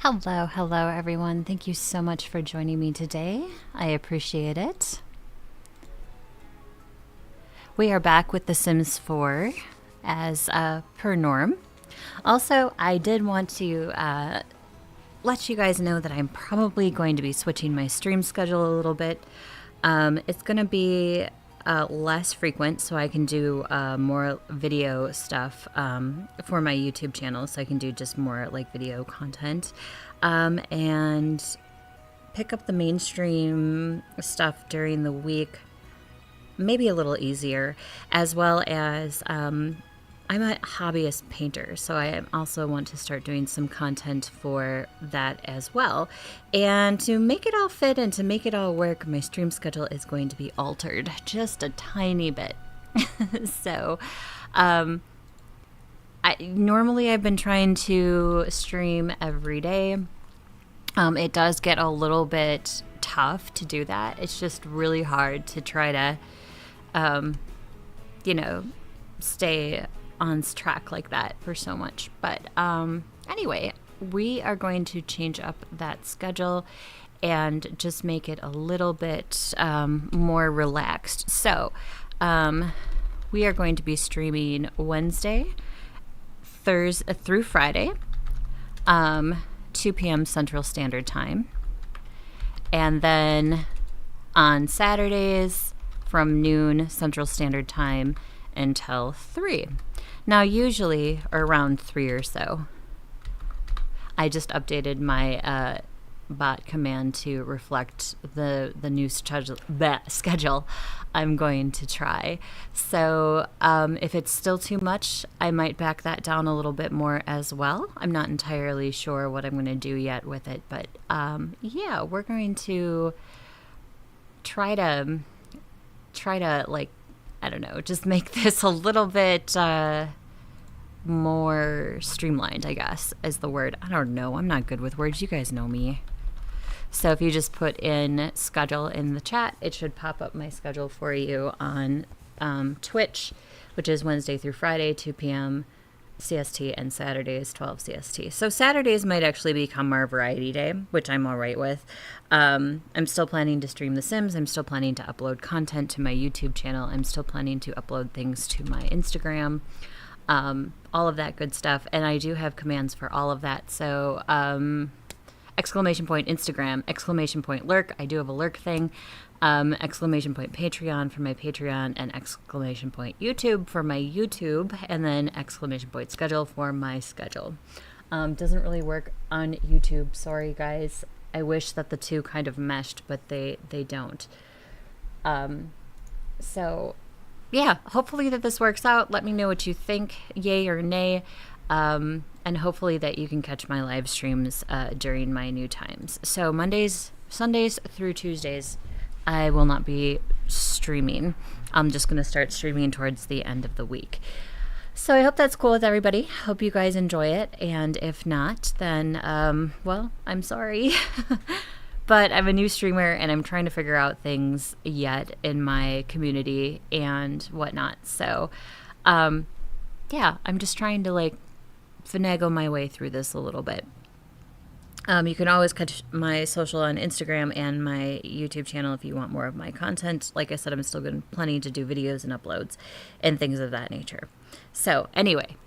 Hello, everyone. Thank you so much for joining me today. I appreciate it. We are back with The Sims 4 as per norm. Also, I did want to let you guys know that I'm probably going to be switching my stream schedule a little bit. It's going to be less frequent, so I can do more video stuff for my YouTube channel, so I can do just more like video content and pick up the mainstream stuff during the week, maybe a little easier, as well as I'm a hobbyist painter, so I also want to start doing some content for that as well. And to make it all fit and to make it all work, my stream schedule is going to be altered just a tiny bit. So, normally I've been trying to stream every day. It does get a little bit tough to do that. It's just really hard to try to, stay on track like that for so much. But anyway, we are going to change up that schedule and just make it a little bit more relaxed. So we are going to be streaming Wednesday, Thursday through Friday, 2 p.m. Central Standard Time. And then on Saturdays from noon Central Standard Time until 3. Now, usually around 3 or so. I just updated my bot command to reflect the new schedule I'm going to try. So if it's still too much, I might back that down a little bit more as well. I'm not entirely sure what I'm going to do yet with it, but yeah, we're going to try to like, I don't know, just make this a little bit more streamlined, I guess, is the word. I don't know. I'm not good with words. You guys know me. So if you just put in schedule in the chat, it should pop up my schedule for you on Twitch, which is Wednesday through Friday, 2 p.m. CST, and Saturdays, 12 CST. So Saturdays might actually become our variety day, which I'm all right with. I'm still planning to stream The Sims. I'm still planning to upload content to my YouTube channel. I'm still planning to upload things to my Instagram, all of that good stuff. And I do have commands for all of that. So exclamation point Instagram, exclamation point lurk. I do have a lurk thing. Exclamation point Patreon for my Patreon, and exclamation point YouTube for my YouTube, and then exclamation point schedule for my schedule. Doesn't really work on YouTube. Sorry, guys. I wish that the two kind of meshed, but they don't. So, yeah, hopefully that this works out. Let me know what you think, yay or nay. And hopefully that you can catch my live streams during my new times. So Mondays, Sundays through Tuesdays, I will not be streaming. I'm just going to start streaming towards the end of the week. So I hope that's cool with everybody. Hope you guys enjoy it. And if not, then, well, I'm sorry. But I'm a new streamer and I'm trying to figure out things yet in my community and whatnot. So, yeah, I'm just trying to like finagle my way through this a little bit. You can always catch my social on Instagram and my YouTube channel if you want more of my content. Like I said, I'm still planning to do videos and uploads and things of that nature. So anyway,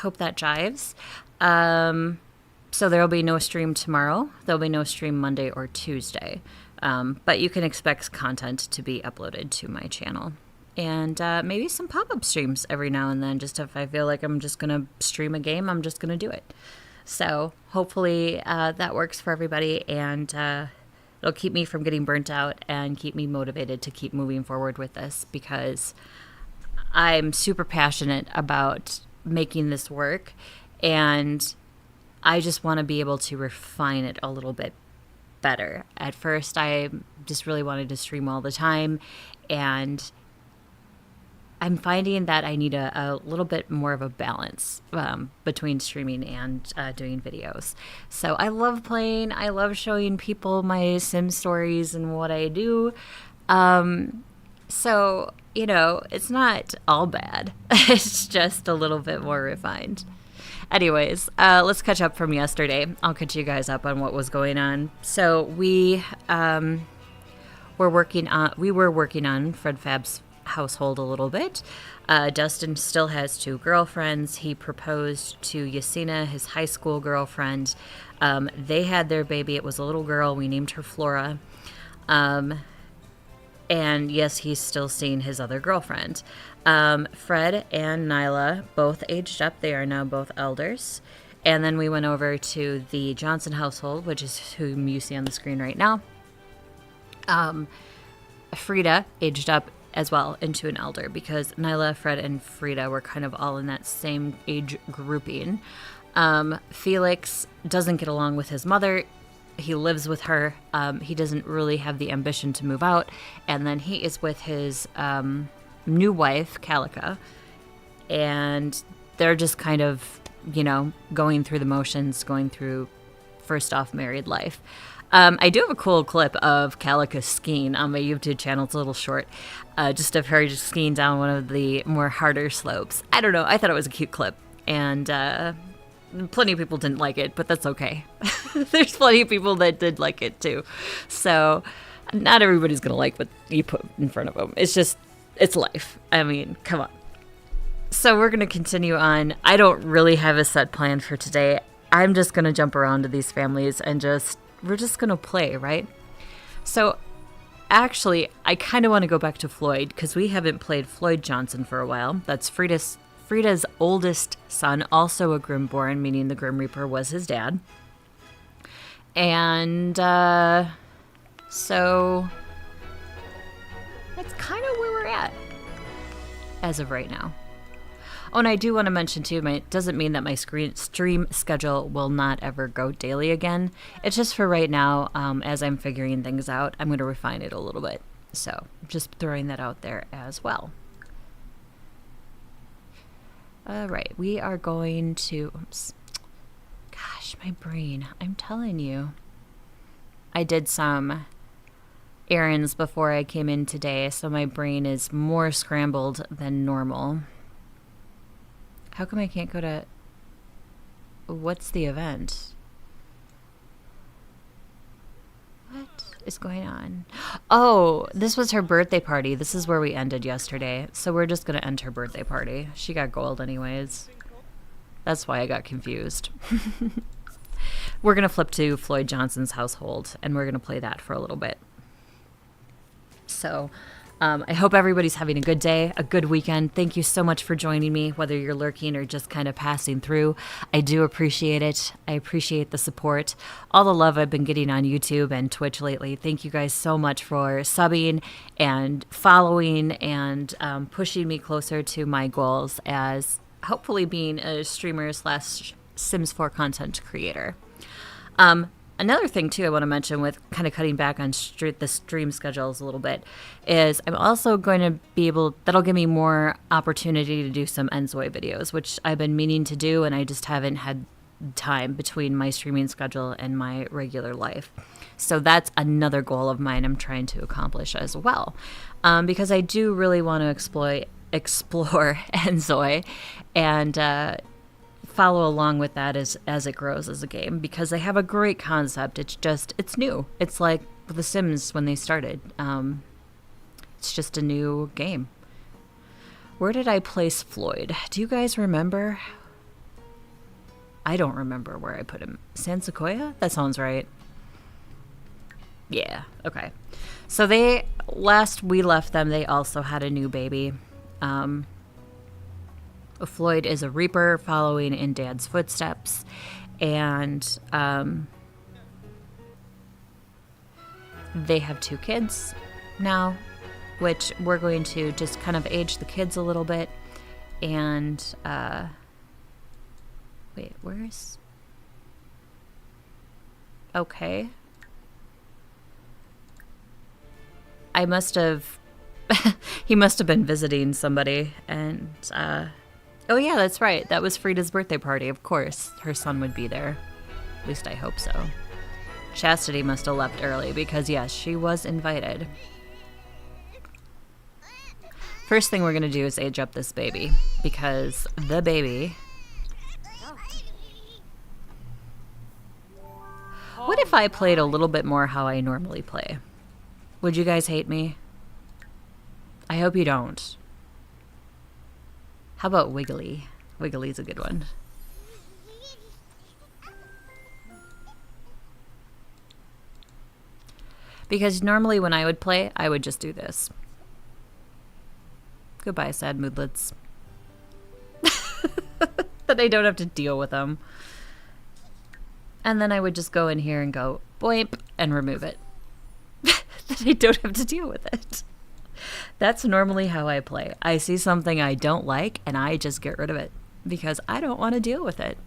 hope that jives. So there will be no stream tomorrow. There'll be no stream Monday or Tuesday. But you can expect content to be uploaded to my channel. And maybe some pop-up streams every now and then. Just if I feel like I'm just going to stream a game, I'm just going to do it. So hopefully that works for everybody, and it'll keep me from getting burnt out and keep me motivated to keep moving forward with this, because I'm super passionate about making this work, and I just want to be able to refine it a little bit better. At first, I just really wanted to stream all the time, and I'm finding that I need a little bit more of a balance between streaming and doing videos. So I love playing. I love showing people my Sim stories and what I do. So, you know, it's not all bad. It's just a little bit more refined. Anyways, let's catch up from yesterday. I'll catch you guys up on what was going on. So we were working on Fred Fab's household a little bit. Dustin still has 2 girlfriends. He proposed to Yasina, his high school girlfriend. They had their baby. It was a little girl. We named her Flora. And yes, he's still seeing his other girlfriend. Fred and Nyla both aged up. They are now both elders. And then we went over to the Johnson household, which is whom you see on the screen right now. Frida aged up as well into an elder because Nyla, Fred, and Frida were kind of all in that same age grouping. Felix doesn't get along with his mother. He lives with her. He doesn't really have the ambition to move out. And then he is with his new wife, Calica. And they're just kind of, going through the motions, going through first off married life. I do have a cool clip of Calica skiing on my YouTube channel. It's a little short, just of her just skiing down one of the more harder slopes. I don't know. I thought it was a cute clip. And plenty of people didn't like it, but that's okay. There's plenty of people that did like it too. So not everybody's going to like what you put in front of them. It's life. I mean, come on. So we're going to continue on. I don't really have a set plan for today. I'm just going to jump around to these families and we're just going to play, right? So actually, I kind of want to go back to Floyd because we haven't played Floyd Johnson for a while. That's Frida's oldest son, also a Grimborn, meaning the Grim Reaper was his dad. And so that's kind of where we're at as of right now. Oh, and I do want to mention too, it doesn't mean that my stream schedule will not ever go daily again. It's just for right now, as I'm figuring things out, I'm going to refine it a little bit. So just throwing that out there as well. All right, we are going to, oops. Gosh, my brain, I'm telling you. I did some errands before I came in today, so my brain is more scrambled than normal. How come I can't go to, what's the event? What is going on? Oh, this was her birthday party. This is where we ended yesterday. So we're just going to end her birthday party. She got gold anyways. That's why I got confused. We're going to flip to Floyd Johnson's household, and we're going to play that for a little bit. So I hope everybody's having a good day, a good weekend. Thank you so much for joining me, whether you're lurking or just kind of passing through. I do appreciate it. I appreciate the support, all the love I've been getting on YouTube and Twitch lately. Thank you guys so much for subbing and following and pushing me closer to my goals as hopefully being a streamer / Sims 4 content creator. Another thing, too, I want to mention with kind of cutting back on the stream schedules a little bit is I'm also going to be able, that'll give me more opportunity to do some Enzoi videos, which I've been meaning to do, and I just haven't had time between my streaming schedule and my regular life. So that's another goal of mine I'm trying to accomplish as well, because I do really want to explore Enzoi and follow along with that as it grows as a game, because they have a great concept. It's new. It's like The Sims when they started. It's just a new game. Where did I place Floyd? Do you guys remember? I don't remember where I put him. San Sequoia? That sounds right. Yeah, okay. So last we left them, they also had a new baby. Floyd is a Reaper following in Dad's footsteps, and they have 2 kids now, which we're going to just kind of age the kids a little bit. And wait, where's okay, I must have he must have been visiting somebody, and oh yeah, that's right. That was Frida's birthday party. Of course, her son would be there. At least I hope so. Chastity must have left early because, yes, she was invited. First thing we're going to do is age up this baby because the baby What if I played a little bit more how I normally play? Would you guys hate me? I hope you don't. How about Wiggly? Wiggly's a good one. Because normally when I would play, I would just do this. Goodbye, sad moodlets. That I don't have to deal with them. And then I would just go in here and go boimp and remove it. That I don't have to deal with it. That's normally how I play. I see something I don't like and I just get rid of it because I don't want to deal with it.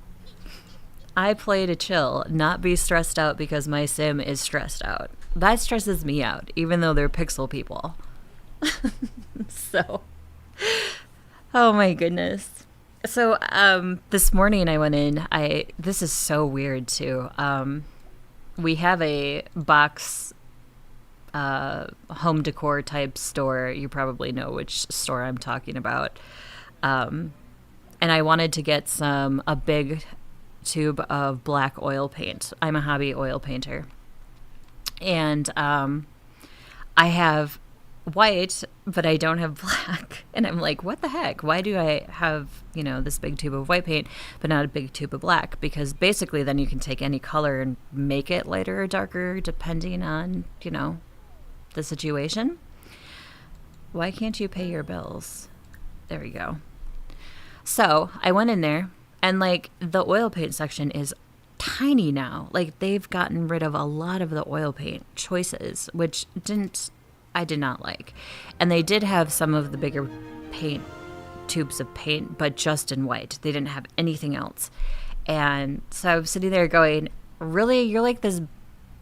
I play to chill, not be stressed out because my sim is stressed out. That stresses me out, even though they're pixel people. So, oh my goodness. So, this morning I went in, this is so weird too. We have a box, home decor type store. You probably know which store I'm talking about. And I wanted to get a big tube of black oil paint. I'm a hobby oil painter. And I have white, but I don't have black. And I'm like, what the heck? Why do I have, this big tube of white paint, but not a big tube of black? Because basically then you can take any color and make it lighter or darker depending on, the situation. Why can't you pay your bills? There we go. So I went in there and the oil paint section is tiny now. They've gotten rid of a lot of the oil paint choices, which I did not like. And they did have some of the bigger tubes of paint, but just in white. They didn't have anything else. And so I was sitting there going, really? You're like this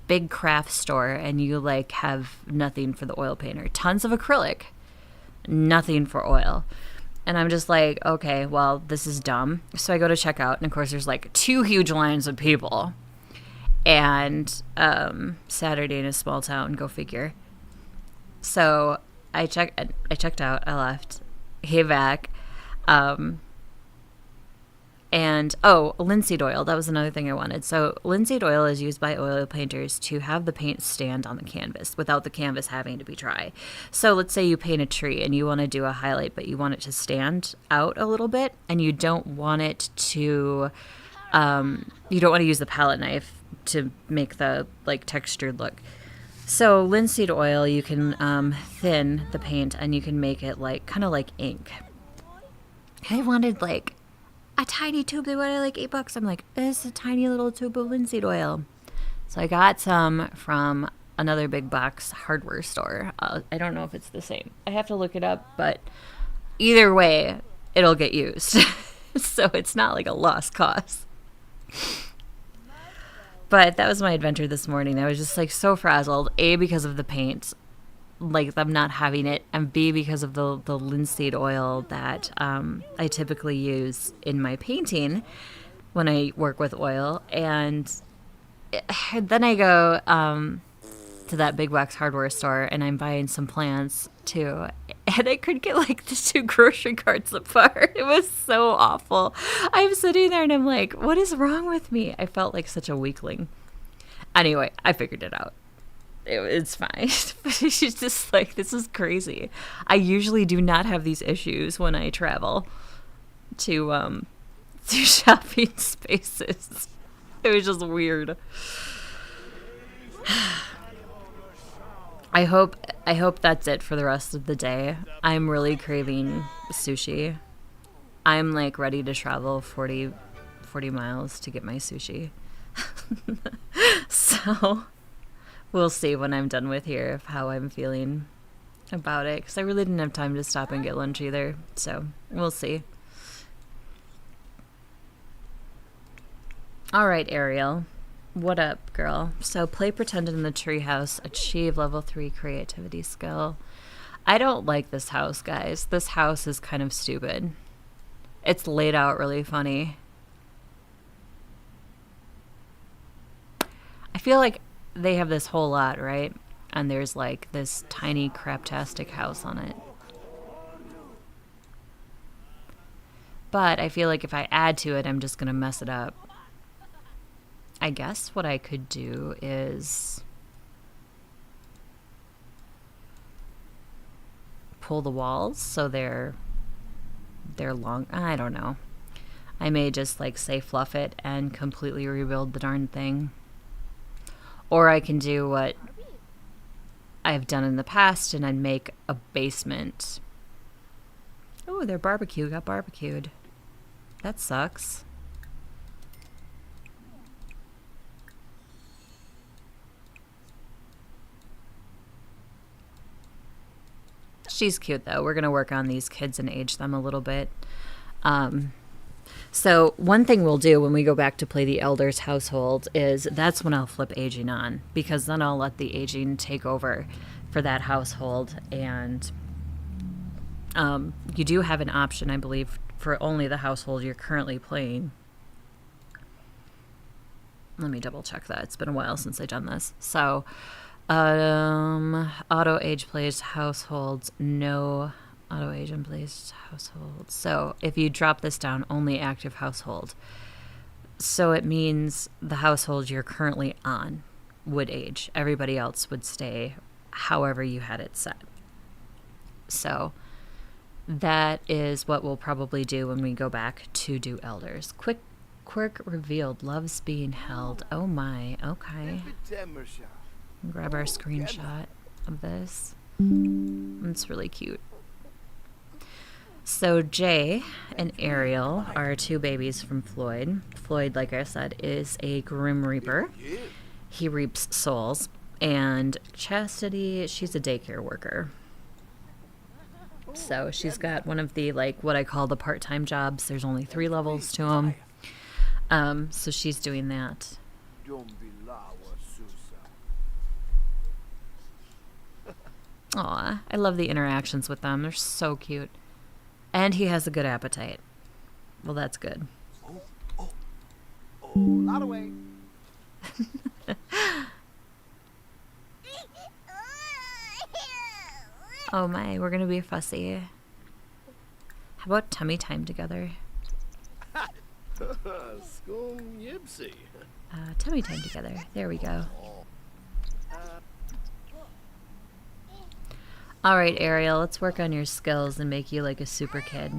big craft store and you have nothing for the oil painter. Tons of acrylic, nothing for oil. And I'm just like, okay, well, this is dumb. So I go to checkout, and of course there's 2 huge lines of people. And Saturday in a small town, go figure. So I checked out, I left, came back. And, linseed oil, that was another thing I wanted. So linseed oil is used by oil painters to have the paint stand on the canvas without the canvas having to be dry. So let's say you paint a tree and you want to do a highlight, but you want it to stand out a little bit, and you don't want it to, you don't want to use the palette knife to make the, textured look. So linseed oil, you can thin the paint and you can make it kind of like ink. I wanted a tiny tube. They wanted $8. I'm like, this is a tiny little tube of linseed oil. So I got some from another big box hardware store. I don't know if it's the same. I have to look it up, but either way, it'll get used. So it's not a lost cause. But that was my adventure this morning. I was just so frazzled. A, because of the paint. I'm not having it, and B, because of the linseed oil that I typically use in my painting when I work with oil. And then I go to that big box hardware store, and I'm buying some plants too, and I could get the 2 grocery carts apart. It was so awful. I'm sitting there and I'm like, what is wrong with me? I felt like such a weakling. Anyway, I figured it out. It's fine. But she's just this is crazy. I usually do not have these issues when I travel to shopping spaces. It was just weird. I hope that's it for the rest of the day. I'm really craving sushi. I'm ready to travel 40 miles to get my sushi. So we'll see when I'm done with here how I'm feeling about it, because I really didn't have time to stop and get lunch either. So we'll see. All right, Ariel. What up, girl? So play pretend in the treehouse, achieve level 3 creativity skill. I don't like this house, guys. This house is kind of stupid. It's laid out really funny. I feel like they have this whole lot, right? And there's this tiny craptastic house on it. But I feel like if I add to it, I'm just going to mess it up. I guess what I could do is pull the walls so they're long. I don't know. I may just like say fluff it and completely rebuild the darn thing. Or I can do what I've done in the past and I'd make a basement. Oh, their barbecue got barbecued. That sucks. She's cute though. We're going to work on these kids and age them a little bit. So one thing we'll do when we go back to play the Elders household is that's when I'll flip aging on, because then I'll let the aging take over for that household. And you do have an option, I believe, for only the household you're currently playing. Let me double check that. It's been a while since I've done this. So auto age plays households, no auto age and plays households. So if you drop this down, only active household. So it means the household you're currently on would age. Everybody else would stay however you had it set. So that is what we'll probably do when we go back to do Elders. Quick quirk revealed, loves being held. Oh my, okay. Grab our screenshot of this. It's really cute. So Jay and Ariel are two babies from Floyd. Floyd, like I said, is a Grim Reaper. He reaps souls. And Chastity, she's a daycare worker. So she's got one of the, like, what I call the part-time jobs. There's only 3 levels to them. So she's doing that. Aw, I love the interactions with them. They're so cute. And he has a good appetite. Well, that's good. Not away. Oh my, we're gonna be fussy. How about tummy time together? Tummy time together. There we go. Alright, Ariel, let's work on your skills and make you like a super kid.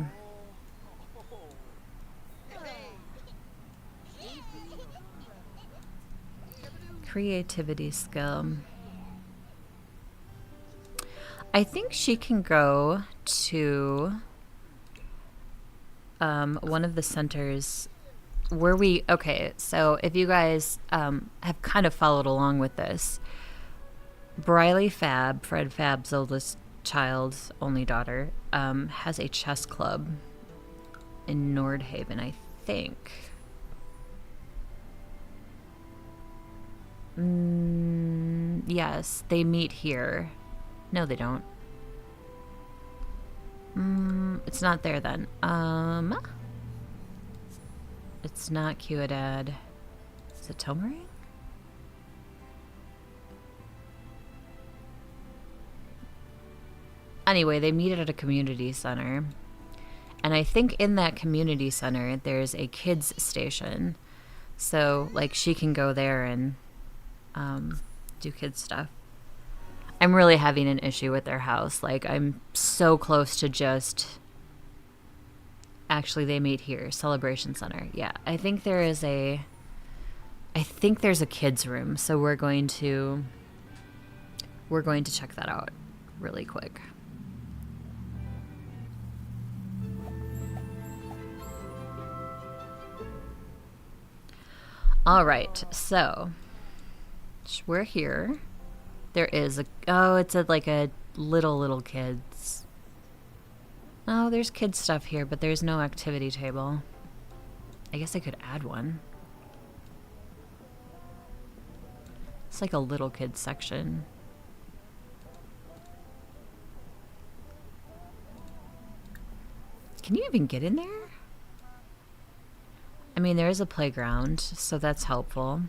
Creativity skill. I think she can go to one of the centers where we... Okay, so if you guys have kind of followed along with this, Briley Fab, Fred Fab's oldest child, only daughter, has a chess club in Nordhaven, I think. Yes, they meet here. No, they don't. It's not there then. It's not Ciudad. Is it Tomering? Anyway, they meet at a community center. And I think in that community center, there's a kids station. So, like, she can go there and do kids stuff. I'm really having an issue with their house. Like, I'm so close to just... Actually, they meet here. Celebration Center. Yeah, I think there is a... I think there's a kids room. So we're going to check that out really quick. All right, so we're here. There is a... Oh, it's like a little kids. Oh, there's kids stuff here, but there's no activity table. I guess I could add one. It's like a little kids section. Can you even get in there? I mean, there is a playground, so that's helpful.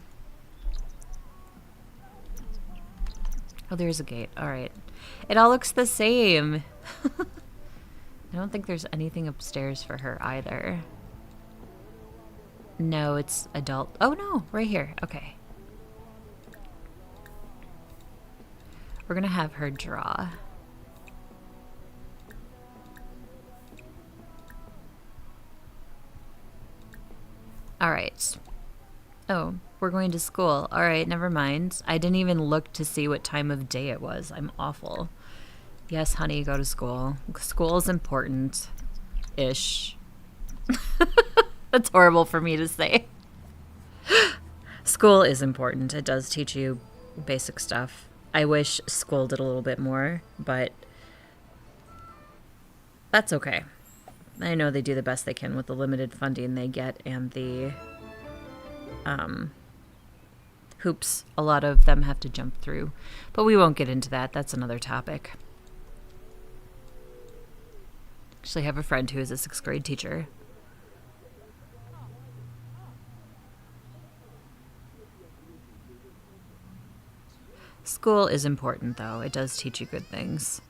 Oh, there's a gate. All right. It all looks the same. I don't think there's anything upstairs for her either. No, it's adult. Oh, no, right here. Okay. We're going to have her draw. All right. Oh, we're going to school. All right, never mind. I didn't even look to see what time of day it was. I'm awful. Yes, honey, go to school. School is important. Ish. That's horrible for me to say. School is important. It does teach you basic stuff. I wish school did a little bit more, but that's okay. I know they do the best they can with the limited funding they get and the hoops a lot of them have to jump through. But we won't get into that. That's another topic. Actually, I have a friend who is a 6th grade teacher. School is important, though. It does teach you good things.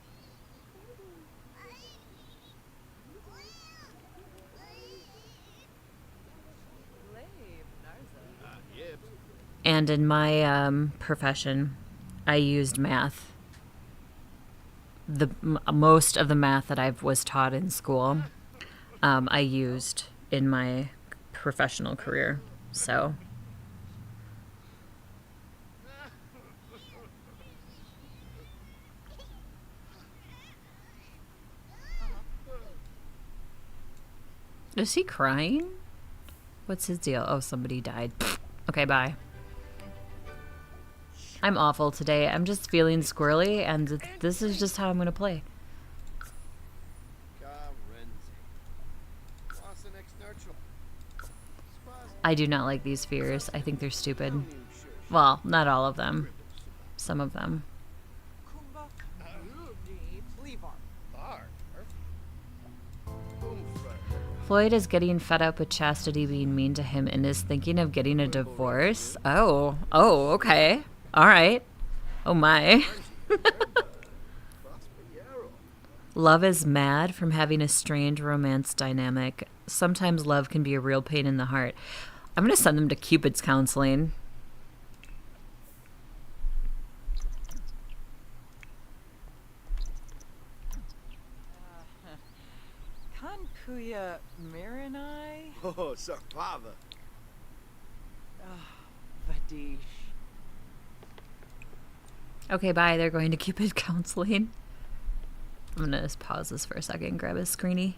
And in my profession, I used math. Most of the math that I was taught in school, I used in my professional career. So, is he crying? What's his deal? Oh, somebody died. Okay, bye. I'm awful today. I'm just feeling squirrely, and this is just how I'm going to play. I do not like these fears. I think they're stupid. Well, not all of them. Some of them. Floyd is getting fed up with Chastity being mean to him and is thinking of getting a divorce. Oh, okay. All right. Oh, my. Love is mad from having a strange romance dynamic. Sometimes love can be a real pain in the heart. I'm going to send them to Cupid's counseling. Kankuya Miranai? Oh, Sarpava. Vadish. Okay, bye. They're going to Cupid counseling. I'm going to just pause this for a second, grab a screeny.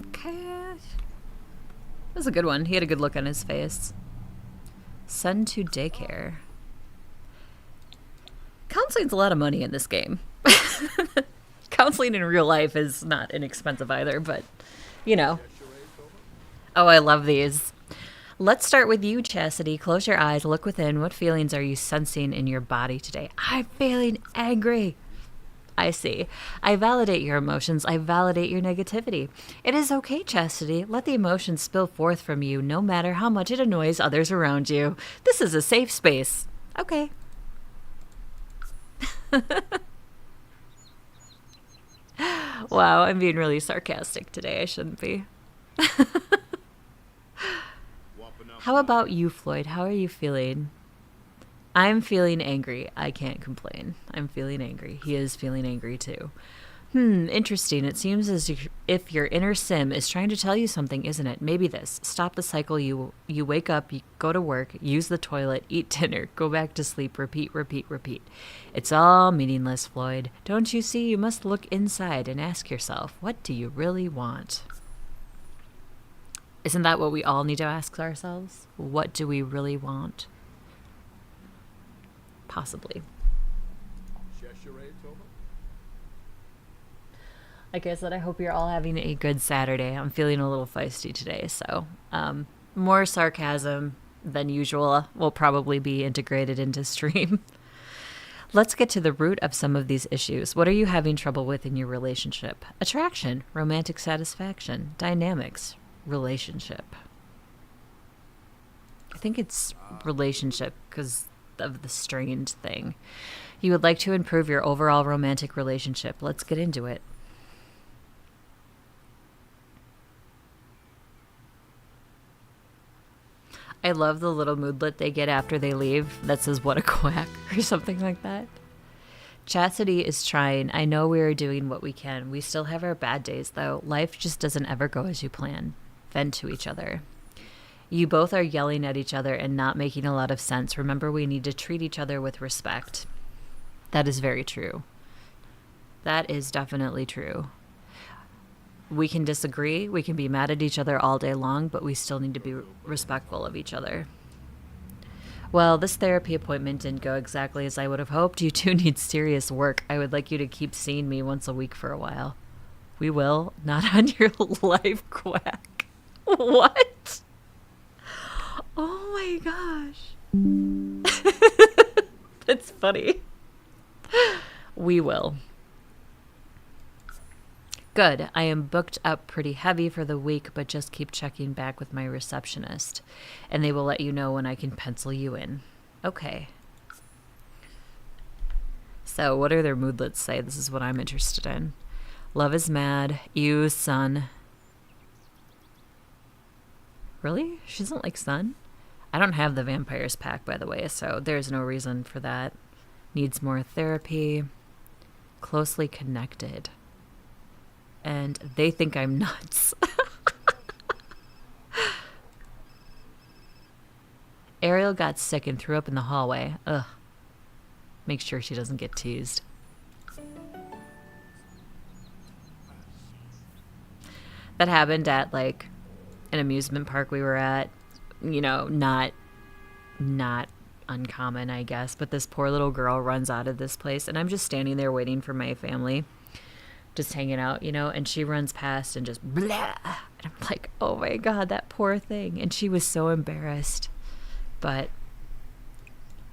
Okay. That was a good one. He had a good look on his face. Send to daycare. Counseling's a lot of money in this game. Counseling in real life is not inexpensive either, but, you know. Oh, I love these. Let's start with you, Chastity. Close your eyes, look within. What feelings are you sensing in your body today? I'm feeling angry. I see. I validate your emotions. I validate your negativity. It is okay, Chastity. Let the emotions spill forth from you, no matter how much it annoys others around you. This is a safe space. Okay. Wow, I'm being really sarcastic today. I shouldn't be. How about you, Floyd? How are you feeling? I'm feeling angry. I can't complain. I'm feeling angry. He is feeling angry too. Interesting. It seems as if your inner sim is trying to tell you something, isn't it? Maybe this. Stop the cycle. You wake up, you go to work, use the toilet, eat dinner, go back to sleep, repeat, repeat, repeat. It's all meaningless, Floyd. Don't you see? You must look inside and ask yourself, what do you really want? Isn't that what we all need to ask ourselves? What do we really want? Possibly. Like I said, I hope you're all having a good Saturday. I'm feeling a little feisty today, so more sarcasm than usual will probably be integrated into stream. Let's get to the root of some of these issues. What are you having trouble with in your relationship? Attraction, romantic satisfaction, dynamics, relationship. I think it's relationship because of the strained thing. You would like to improve your overall romantic relationship. Let's get into it. I love the little moodlet they get after they leave that says, "What a quack," or something like that. Chastity is trying. I know we are doing what we can. We still have our bad days, though. Life just doesn't ever go as you plan. Vent to each other. You both are yelling at each other and not making a lot of sense. Remember, we need to treat each other with respect. That is very true. That is definitely true. We can disagree. We can be mad at each other all day long, but we still need to be respectful of each other. Well, this therapy appointment didn't go exactly as I would have hoped. You two need serious work. I would like you to keep seeing me once a week for a while. We will, not on your life quack. What? Oh my gosh. That's funny. We will. Good. I am booked up pretty heavy for the week, but just keep checking back with my receptionist, and they will let you know when I can pencil you in. Okay. So what do their moodlets say? This is what I'm interested in. Love is mad. You, sun. Really? She doesn't like sun? I don't have the vampires pack, by the way, so there's no reason for that. Needs more therapy. Closely connected. And they think I'm nuts. Ariel got sick and threw up in the hallway. Ugh. Make sure she doesn't get teased. That happened at like an amusement park we were at. You know, not uncommon, I guess. But this poor little girl runs out of this place, and I'm just standing there waiting for my family. Just hanging out, you know, and she runs past and just blah. And I'm like, oh my God, that poor thing. And she was so embarrassed. But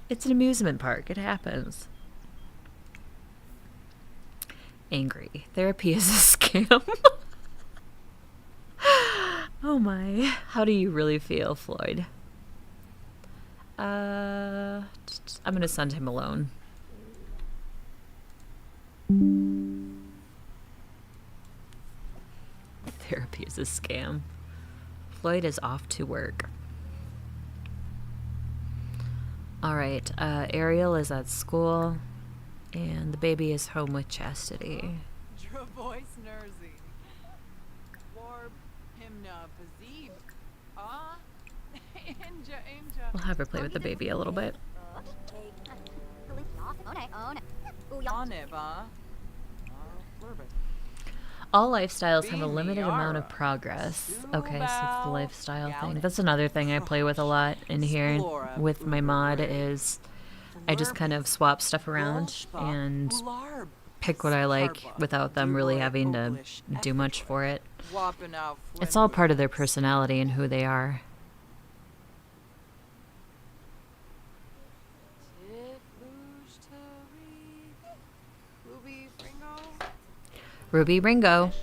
it's an amusement park. It happens. Angry. Therapy is a scam. Oh my. How do you really feel, Floyd? I'm going to send him alone. Therapy is a scam. Floyd is off to work. All right. Ariel is at school, and the baby is home with Chastity. Voice nursing. Warb himna pazib. Ah. Inja. We'll have her play with the baby a little bit. All lifestyles have a limited amount of progress. Okay, so it's the lifestyle thing. That's another thing I play with a lot in here with my mod is I just kind of swap stuff around and pick what I like without them really having to do much for it. It's all part of their personality and who they are. Ruby Ringo.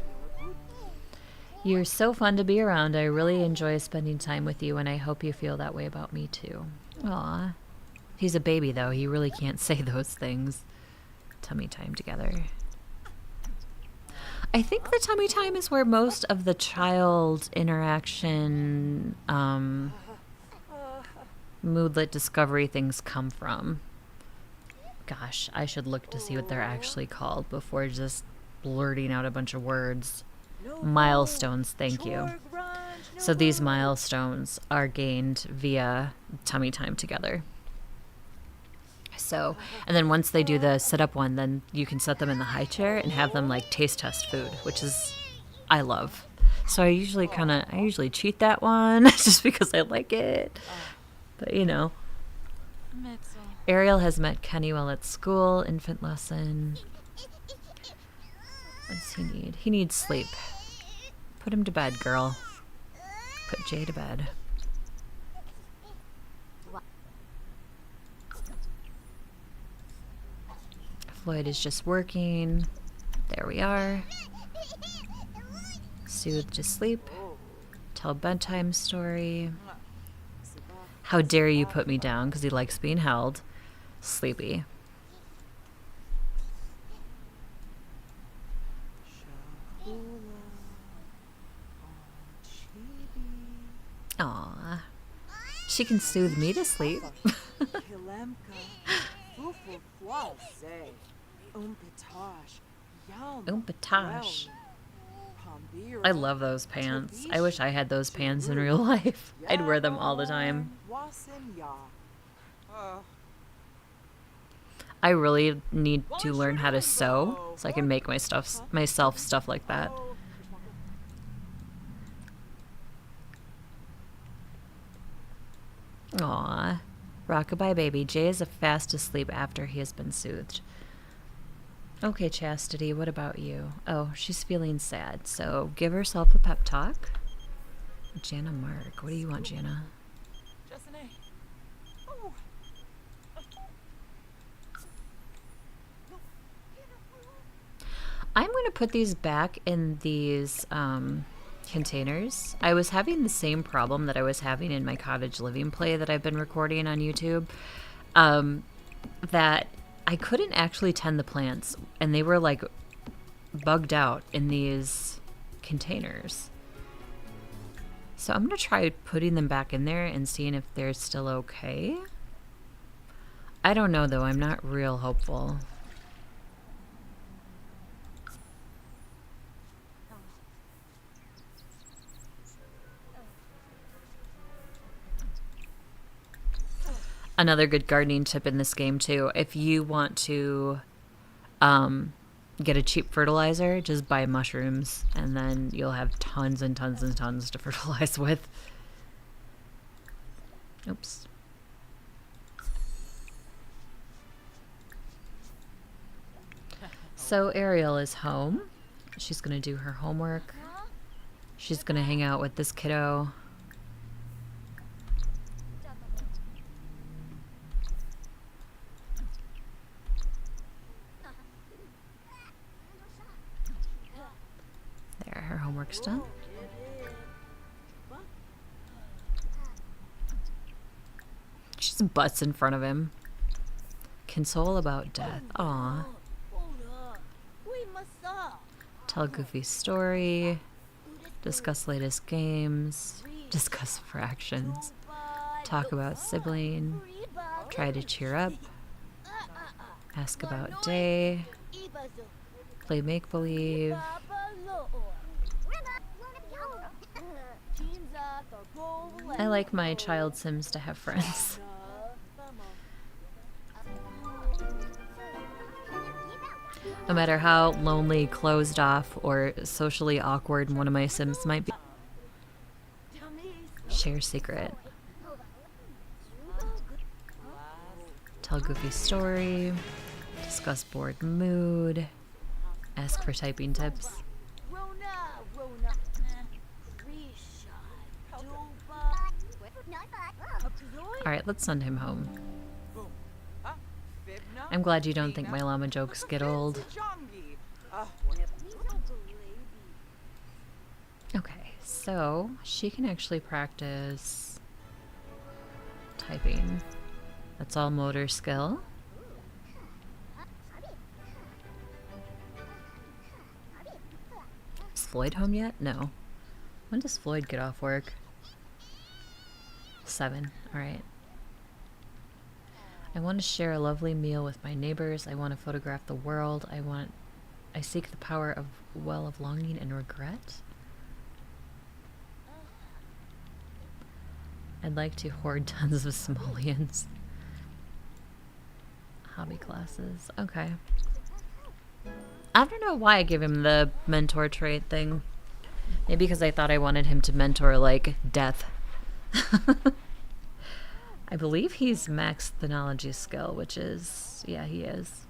You're so fun to be around. I really enjoy spending time with you, and I hope you feel that way about me too. Aw. He's a baby, though. He really can't say those things. Tummy time together. I think the tummy time is where most of the child interaction, moodlet discovery things come from. Gosh, I should look to see what they're actually called before just blurting out a bunch of words. Milestones, thank you. So these milestones are gained via tummy time together. So, and then once they do the sit-up one, then you can set them in the high chair and have them like taste test food, which is, I love. So I usually cheat that one just because I like it. But you know. Ariel has met Kenny while at school, infant lesson. What does he need? He needs sleep. Put him to bed, girl. Put Jay to bed. Floyd is just working. There we are. Soothe to sleep. Tell bedtime story. How dare you put me down because he likes being held. Sleepy. Aw. She can soothe me to sleep. Kilemka, Fufu Flase, Umpatosh, Yum, Umpatosh. Pombira, I love those pants. I wish I had those pants in real life. I'd wear them all the time. I really need to learn how to sew so I can make myself stuff like that. Aw. Rockabye baby. Jay is fast asleep after he has been soothed. Okay, Chastity, what about you? Oh, she's feeling sad, so give herself a pep talk. Jana Mark. What do you want, Jana? I'm going to put these back in these containers. I was having the same problem that I was having in my cottage living play that I've been recording on YouTube. That I couldn't actually tend the plants, and they were like bugged out in these containers. So I'm going to try putting them back in there and seeing if they're still okay. I don't know though, I'm not real hopeful. Another good gardening tip in this game too, if you want to get a cheap fertilizer, just buy mushrooms and then you'll have tons and tons and tons to fertilize with. Oops. So Ariel is home. She's gonna do her homework. She's gonna hang out with this kiddo. There, her homework's done. She just butts in front of him. Console about death. Aww. Tell Goofy story. Discuss latest games. Discuss fractions. Talk about sibling. Try to cheer up. Ask about day. Play make-believe. I like my child Sims to have friends. No matter how lonely, closed off, or socially awkward one of my Sims might be. Share secret. Tell Goofy story. Discuss bored mood. Ask for typing tips. Alright, let's send him home. I'm glad you don't think my llama jokes get old. Okay, so she can actually practice typing. That's all motor skill. Is Floyd home yet? No. When does Floyd get off work? 7. Alright. I want to share a lovely meal with my neighbors. I want to photograph the world. I seek the power of well of longing and regret. I'd like to hoard tons of simoleons. Hobby classes. Okay. I don't know why I gave him the mentor trait thing. Maybe because I thought I wanted him to mentor, like, death. I believe he's maxed the knowledge skill, which is... yeah, he is.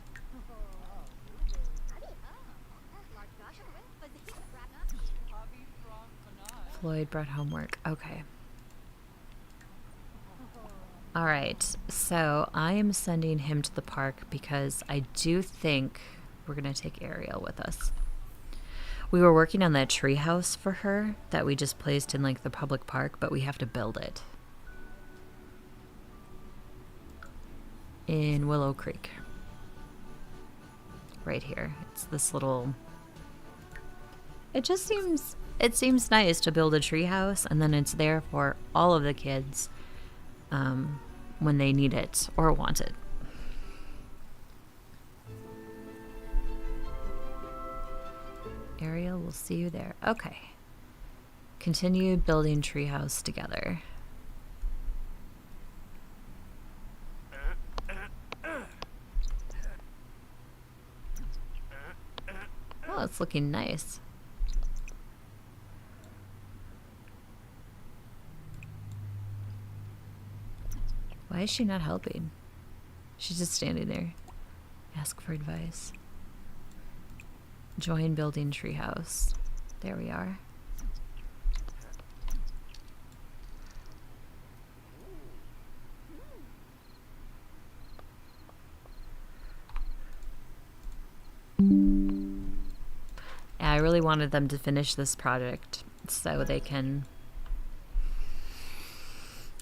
Floyd brought homework. Okay. Alright, so I am sending him to the park because I do think we're going to take Ariel with us. We were working on that tree house for her that we just placed in like the public park, but we have to build it. In Willow Creek. Right here. It's this little... it seems nice to build a tree house and then it's there for all of the kids when they need it or want it. Ariel, we'll see you there. Okay. Continue building treehouse together. Oh, it's looking nice. Why is she not helping? She's just standing there. Ask for advice. Join building treehouse. There we are. I really wanted them to finish this project so they can,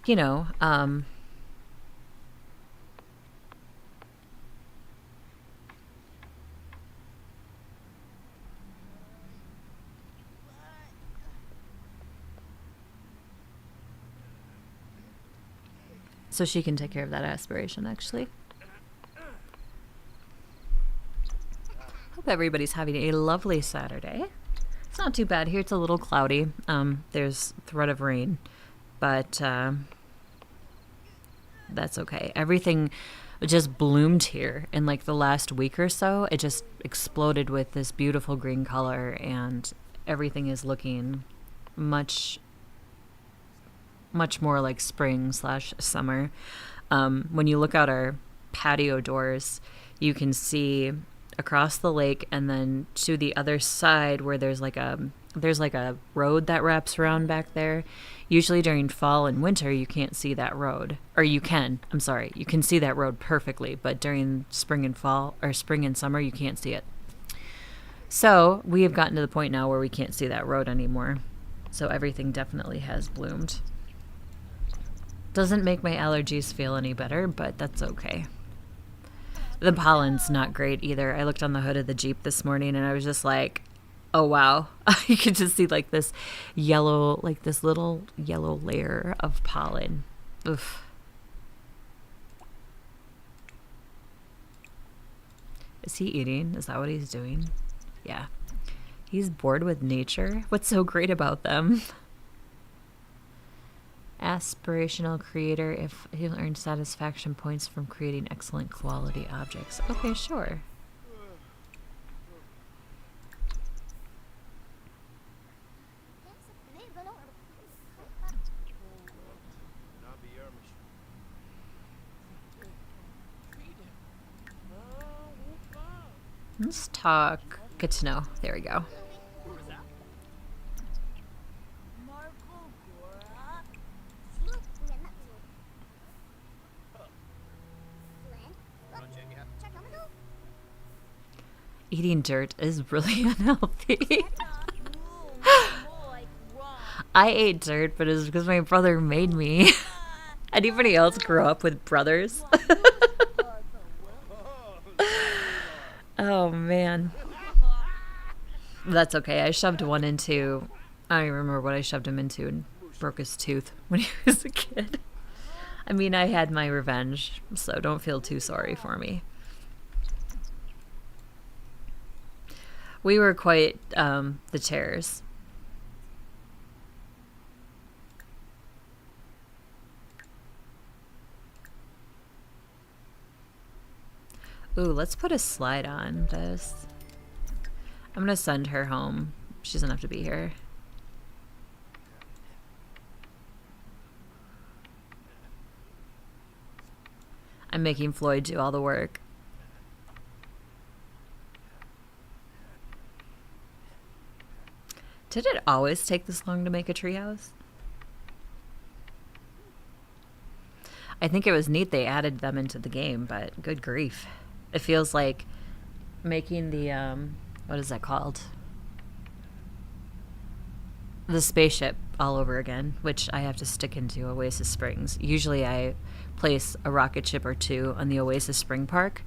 you know, so she can take care of that aspiration, actually. Hope everybody's having a lovely Saturday. It's not too bad here. It's a little cloudy. There's threat of rain, but that's okay. Everything just bloomed here in like the last week or so. It just exploded with this beautiful green color, and everything is looking much more like spring/summer. When you look out our patio doors, you can see across the lake, and then to the other side where there's like a road that wraps around back there. Usually during fall and winter you can't see that road, or you can see that road perfectly, but during spring and fall, or spring and summer, you can't see it. So we have gotten to the point now where we can't see that road anymore, so everything definitely has bloomed. Doesn't make my allergies feel any better, but that's okay. The pollen's not great either. I looked on the hood of the Jeep this morning and I was just like, oh wow. You could just see like this yellow, like this little yellow layer of pollen. Oof. Is he eating? Is that what he's doing? Yeah. He's bored with nature. What's so great about them? Aspirational creator if he'll earn satisfaction points from creating excellent quality objects. Okay, sure. Let's talk. Good to know. There we go. Eating dirt is really unhealthy. I ate dirt, but it was because my brother made me. Anybody else grew up with brothers? Oh, man. That's okay. I shoved one into... I don't even remember what I shoved him into and broke his tooth when he was a kid. I mean, I had my revenge, so don't feel too sorry for me. We were quite the terrors. Ooh, let's put a slide on this. I'm gonna send her home. She doesn't have to be here. I'm making Floyd do all the work. Did it always take this long to make a treehouse? I think it was neat they added them into the game, but good grief. It feels like making the, what is that called? The spaceship all over again, which I have to stick into Oasis Springs. Usually I place a rocket ship or two on the Oasis Spring Park,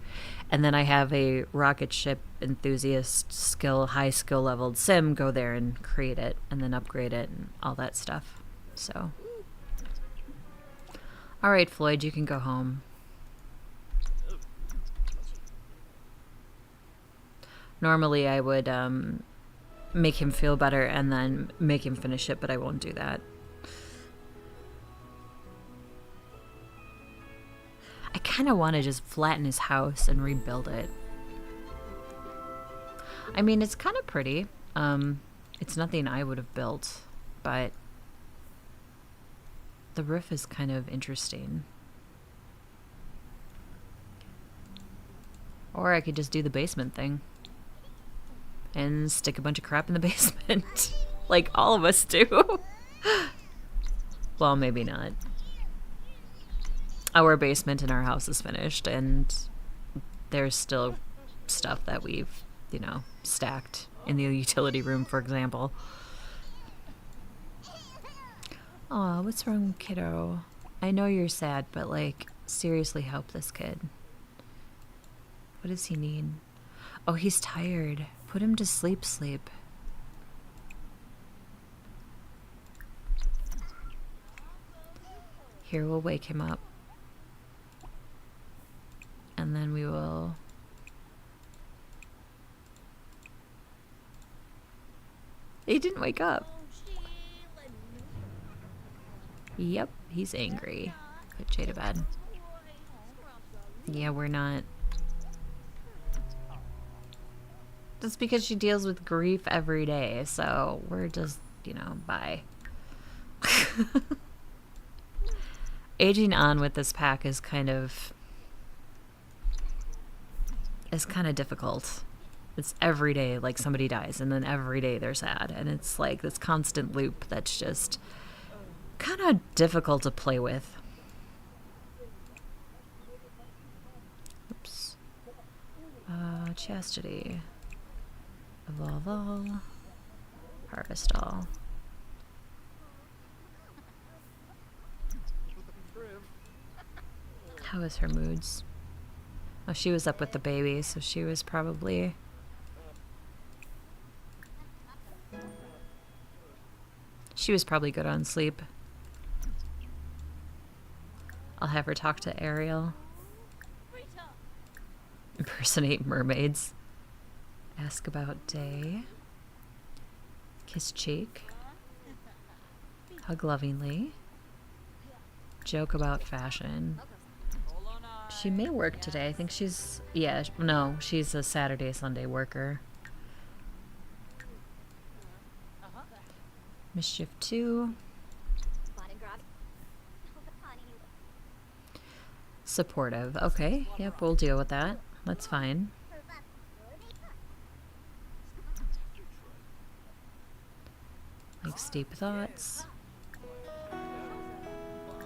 and then I have a rocket ship enthusiast high skill leveled sim go there and create it and then upgrade it and all that stuff. So, All right, Floyd, you can go home. Normally, I would make him feel better and then make him finish it, but I won't do that. I kind of want to just flatten his house and rebuild it. I mean, it's kind of pretty. It's nothing I would have built, but the roof is kind of interesting. Or I could just do the basement thing and stick a bunch of crap in the basement like all of us do. Well, maybe not. Our basement in our house is finished, and there's still stuff that we've, you know, stacked in the utility room, for example. Aw, what's wrong, kiddo? I know you're sad, but, like, seriously help this kid. What does he need? Oh, he's tired. Put him to sleep. Here, we'll wake him up. And then we will... He didn't wake up. Yep, he's angry. Put Jay to bed. Yeah, we're not... That's because she deals with grief every day, so we're just, you know, bye. Aging on with this pack is kind of difficult. It's every day like somebody dies, and then every day they're sad, and it's like this constant loop that's just kind of difficult to play with. Oops. Chastity. Evolve all. Harvest all. How was her moods? Oh, she was up with the baby, so she was probably... She was probably good on sleep. I'll have her talk to Ariel. Impersonate mermaids. Ask about day. Kiss cheek. Hug lovingly. Joke about fashion. She may work today. I think she's... Yeah, no, she's a Saturday, Sunday worker. Mischief 2. Supportive. Okay, yep, we'll deal with that. That's fine. Like deep thoughts.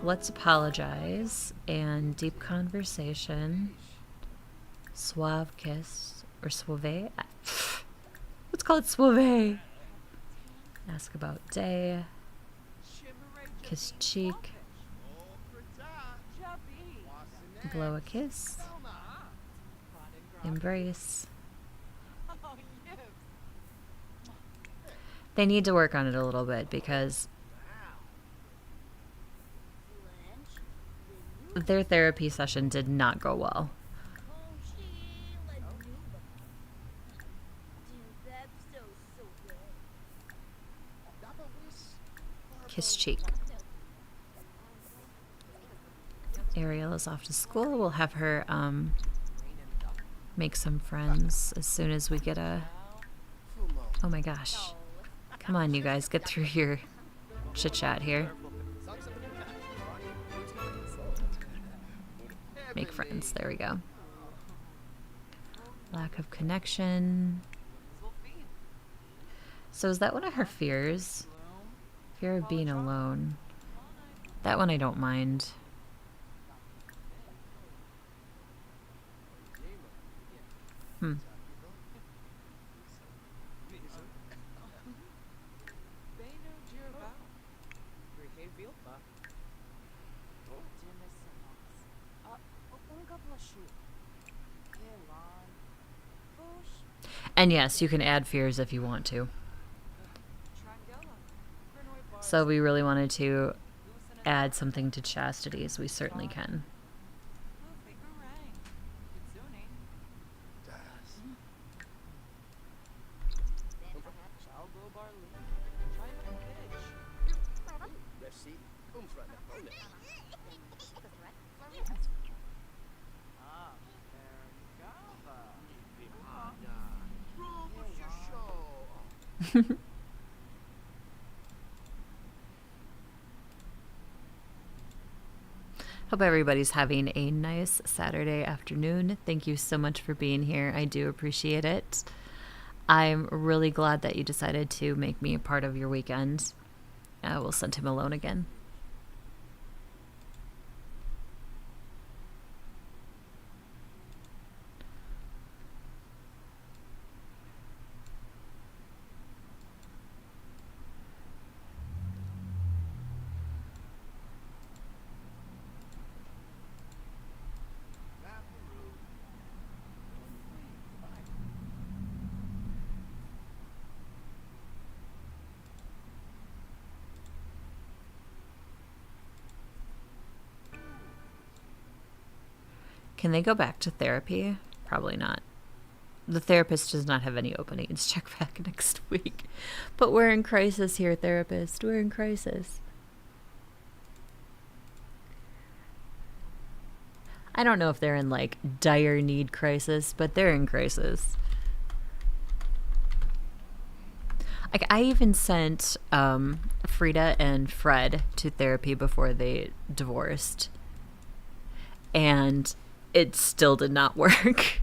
Let's apologize. And deep conversation. Suave kiss. Or suave. Let's call it suave. Ask about day. Kiss cheek. Blow a kiss. Embrace. They need to work on it a little bit because their therapy session did not go well. Kiss cheek. Ariel is off to school. We'll have her make some friends as soon as we get a... Oh my gosh. Come on, you guys. Get through your chit-chat here. Make friends. There we go. Lack of connection. So is that one of her fears? Fear of being alone. That one I don't mind. And yes, you can add fears if you want to. So we really wanted to add something to Chastity's, we certainly can. Hope everybody's having a nice Saturday afternoon. Thank you so much for being here. I do appreciate it. I'm really glad that you decided to make me a part of your weekend. We'll send him alone again. Can they go back to therapy? Probably not. The therapist does not have any openings. Check back next week. But we're in crisis here, therapist. We're in crisis. I don't know if they're in like dire need crisis, but they're in crisis. Like I even sent Frida and Fred to therapy before they divorced. And it still did not work.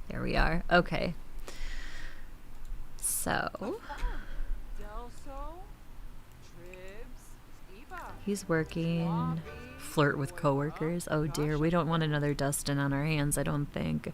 There we are. Okay. So he's working. Flirt with coworkers. Oh dear, we don't want another Dustin on our hands, I don't think.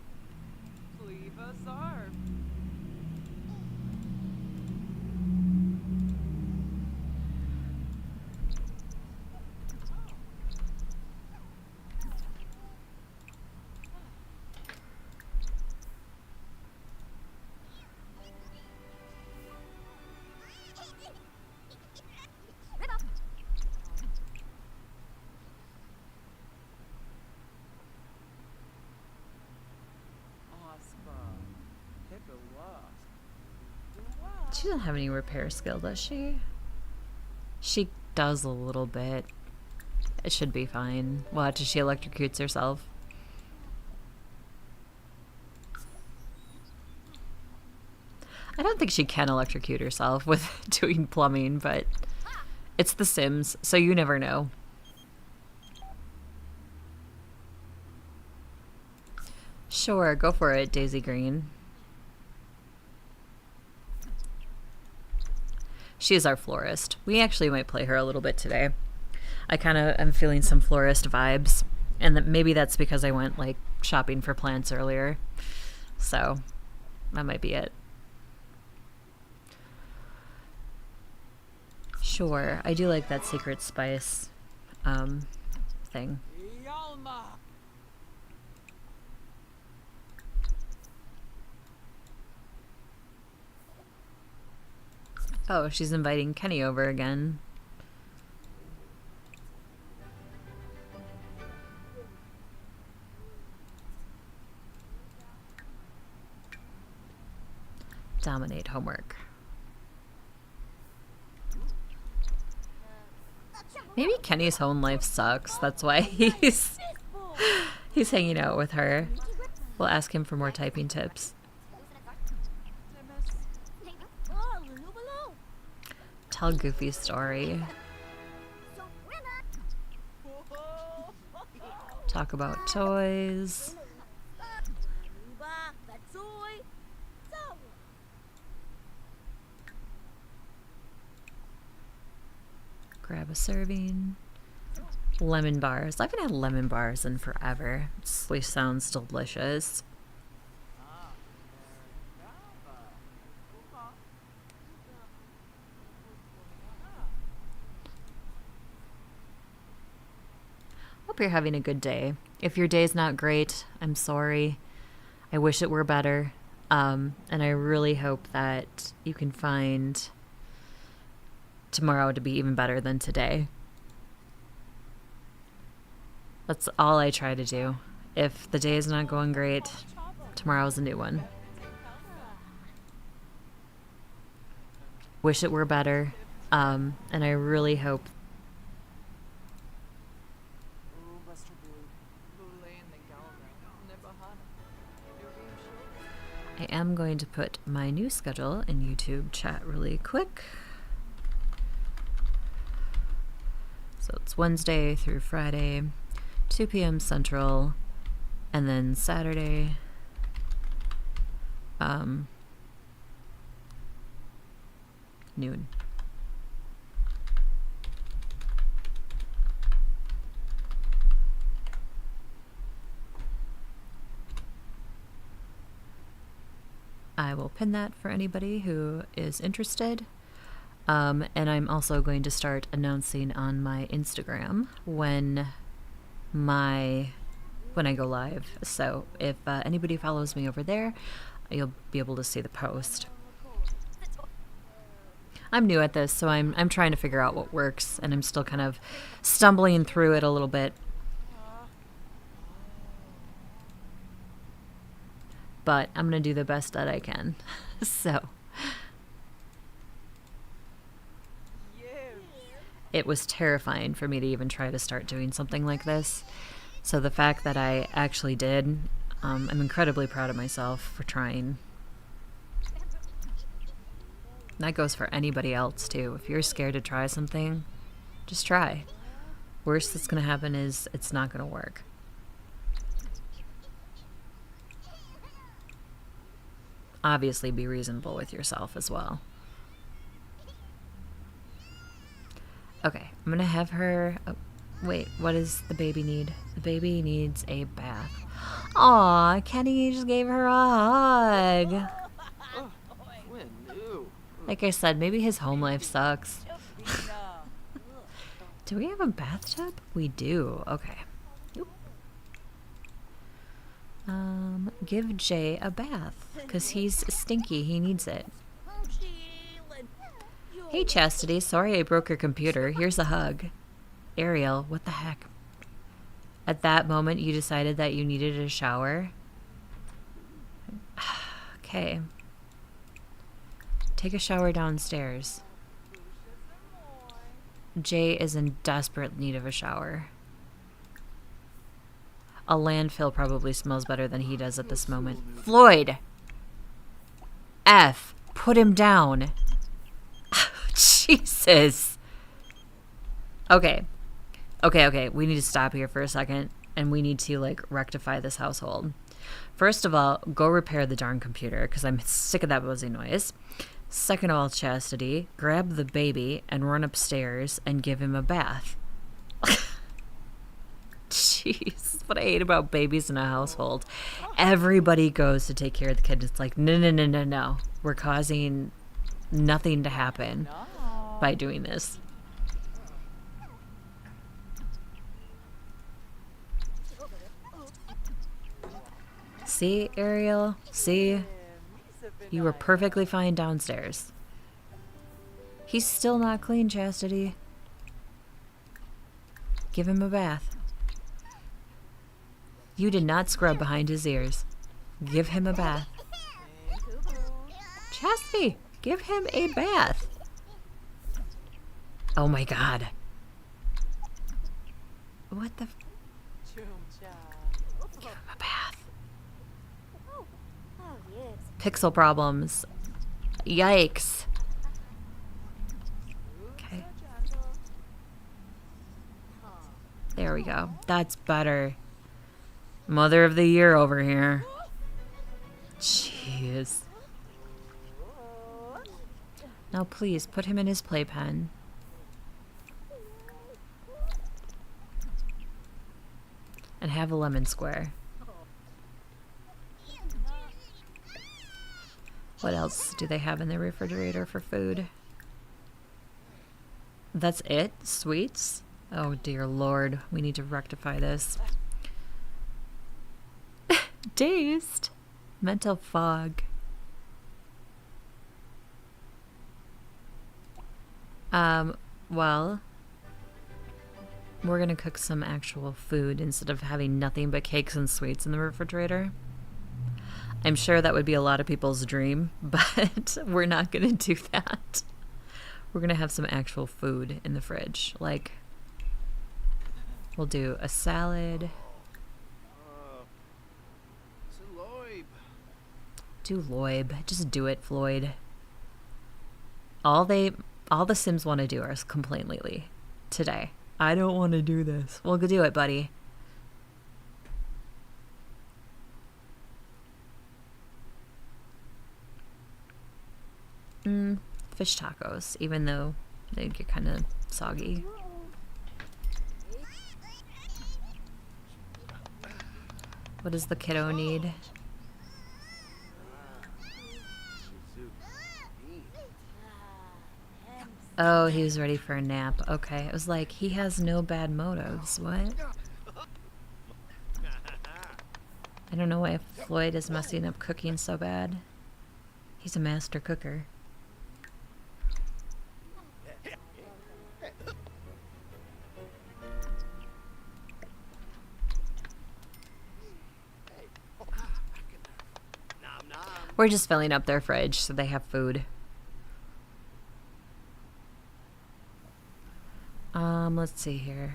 She doesn't have any repair skill, does she? She does a little bit. It should be fine. Watch as she electrocutes herself. I don't think she can electrocute herself with doing plumbing, but it's The Sims, so you never know. Sure, go for it, Daisy Green. She is our florist. We actually might play her a little bit today. I kind of am feeling some florist vibes, and maybe that's because I went like shopping for plants earlier. So that might be it. Sure, I do like that secret spice thing. Oh, she's inviting Kenny over again. Dominate homework. Maybe Kenny's home life sucks. That's why he's hanging out with her. We'll ask him for more typing tips. Tell Goofy's story. Talk about toys. Grab a serving. Lemon bars. I haven't had lemon bars in forever. It just sounds delicious. Hope you're having a good day. If your day's not great, I'm sorry. I wish it were better. And I really hope that you can find tomorrow to be even better than today. That's all I try to do. If the day is not going great, tomorrow's a new one. Wish it were better. And I really hope I am going to put my new schedule in YouTube chat really quick. So it's Wednesday through Friday, 2 p.m. Central, and then Saturday, noon. I will pin that for anybody who is interested. And I'm also going to start announcing on my Instagram when I go live. So if anybody follows me over there, you'll be able to see the post. I'm new at this, so I'm trying to figure out what works, and I'm still kind of stumbling through it a little bit. But I'm going to do the best that I can. So it was terrifying for me to even try to start doing something like this. So the fact that I actually did, I'm incredibly proud of myself for trying. That goes for anybody else too. If you're scared to try something, just try. Worst that's going to happen is it's not going to work. Obviously be reasonable with yourself as well. Okay, I'm gonna have her... Oh, wait, what does the baby need? The baby needs a bath. Aw, Kenny just gave her a hug. Like I said, maybe his home life sucks. Do we have a bathtub? We do. Okay. Give Jay a bath, because he's stinky. He needs it. Hey, Chastity. Sorry I broke your computer. Here's a hug. Ariel, what the heck? At that moment, you decided that you needed a shower? Okay. Take a shower downstairs. Jay is in desperate need of a shower. A landfill probably smells better than he does at this moment. Floyd! F. Put him down. Jesus. Okay. Okay. We need to stop here for a second. And we need to, like, rectify this household. First of all, go repair the darn computer, because I'm sick of that buzzing noise. Second of all, Chastity, grab the baby and run upstairs and give him a bath. Jeez, what I hate about babies in a household. Everybody goes to take care of the kid. It's like, no. We're causing nothing to happen by doing this. See, Ariel? See? You were perfectly fine downstairs. He's still not clean, Chastity. Give him a bath. You did not scrub behind his ears. Give him a bath. Chastity, give him a bath. Oh my God. What the... Give him a bath. Pixel problems. Yikes. Okay. There we go. That's better. Mother of the year over here. Jeez. Now please, put him in his playpen. And have a lemon square. What else do they have in their refrigerator for food? That's it? Sweets? Oh dear Lord, we need to rectify this. Dazed. Mental fog. Well, we're gonna cook some actual food instead of having nothing but cakes and sweets in the refrigerator. I'm sure that would be a lot of people's dream, but we're not gonna do that. We're gonna have some actual food in the fridge. Like, we'll do a salad. Do Loib. Just do it, Floyd. All the Sims want to do is complain lately. Today. I don't want to do this. Well, go do it, buddy. Fish tacos, even though they get kind of soggy. What does the kiddo need? Oh, he was ready for a nap. Okay. It was like, he has no bad motives. What? I don't know why Floyd is messing up cooking so bad. He's a master cooker. We're just filling up their fridge so they have food. Let's see here.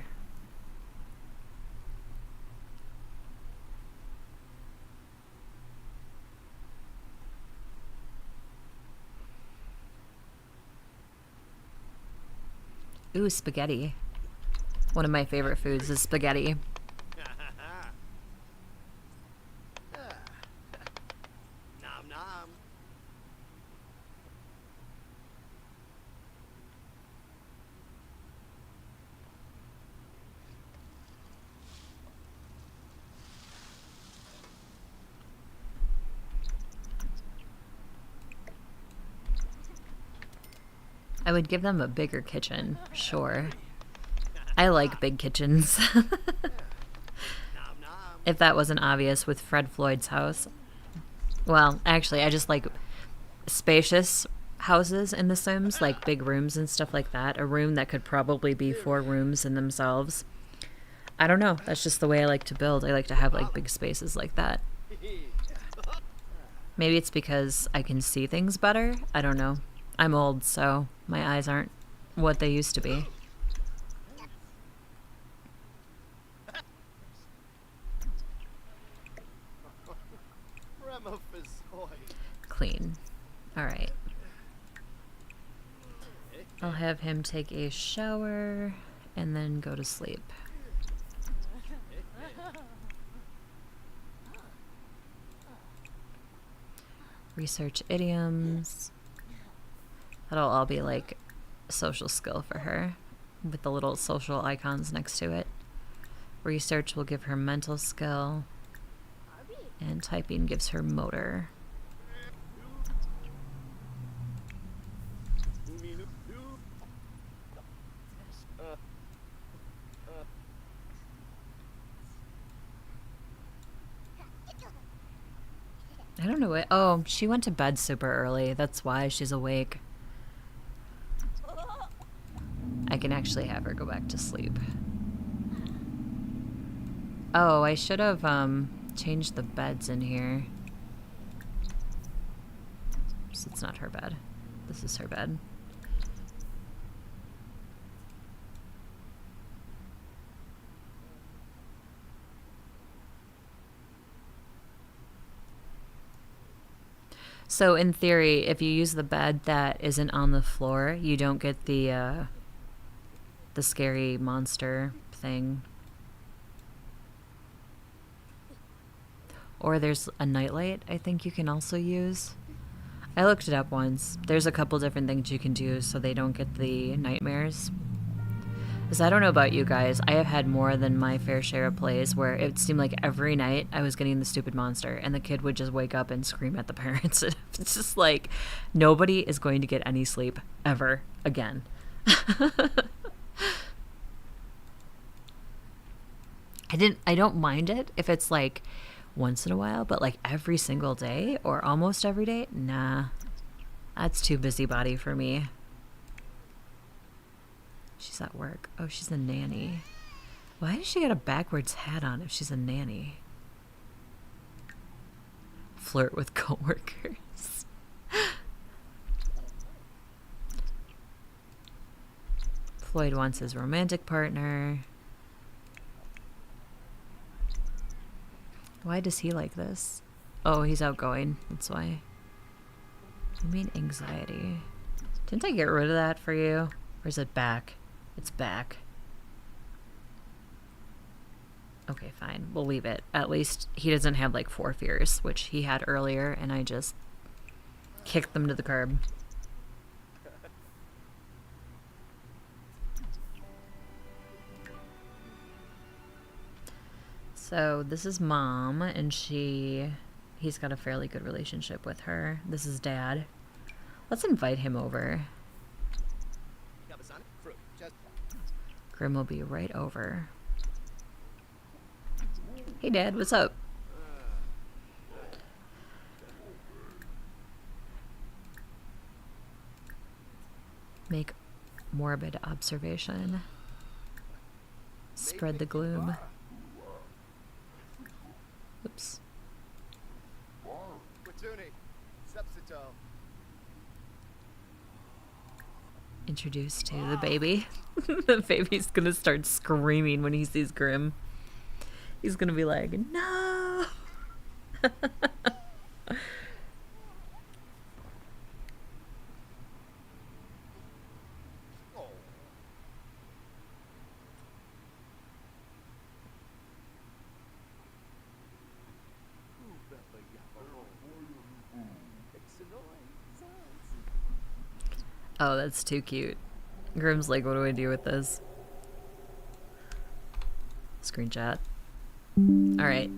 Ooh, spaghetti. One of my favorite foods is spaghetti. I would give them a bigger kitchen, sure. I like big kitchens. If that wasn't obvious with Fred Floyd's house. Well, actually, I just like spacious houses in The Sims, like big rooms and stuff like that. A room that could probably be 4 rooms in themselves. I don't know. That's just the way I like to build. I like to have like big spaces like that. Maybe it's because I can see things better. I don't know. I'm old, so my eyes aren't what they used to be. Clean. Alright. I'll have him take a shower and then go to sleep. Research idioms. That'll all be like social skill for her with the little social icons next to it. Research will give her mental skill, and typing gives her motor. I don't know what. Oh, she went to bed super early. That's why she's awake. I can actually have her go back to sleep. Oh, I should have changed the beds in here. So it's not her bed. This is her bed. So in theory, if you use the bed that isn't on the floor, you don't get the scary monster thing. Or there's a nightlight I think you can also use. I looked it up once. There's a couple different things you can do so they don't get the nightmares. Because I don't know about you guys, I have had more than my fair share of plays where it seemed like every night I was getting the stupid monster and the kid would just wake up and scream at the parents. It's just like, nobody is going to get any sleep ever again. I don't mind it if it's like once in a while, but like every single day or almost every day, nah. That's too busybody for me. She's at work. Oh, she's a nanny. Why does she get a backwards hat on if she's a nanny? Flirt with coworkers. Floyd wants his romantic partner. Why does he like this? Oh, he's outgoing. That's why. I mean anxiety. Didn't I get rid of that for you? Or is it back? It's back. Okay, fine. We'll leave it. At least he doesn't have like 4 fears, which he had earlier, and I just kicked them to the curb. So this is mom, and he's got a fairly good relationship with her. This is dad. Let's invite him over. Grim will be right over. Hey dad, what's up? Make morbid observation. Spread the gloom. Oops. Introduced to the baby. The baby's gonna start screaming when he sees Grim. He's gonna be like, no! Oh, that's too cute. Grim's like, what do I do with this? Screenshot. Alright.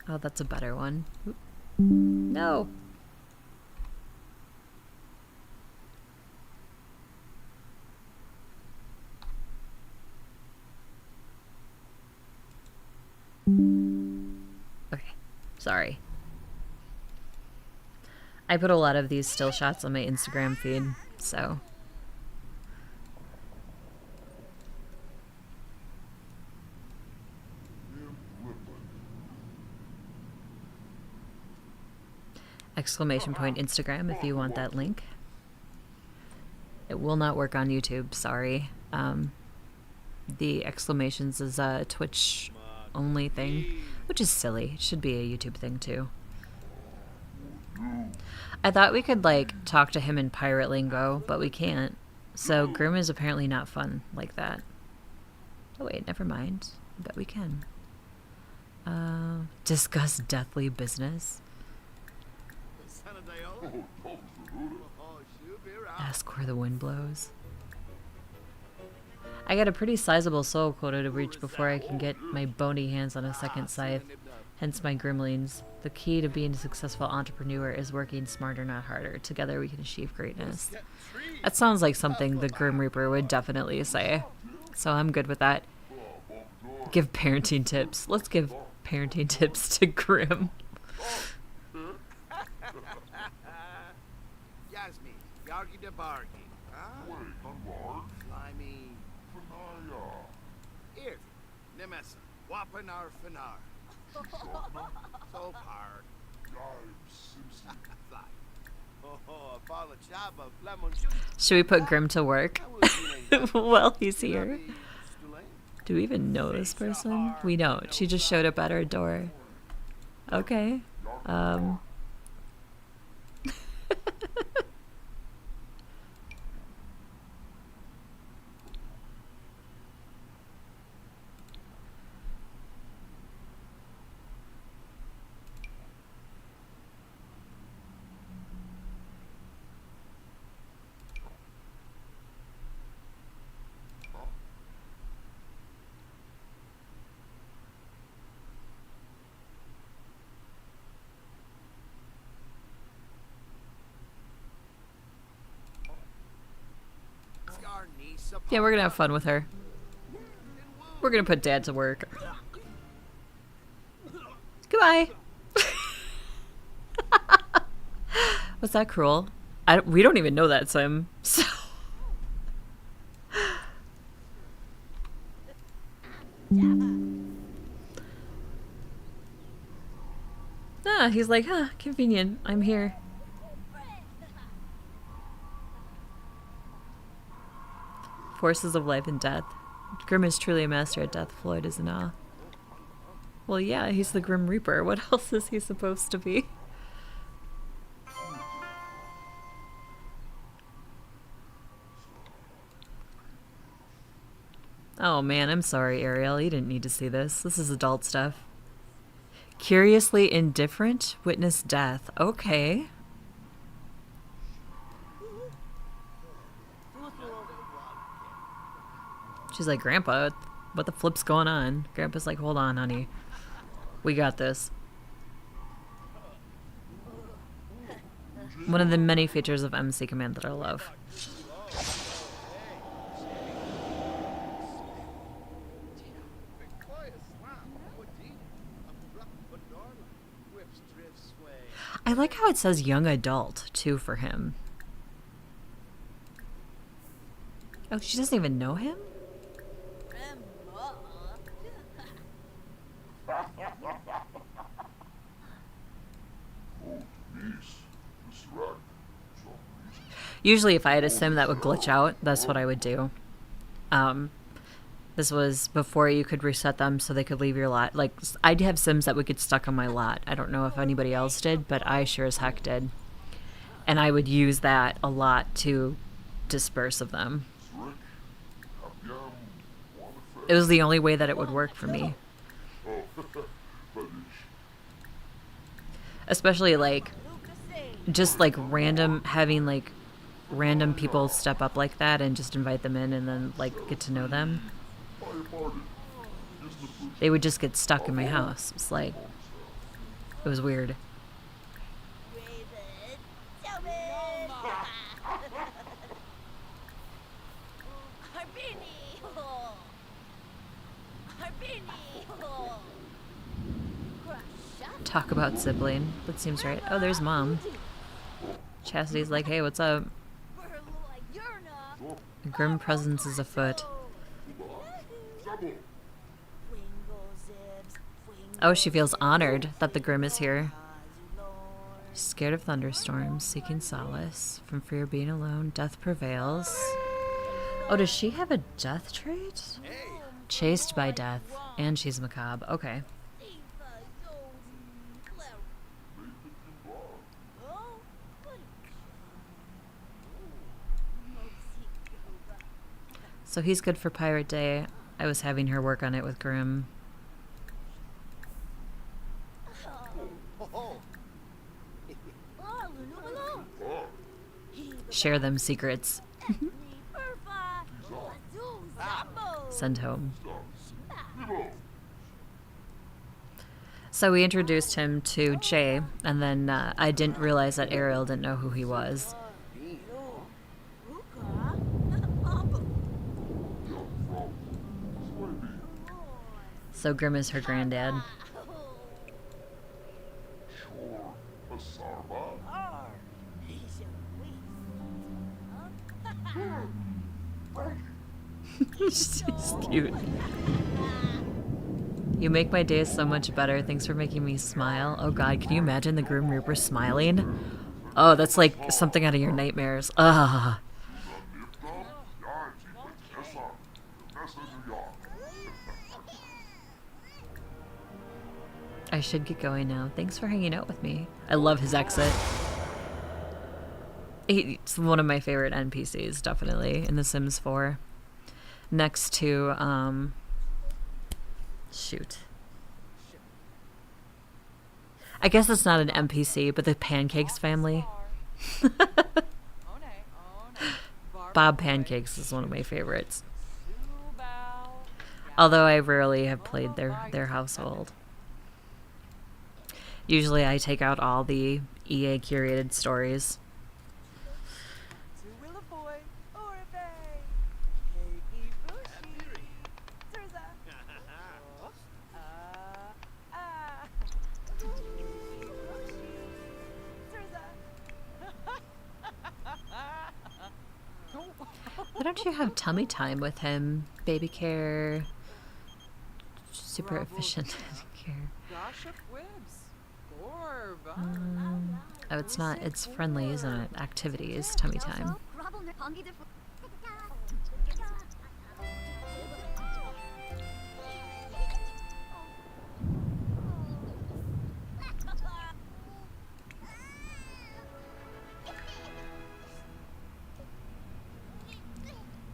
Oh, that's a better one. Oop. No! Okay. Sorry. I put a lot of these still shots on my Instagram feed, so... Exclamation point Instagram if you want that link. It will not work on YouTube, sorry. The exclamations is a Twitch only thing, which is silly. It should be a YouTube thing too. I thought we could like talk to him in pirate lingo, but we can't. So Grim is apparently not fun like that. Oh wait, never mind. I bet we can. Discuss deathly business. Ask where the wind blows. I got a pretty sizable soul quota to reach before I can get my bony hands on a second scythe, hence my grimlings. The key to being a successful entrepreneur is working smarter, not harder. Together we can achieve greatness. That sounds like something the Grim Reaper would definitely say, so I'm good with that. Give parenting tips. Let's give parenting tips to Grim. Should we put Grim to work while he's here? Do we even know this person? We don't. She just showed up at our door. Okay. Yeah, we're gonna have fun with her. We're gonna put Dad to work. Goodbye. Was that cruel? We don't even know that sim. So he's like, huh, convenient. I'm here. Forces of life and death. Grim is truly a master at death. Floyd is in awe. Well, yeah, he's the Grim Reaper. What else is he supposed to be? Oh man, I'm sorry, Ariel. You didn't need to see this. This is adult stuff. Curiously indifferent? Witness death. Okay. She's like, Grandpa, what the flip's going on? Grandpa's like, hold on, honey. We got this. One of the many features of MC Command that I love. I like how it says young adult, too, for him. Oh, she doesn't even know him? Usually if I had a sim that would glitch out, that's what I would do. This was before you could reset them so they could leave your lot. Like, I'd have sims that would get stuck on my lot. I don't know if anybody else did, but I sure as heck did. And I would use that a lot to disperse of them. It was the only way that it would work for me. Especially, like, just, like, having, like, random people step up like that and just invite them in and then, like, get to know them. They would just get stuck in my house. It's like, it was weird. Talk about sibling. That seems right. Oh, there's Mom. Chastity's like, hey, what's up? A grim presence is afoot. Oh, she feels honored that the Grim is here. Scared of thunderstorms, seeking solace. From fear of being alone, death prevails. Oh, does she have a death trait? Chased by death. And she's macabre. Okay. So he's good for Pirate Day. I was having her work on it with Grim. Share them secrets. Send home. So we introduced him to Jay, and then I didn't realize that Ariel didn't know who he was. So Grim is her granddad. She's cute. You make my day so much better. Thanks for making me smile. Oh god, can you imagine the Grim Reaper smiling? Oh, that's like something out of your nightmares. Ugh. I should get going now. Thanks for hanging out with me. I love his exit. He's one of my favorite NPCs, definitely, in The Sims 4. Next to, shoot. I guess it's not an NPC, but the Pancakes family. Bob Pancakes is one of my favorites. Although I rarely have played their household. Usually I take out all the EA curated stories. don't you have tummy time with him? Baby care, super efficient care. Oh, it's not. It's friendly, isn't it? Activities, tummy time.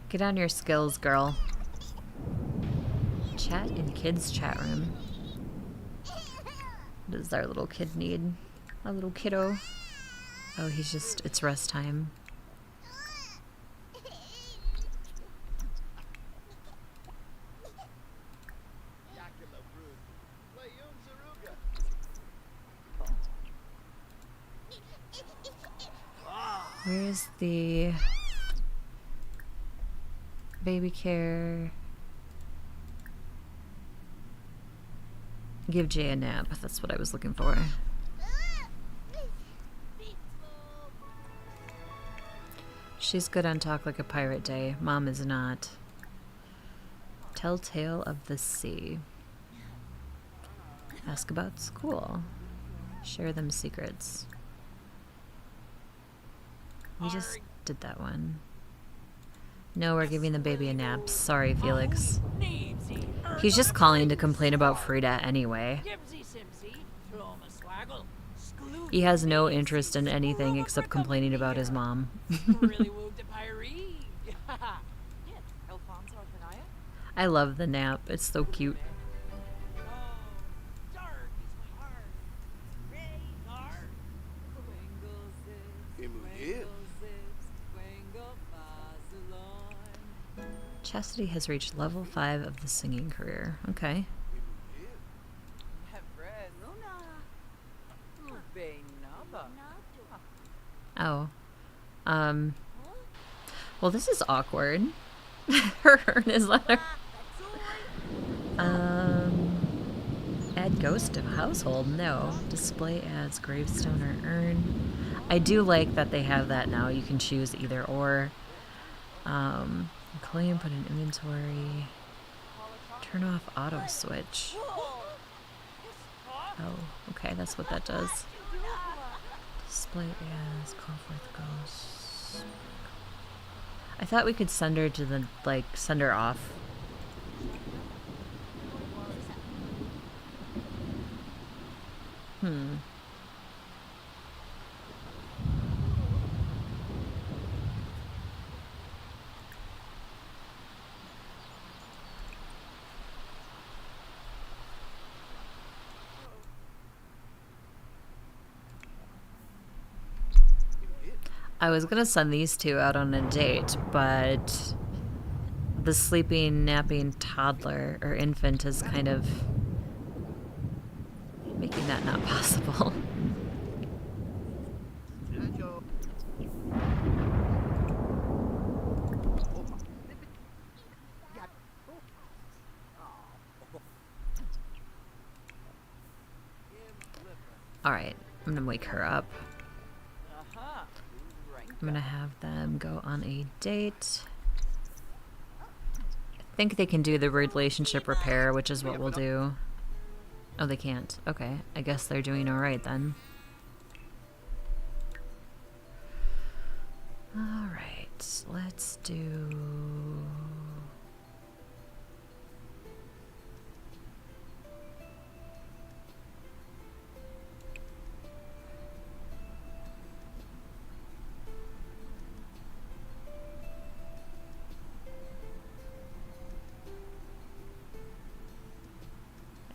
Get on your skills, girl. Chat in kids' chat room. What does our little kid need? Our little kiddo. Oh, he's just, it's rest time. Where's the baby care? Give Jay a nap. That's what I was looking for. She's good on Talk Like a Pirate Day. Mom is not. Telltale of the Sea. Ask about school. Share them secrets. We just did that one. No, we're giving the baby a nap. Sorry, Felix. He's just calling to complain about Frida anyway. He has no interest in anything except complaining about his mom. I love the nap. It's so cute. Chastity has reached level 5 of the singing career. Okay. Oh. Well, this is awkward. Her urn is leather. Add ghost to household. No. Display adds gravestone or urn. I do like that they have that now. You can choose either or. Claim, put in inventory. Turn off auto switch. Oh, okay, that's what that does. Display as call forth ghosts. I thought we could send her to the, like, send her off. I was gonna send these two out on a date, but the sleeping, napping toddler or infant is kind of making that not possible. Alright, I'm gonna wake her up. I'm gonna have them go on a date. I think they can do the relationship repair, which is what we'll do. Oh, they can't. Okay, I guess they're doing alright then. Alright, let's do...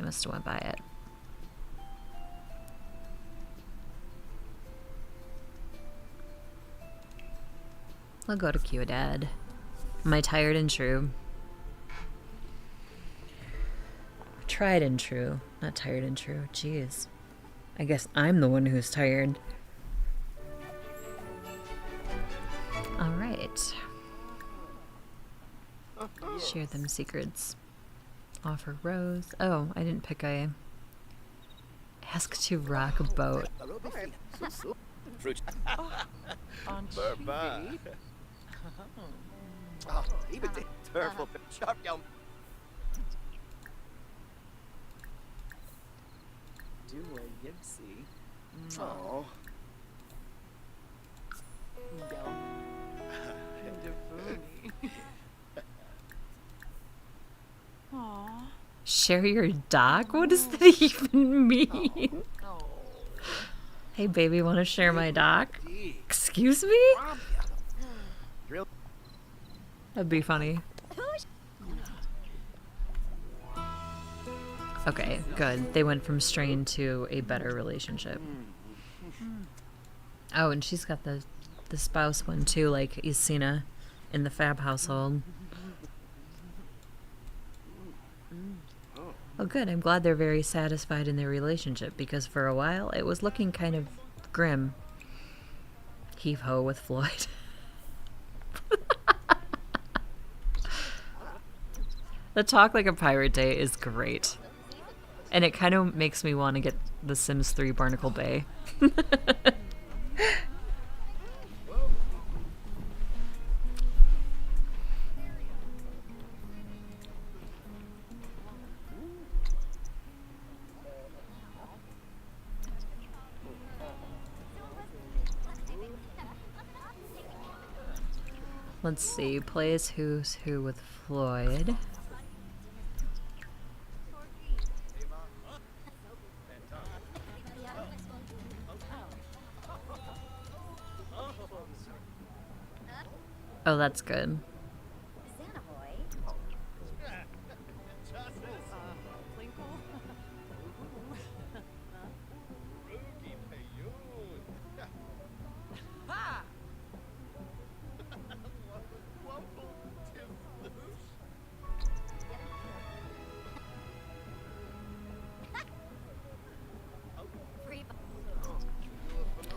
I must have went by it. I'll go to Q-Dad. Am I tired and true? Tried and true, not tired and true. Jeez. I guess I'm the one who's tired. Alright. Share them secrets. Offer rose. Oh, I didn't pick a... Ask to rock a boat. Oh, even the turtle sharp down. Do a yipsy. Oh. Yum. Indifuni. Aw. Share your dock? What does that even mean? Oh. Hey, baby, want to share my dock? Excuse me? That'd be funny. Okay, good. They went from strain to a better relationship. Oh, and she's got the spouse one too, like Isina in the Fab household. Oh, good. I'm glad they're very satisfied in their relationship because for a while it was looking kind of grim. Heave ho with Floyd. The Talk Like a Pirate Day is great. And it kind of makes me want to get The Sims 3 Barnacle Bay. Let's see. Plays Who's Who with Floyd. Oh, that's good.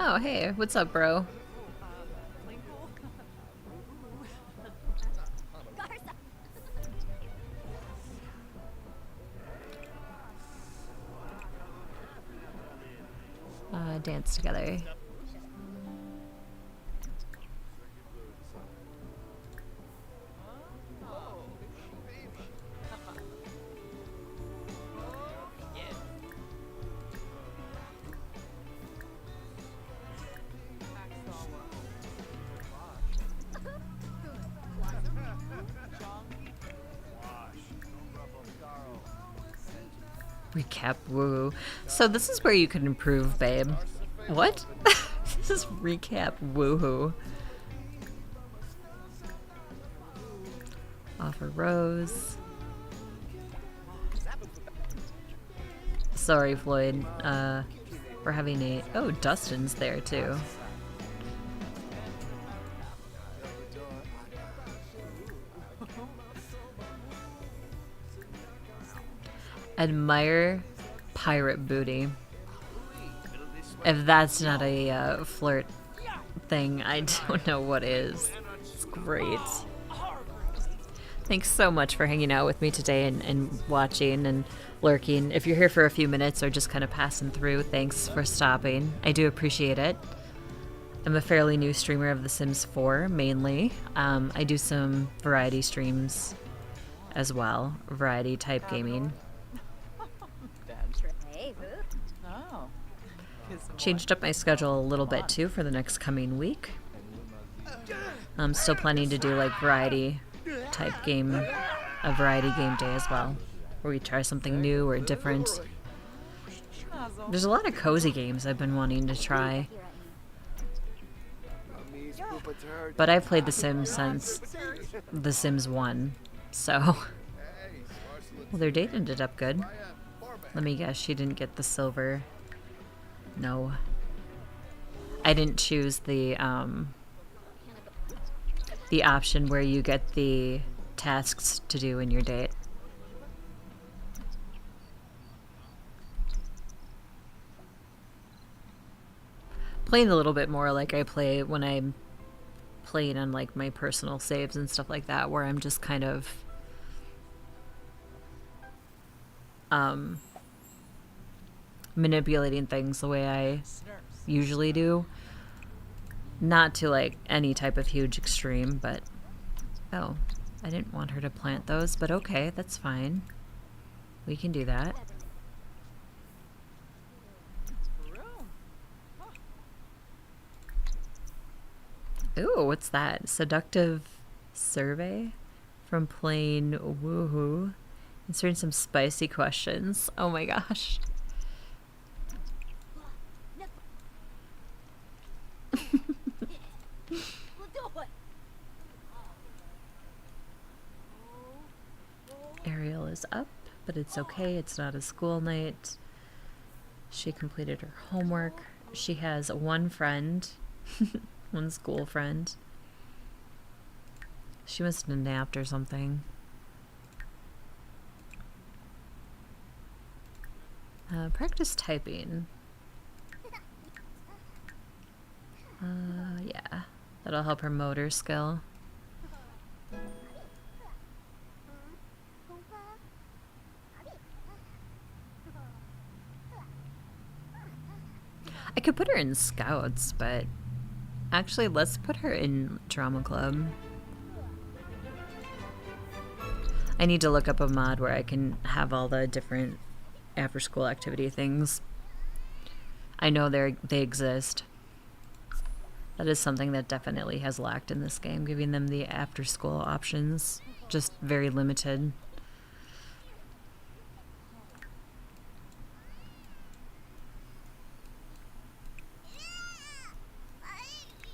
Oh, hey, what's up, bro? Dance together. Recap woo. So this is where you can improve, babe. What? This is recap woohoo. Offer Rose. Sorry, Floyd. We're having a... Oh, Dustin's there, too. Admire pirate booty. If that's not a flirt thing, I don't know what is. It's great. Thanks so much for hanging out with me today and watching and lurking. If you're here for a few minutes or just kind of passing through, thanks for stopping. I do appreciate it. I'm a fairly new streamer of The Sims 4, mainly. I do some variety streams as well, variety type gaming. Oh. Changed up my schedule a little bit too for the next coming week. I'm still planning to do like variety type game, a variety game day as well, where we try something new or different. There's a lot of cozy games I've been wanting to try. But I've played The Sims since The Sims 1, so... Well, their date ended up good. Let me guess, she didn't get the silver. No. I didn't choose the option where you get the tasks to do in your date. Playing a little bit more like I play when I'm playing on like my personal saves and stuff like that, where I'm just kind of manipulating things the way I usually do. Not to like any type of huge extreme, but Oh, I didn't want her to plant those, but okay, that's fine. We can do that. Room. Ooh, what's that? Seductive survey from plain woohoo. Answering some spicy questions. Oh my gosh. Ariel is up, but it's okay. It's not a school night. She completed her homework. She has one friend, one school friend. She must have napped or something. Practice typing. Yeah, that'll help her motor skill. I could put her in Scouts, but actually, let's put her in Drama Club. I need to look up a mod where I can have all the different after-school activity things. I know they exist. That is something that definitely has lacked in this game, giving them the after-school options. Just very limited.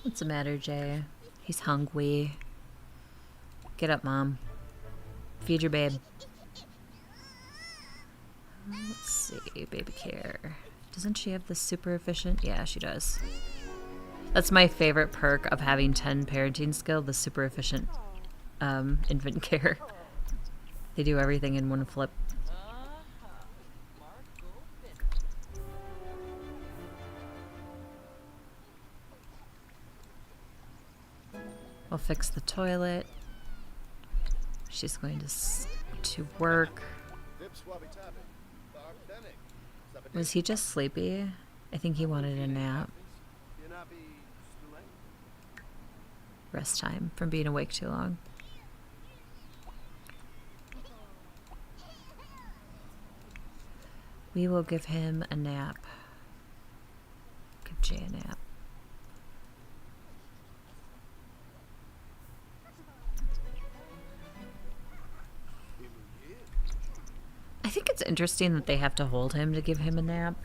What's the matter, Jay? He's hungry. Get up, Mom. Feed your babe. Let's see, baby care. Doesn't she have the super efficient? Yeah, she does. That's my favorite perk of having 10 parenting skill, the super efficient infant care. They do everything in one flip. We'll fix the toilet. She's going to work. Was he just sleepy? I think he wanted a nap. Rest time from being awake too long. We will give him a nap. Give Jay a nap. I think it's interesting that they have to hold him to give him a nap.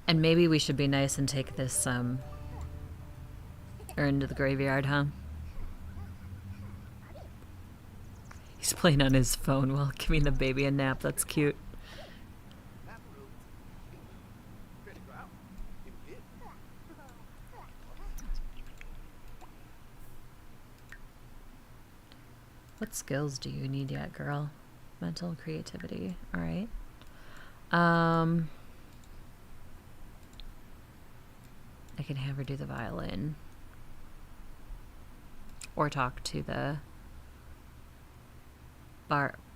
And maybe we should be nice and take this, or into the graveyard, huh? He's playing on his phone while giving the baby a nap. That's cute. What skills do you need yet, girl? Mental creativity. All right. I can have her do the violin. Or talk to the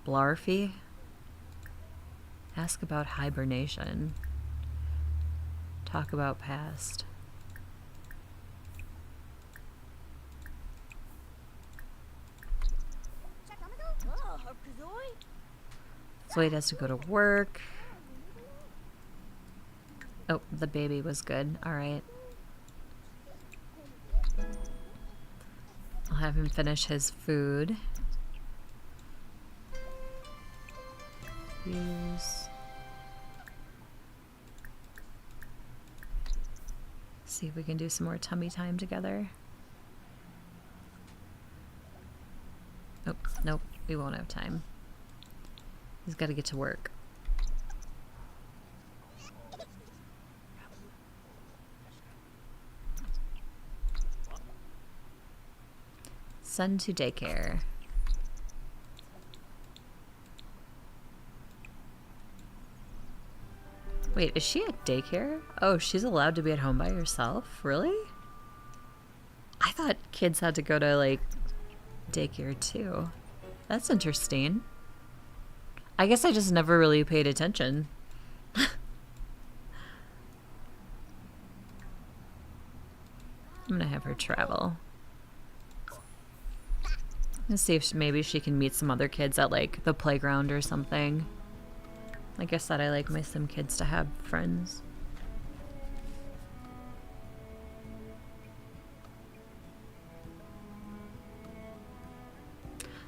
Blarfy. Ask about hibernation. Talk about past. Floyd has to go to work. Oh, the baby was good. All right. I'll have him finish his food. Use. See if we can do some more tummy time together. Nope, nope, we won't have time. He's got to get to work. Send to daycare. Wait, is she at daycare? Oh, she's allowed to be at home by herself? Really? I thought kids had to go to, like, daycare too. That's interesting. I guess I just never really paid attention. I'm gonna have her travel. Let's see if maybe she can meet some other kids at like the playground or something. Like I said, I like my sim kids to have friends.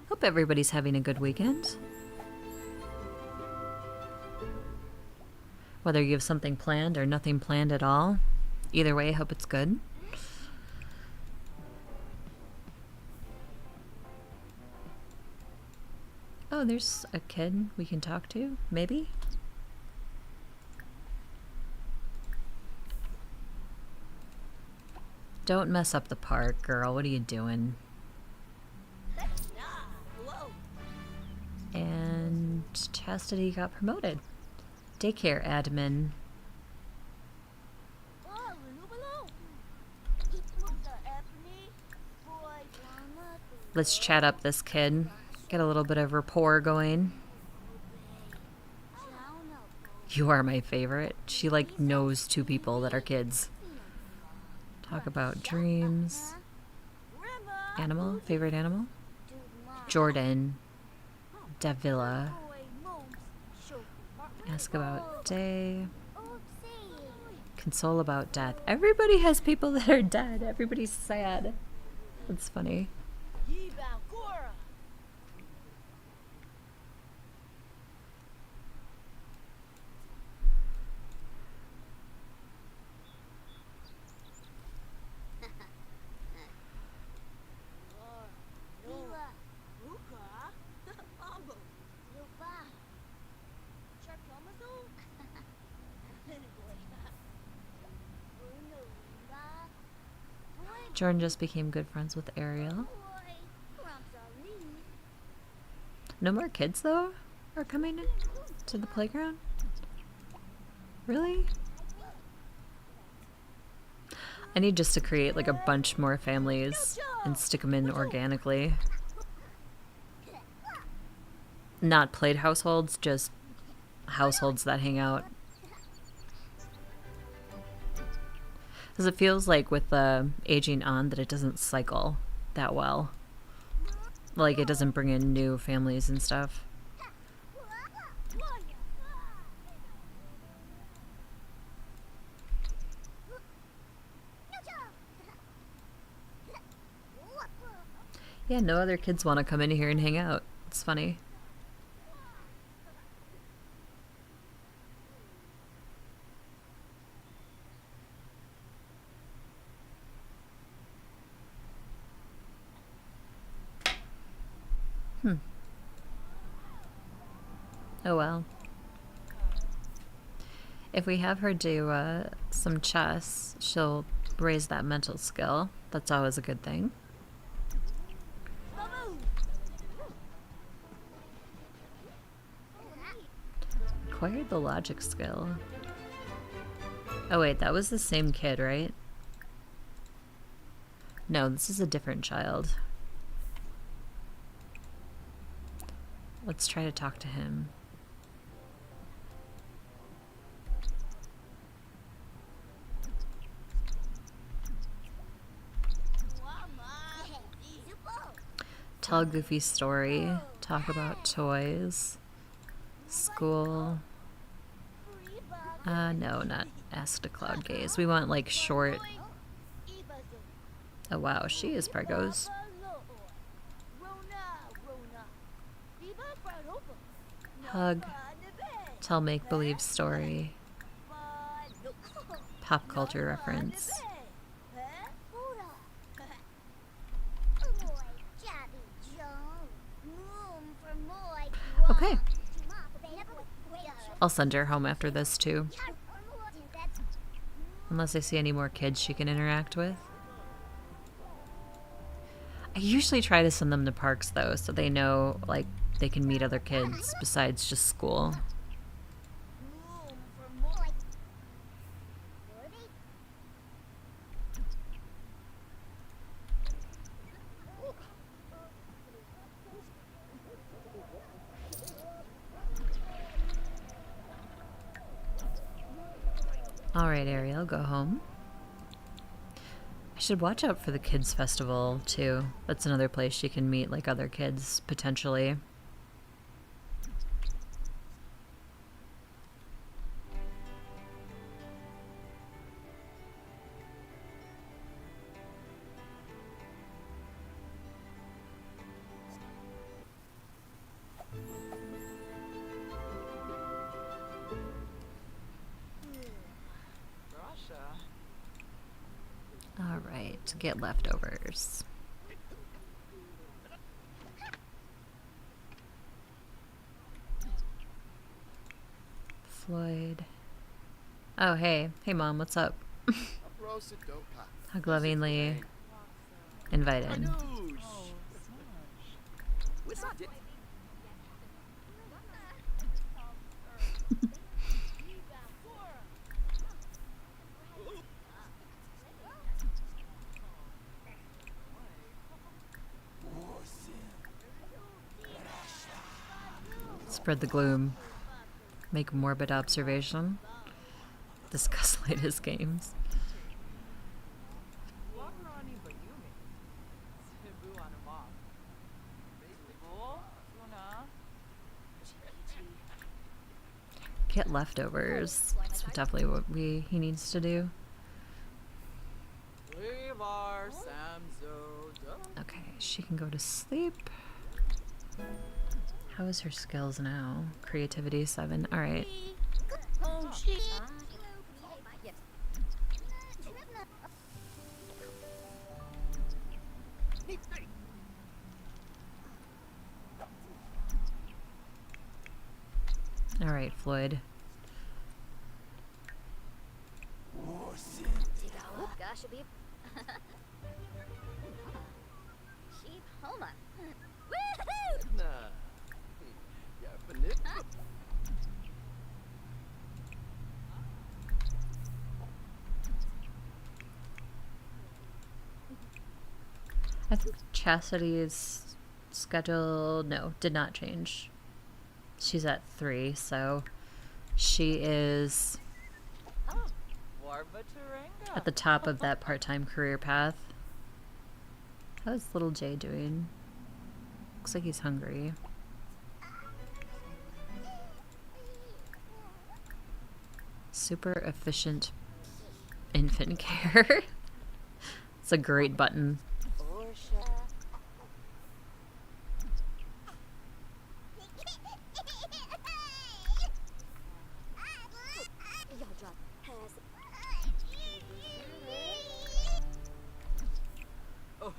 Hope everybody's having a good weekend. Whether you have something planned or nothing planned at all, either way, I hope it's good. Oh, there's a kid we can talk to, maybe? Don't mess up the park, girl. What are you doing? And Chastity got promoted. Daycare admin. Let's chat up this kid. Get a little bit of rapport going. You are my favorite. She like knows two people that are kids. Talk about dreams. Animal? Favorite animal? Jordan. Davila. Ask about day. Console about death. Everybody has people that are dead. Everybody's sad. That's funny. Jordan just became good friends with Ariel. No more kids, though, are coming to the playground? Really? I need just to create like a bunch more families and stick them in organically. Not played households, just households that hang out. Because it feels like with the aging on that it doesn't cycle that well. Like it doesn't bring in new families and stuff. Yeah, no other kids want to come in here and hang out. It's funny. Oh well. If we have her do some chess, she'll raise that mental skill. That's always a good thing. Acquired the logic skill. Oh wait, that was the same kid, right? No, this is a different child. Let's try to talk to him. Tell a goofy story. Talk about toys. School. No, not ask to cloud gaze. We want like short. Oh wow, she is pregos. Hug. Tell make-believe story. Pop culture reference. Okay. I'll send her home after this too. Unless I see any more kids she can interact with. I usually try to send them to parks though, so they know like they can meet other kids besides just school. Alright, Ariel, go home. I should watch out for the kids festival too. That's another place you can meet like other kids potentially. Russia. All right, get leftovers. Floyd. Oh, hey. Hey, Mom, what's up? Hug lovingly. Invited. Manouche. Oh, What's it? Spread the gloom. Make morbid observation. Discuss latest games. Wakarani Bayumi. Cebu Anamam. Cebu, Tuna. Get leftovers. That's definitely what he needs to do. Levar Samzo. Okay, she can go to sleep. How is her skills now? Creativity 7. All right. Oh, shit. All right, Floyd. Gosh, a beep. Sheep Homa. Woohoo! Nah. Yeah, Philip. I think Chastity's schedule, no, did not change. She's at 3, so she is Warbataranga. at the top of that part-time career path. How's little Jay doing? Looks like he's hungry. Super efficient infant care. It's a great button.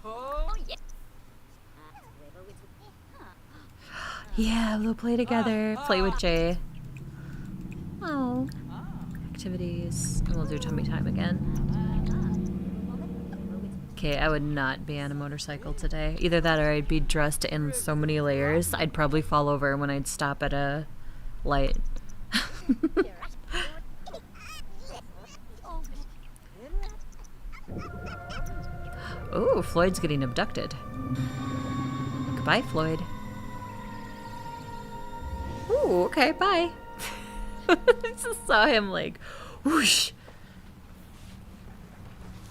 Oh, yeah. Yeah, we'll play together. Play with Jay. Oh. Activities. And we'll do tummy time again. Okay, I would not be on a motorcycle today. Either that or I'd be dressed in so many layers, I'd probably fall over when I'd stop at a light. Ooh, Floyd's getting abducted. Goodbye, Floyd. Ooh, okay, bye. I just saw him like, whoosh.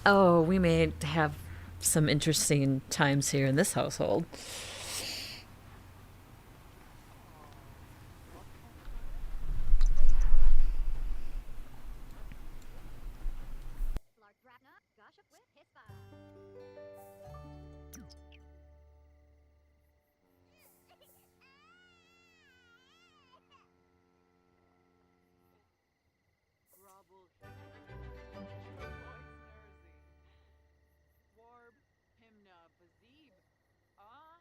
Oh, we may have some interesting times here in this household. Warb Himna Bazib. Ah,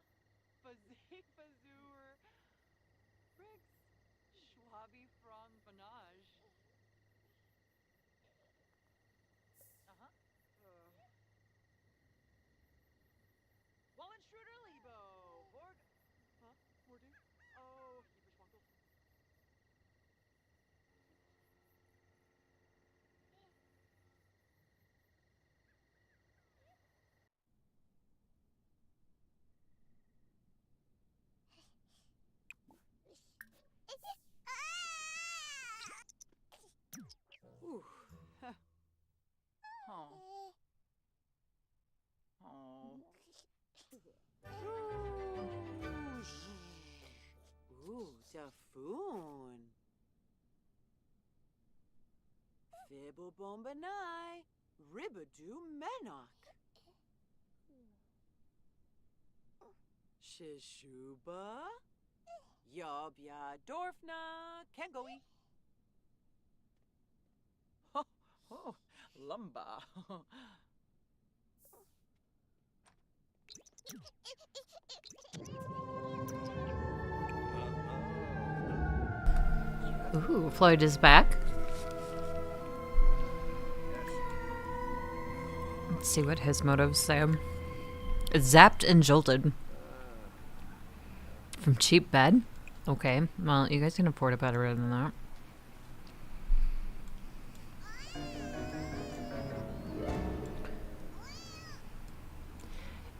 Tafoon. Fibble bombanai. Ribadoo menok. Shishuba. Yobya dorfna kengoi. Ho ho lumba. Ooh, Floyd is back. Let's see what his motives say. Zapped and jolted. From cheap bed? Okay, well, you guys can afford a better than that.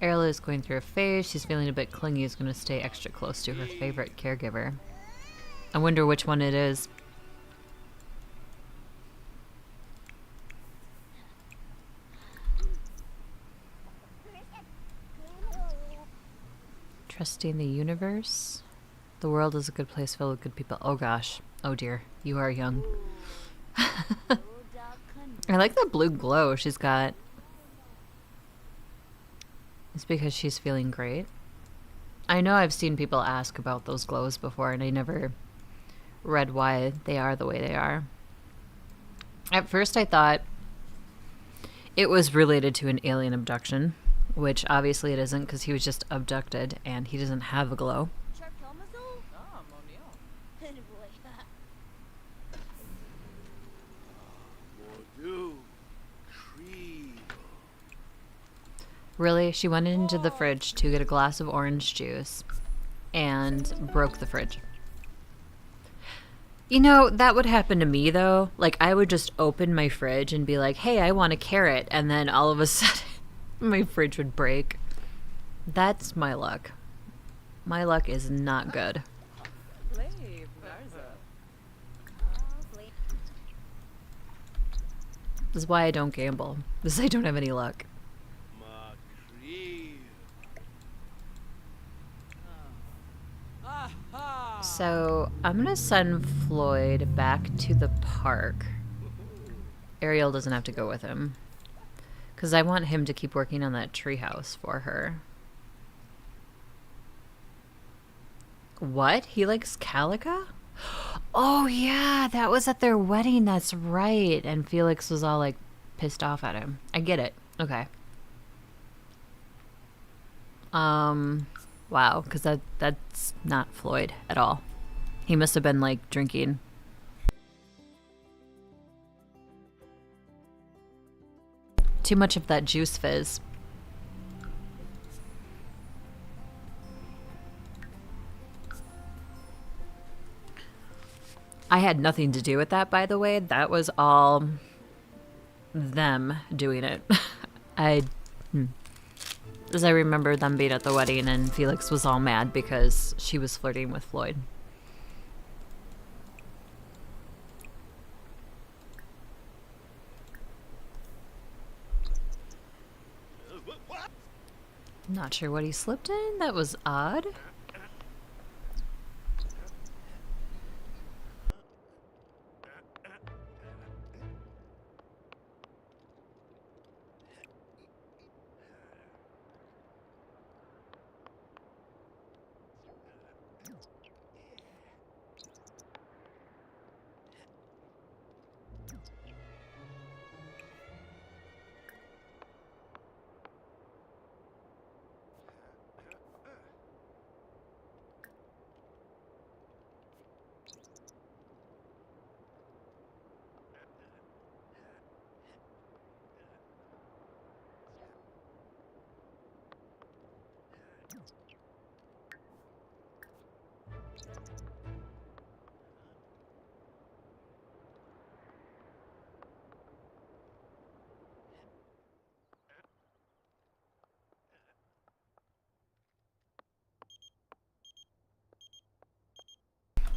Erla is going through a phase. She's feeling a bit clingy. Is going to stay extra close to her favorite caregiver. I wonder which one it is. Trusting the universe. The world is a good place filled with good people. Oh gosh. Oh dear. You are young. I like that blue glow she's got. It's because she's feeling great. I know I've seen people ask about those glows before, and I never read why they are the way they are. At first I thought it was related to an alien abduction, which obviously it isn't because he was just abducted and he doesn't have a glow. Ah, Monio. Mordu. Tree. Really, she went into the fridge to get a glass of orange juice and broke the fridge. You know, that would happen to me though. Like, I would just open my fridge and be like, hey, I want a carrot. And then all of a sudden, my fridge would break. That's my luck. My luck is not good. Slave, Garza. This is why I don't gamble. This is I don't have any luck. Macree. Aha! So, I'm going to send Floyd back to the park. Ariel doesn't have to go with him. Because I want him to keep working on that treehouse for her. What? He likes Calica? Oh, yeah, that was at their wedding. That's right. And Felix was all, like, pissed off at him. I get it. Okay. Wow, because that's not Floyd at all. He must have been, like, drinking. Too much of that juice fizz. I had nothing to do with that, by the way. That was all them doing it. As I remember them being at the wedding and Felix was all mad because she was flirting with Floyd. Not sure what he slipped in. That was odd.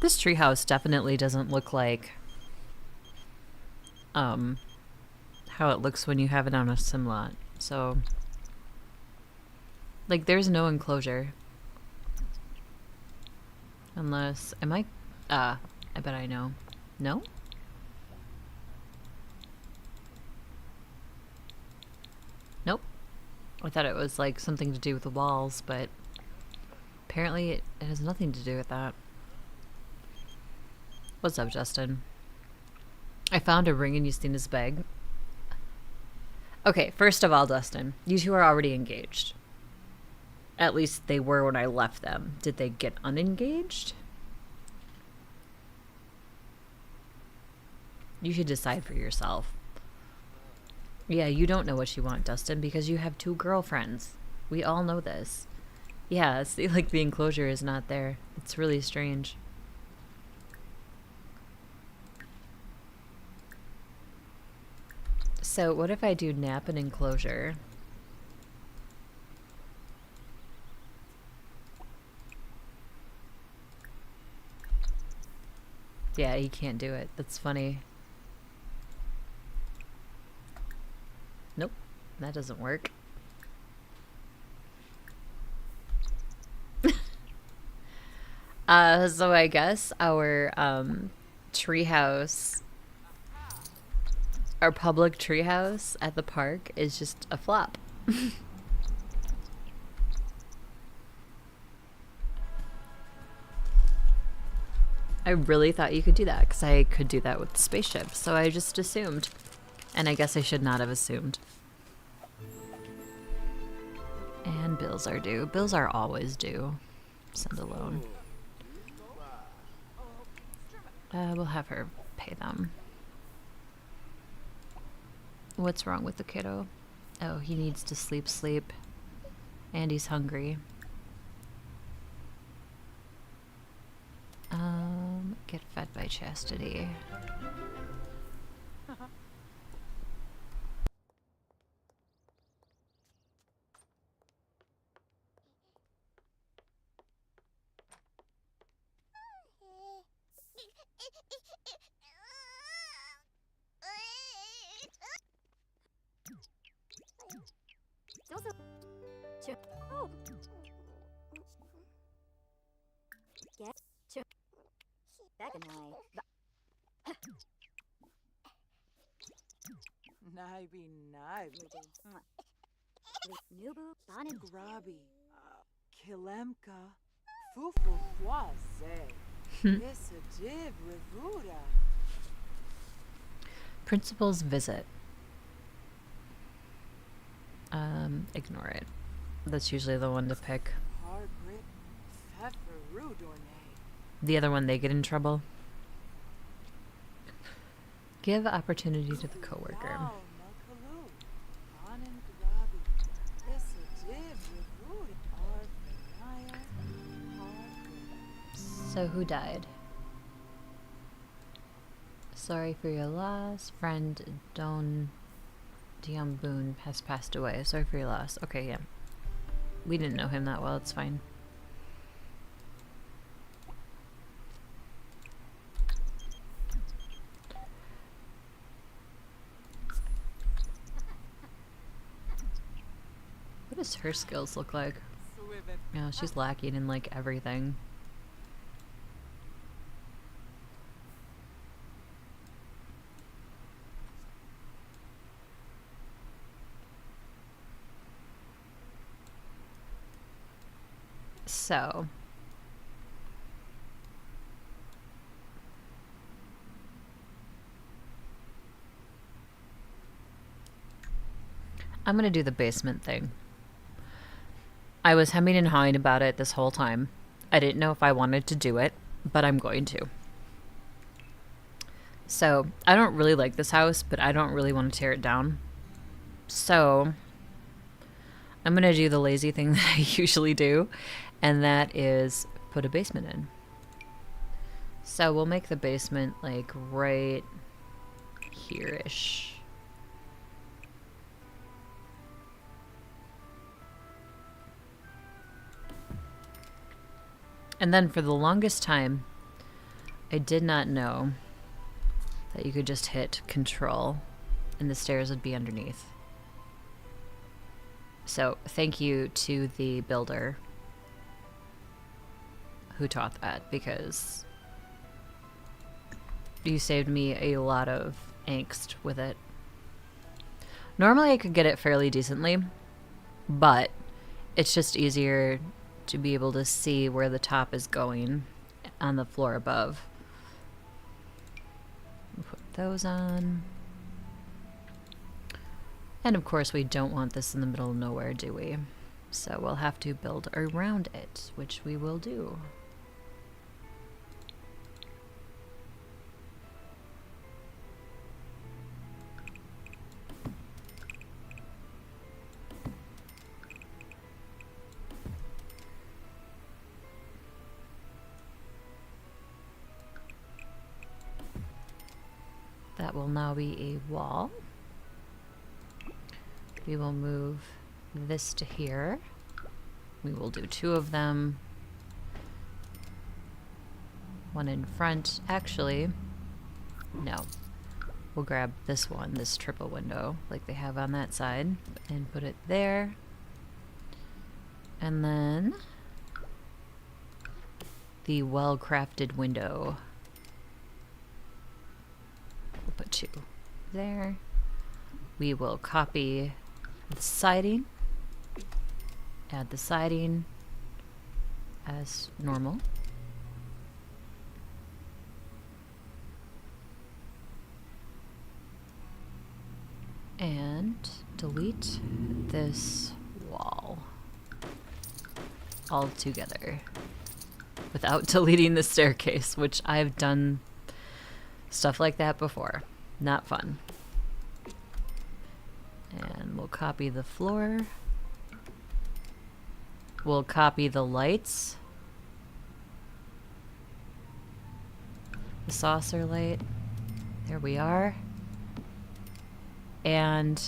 This treehouse definitely doesn't look like how it looks when you have it on a sim lot. So, like, there's no enclosure. Unless, am I, I bet I know. No? Nope. I thought it was like something to do with the walls, but apparently it has nothing to do with that. What's up, Justin? I found a ring in Justina's bag. Okay, first of all, Dustin, you two are already engaged. At least they were when I left them. Did they get unengaged? You should decide for yourself. Yeah, you don't know what you want, Dustin, because you have 2 girlfriends. We all know this. Yeah, see, like, the enclosure is not there. It's really strange. So, what if I do nap and enclosure? Yeah, he can't do it. That's funny. Nope, that doesn't work. So I guess our treehouse, our public treehouse at the park is just a flop. I really thought you could do that because I could do that with the spaceship, so I just assumed. And I guess I should not have assumed. And bills are due. Bills are always due. Send a loan. We'll have her pay them. What's wrong with the kiddo? Oh, he needs to sleep. And he's hungry. Get fed by Chastity. Naibi Naibi. Nubu Banin Grabi. Kilemka. Fufu Huaze. Isadiv Revuda. Principal's visit. Ignore it. That's usually the one to pick. Hargrip. Feferu Dorne. The other one, they get in trouble. Give opportunity to the coworker. So who died? Sorry for your loss. Friend Don Diamboon has passed away. Sorry for your loss. Okay, yeah. We didn't know him that well. It's fine. What does her skills look like? Yeah, she's lacking in like everything. So I'm gonna do the basement thing. I was hemming and hawing about it this whole time. I didn't know if I wanted to do it, but I'm going to. So I don't really like this house, but I don't really want to tear it down. So I'm gonna do the lazy thing that I usually do, and that is put a basement in. So we'll make the basement like right here-ish. And then for the longest time, I did not know that you could just hit control and the stairs would be underneath. So thank you to the builder who taught that, because you saved me a lot of angst with it. Normally I could get it fairly decently, but it's just easier to be able to see where the top is going on the floor above. Put those on. And of course we don't want this in the middle of nowhere, do we? So we'll have to build around it, which we will do. That will now be a wall. We will move this to here. We will do 2 of them. One in front. Actually, no. We'll grab this one, this triple window, like they have on that side, and put it there. And then the well-crafted window. We'll put 2 there. We will copy the siding, add the siding as normal. And delete this wall all together without deleting the staircase, which I've done stuff like that before. Not fun. And we'll copy the floor. We'll copy the lights. The saucer light. There we are. And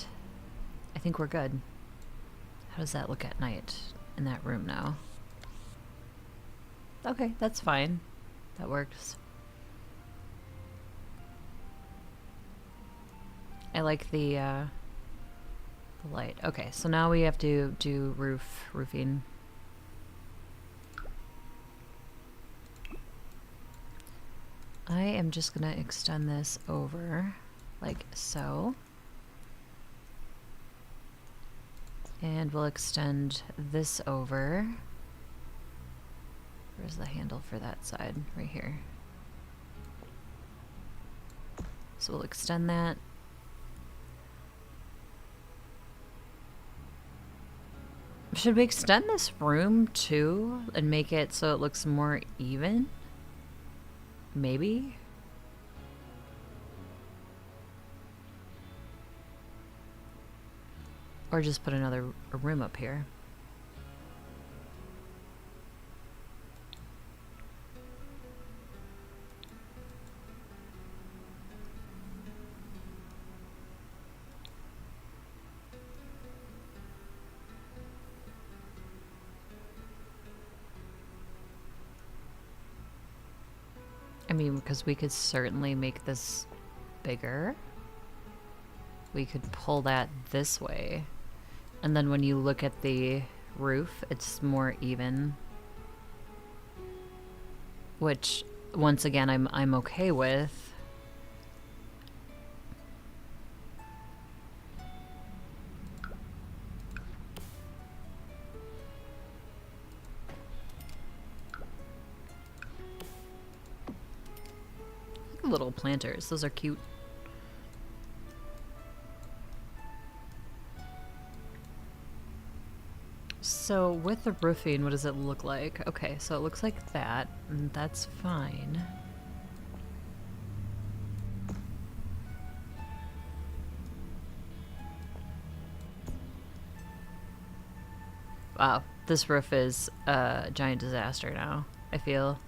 I think we're good. How does that look at night in that room now? Okay, that's fine. That works. I like the light. Okay, so now we have to do roofing. I am just gonna extend this over like so. And we'll extend this over. Where's the handle for that side? Right here. So we'll extend that. Should we extend this room too and make it so it looks more even? Maybe? Or just put another room up here. I mean, because we could certainly make this bigger. We could pull that this way. And then when you look at the roof, it's more even. Which, once again, I'm okay with. Little planters, those are cute. So with the roofing, what does it look like? Okay, so it looks like that, and that's fine. Wow, this roof is a giant disaster now, I feel.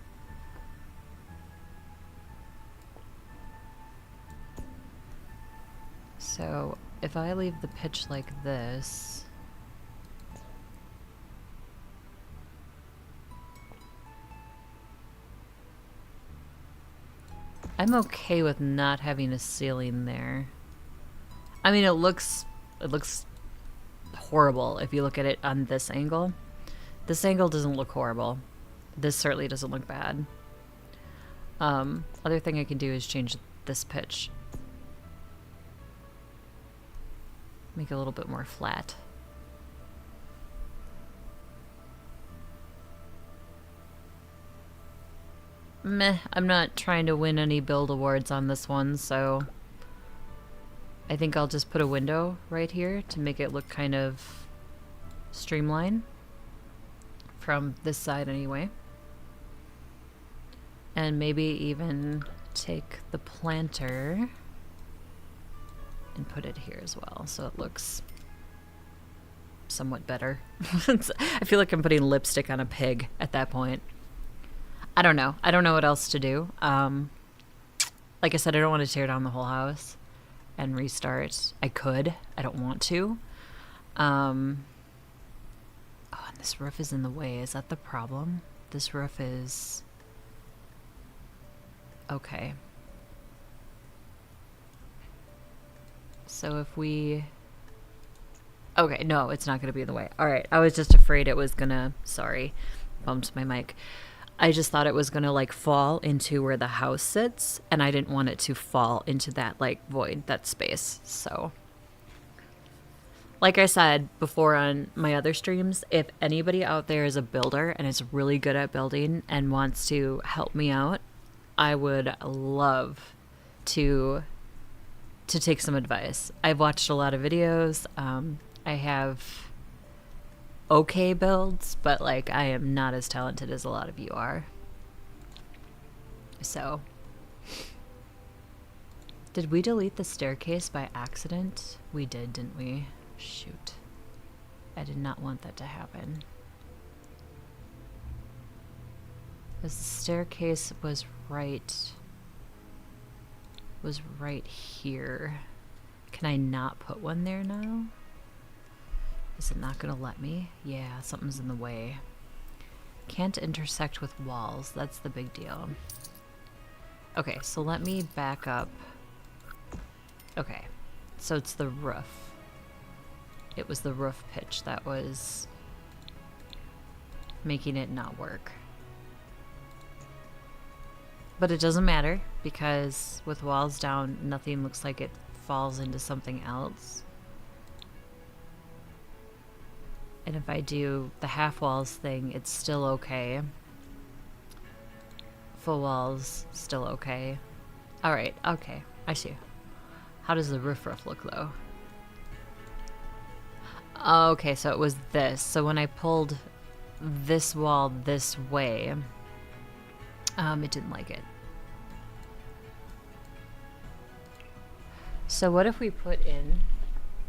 So if I leave the pitch like this, I'm okay with not having a ceiling there. I mean, it looks horrible if you look at it on this angle. This angle doesn't look horrible. This certainly doesn't look bad. Other thing I can do is change this pitch. Make it a little bit more flat. Meh, I'm not trying to win any build awards on this one, so I think I'll just put a window right here to make it look kind of streamlined from this side anyway. And maybe even take the planter and put it here as well, so it looks somewhat better. I feel like I'm putting lipstick on a pig at that point. I don't know. I don't know what else to do. Like I said, I don't want to tear down the whole house and restart. I could. I don't want to. Oh, and this roof is in the way. Is that the problem? This roof is... Okay. So if we... Okay, no, it's not going to be in the way. All right, I was just afraid it was going to... Sorry, bumped my mic. I just thought it was going to, like, fall into where the house sits, and I didn't want it to fall into that, like, void, that space. So, like I said before on my other streams, if anybody out there is a builder and is really good at building and wants to help me out, I would love to take some advice. I've watched a lot of videos. I have okay builds, but like I am not as talented as a lot of you are. So, did we delete the staircase by accident? We did, didn't we? Shoot. I did not want that to happen. The staircase was right here. Can I not put one there now? Is it not gonna let me? Yeah, something's in the way. Can't intersect with walls. That's the big deal. Okay, so let me back up. Okay, so it's the roof. It was the roof pitch that was making it not work. But it doesn't matter, because with walls down, nothing looks like it falls into something else. And if I do the half walls thing, it's still okay. Full walls, still okay. Alright, okay, I see. How does the roof look though? Okay, so it was this. So when I pulled this wall this way, it didn't like it. So what if we put in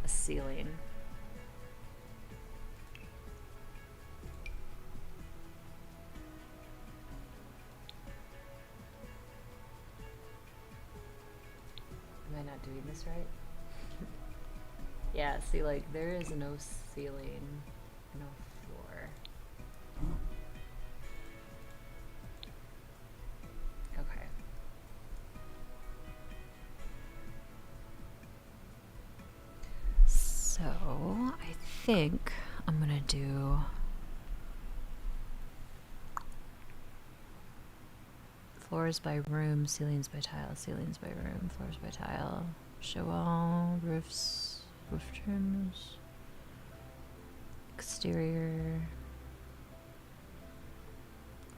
a ceiling? Am I not doing this right? Yeah, see, like, there is no ceiling, no floor. Okay. So, I think I'm gonna do floors by room, ceilings by tile, ceilings by room, floors by tile, show all, roofs, roof trims, exterior,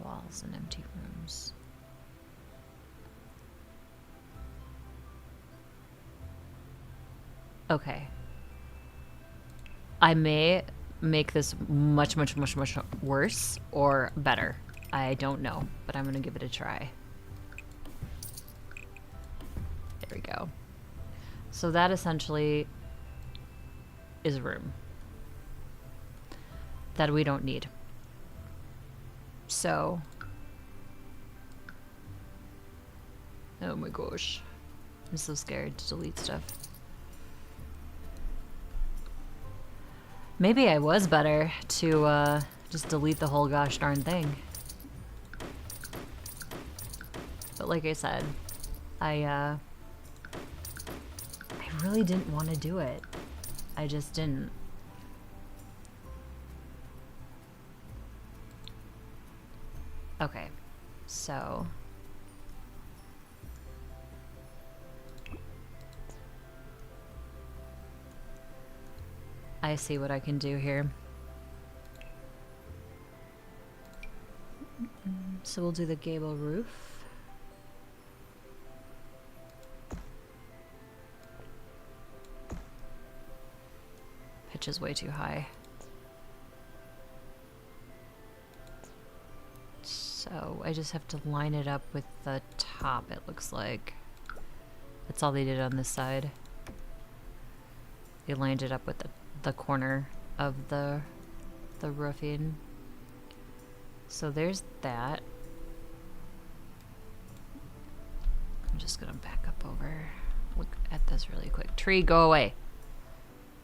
walls and empty rooms. Okay. I may make this much worse or better. I don't know, but I'm gonna give it a try. There we go. So that essentially is a room that we don't need. So, oh my gosh, I'm so scared to delete stuff. Maybe I was better to just delete the whole gosh darn thing. But like I said, I really didn't want to do it. I just didn't. Okay, so I see what I can do here. So we'll do the gable roof. Pitch is way too high. So I just have to line it up with the top, it looks like. That's all they did on this side. They lined it up with the corner of the roofing. So there's that. I'm just gonna back up over. Look at this really quick. Tree, go away.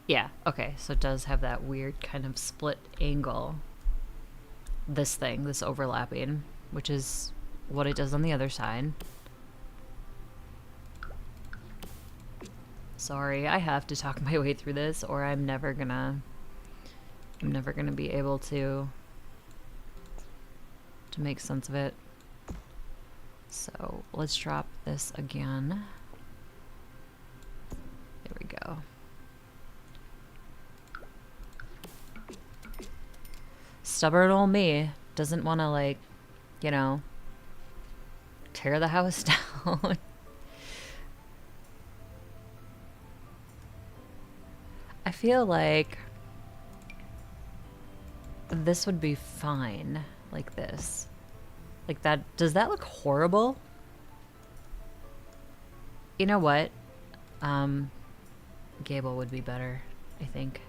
Yeah, okay, so it does have that weird kind of split angle. This thing, this overlapping, which is what it does on the other side. Sorry, I have to talk my way through this, or I'm never gonna be able to make sense of it. So let's drop this again. There we go. Stubborn old me doesn't want to, like, you know, tear the house down. I feel like this would be fine, like this. Like that, does that look horrible? You know what? Gable would be better, I think.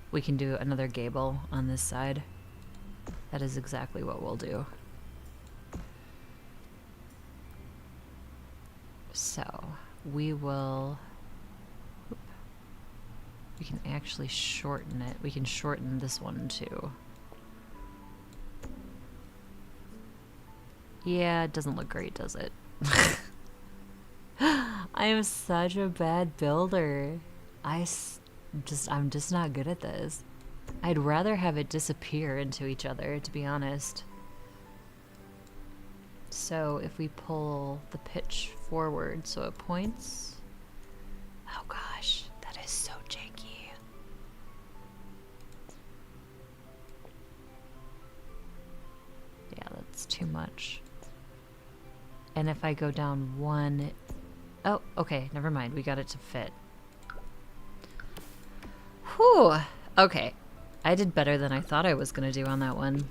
We can do another gable on this side. That is exactly what we'll do. So, we will... We can actually shorten it. We can shorten this one too. Yeah, it doesn't look great, does it? I am such a bad builder. I'm just not good at this. I'd rather have it disappear into each other, to be honest. So if we pull the pitch forward so it points... Oh gosh, that is so janky. Yeah, that's too much. And if I go down one... Oh, okay, never mind. We got it to fit. Whew. Okay. I did better than I thought I was going to do on that one.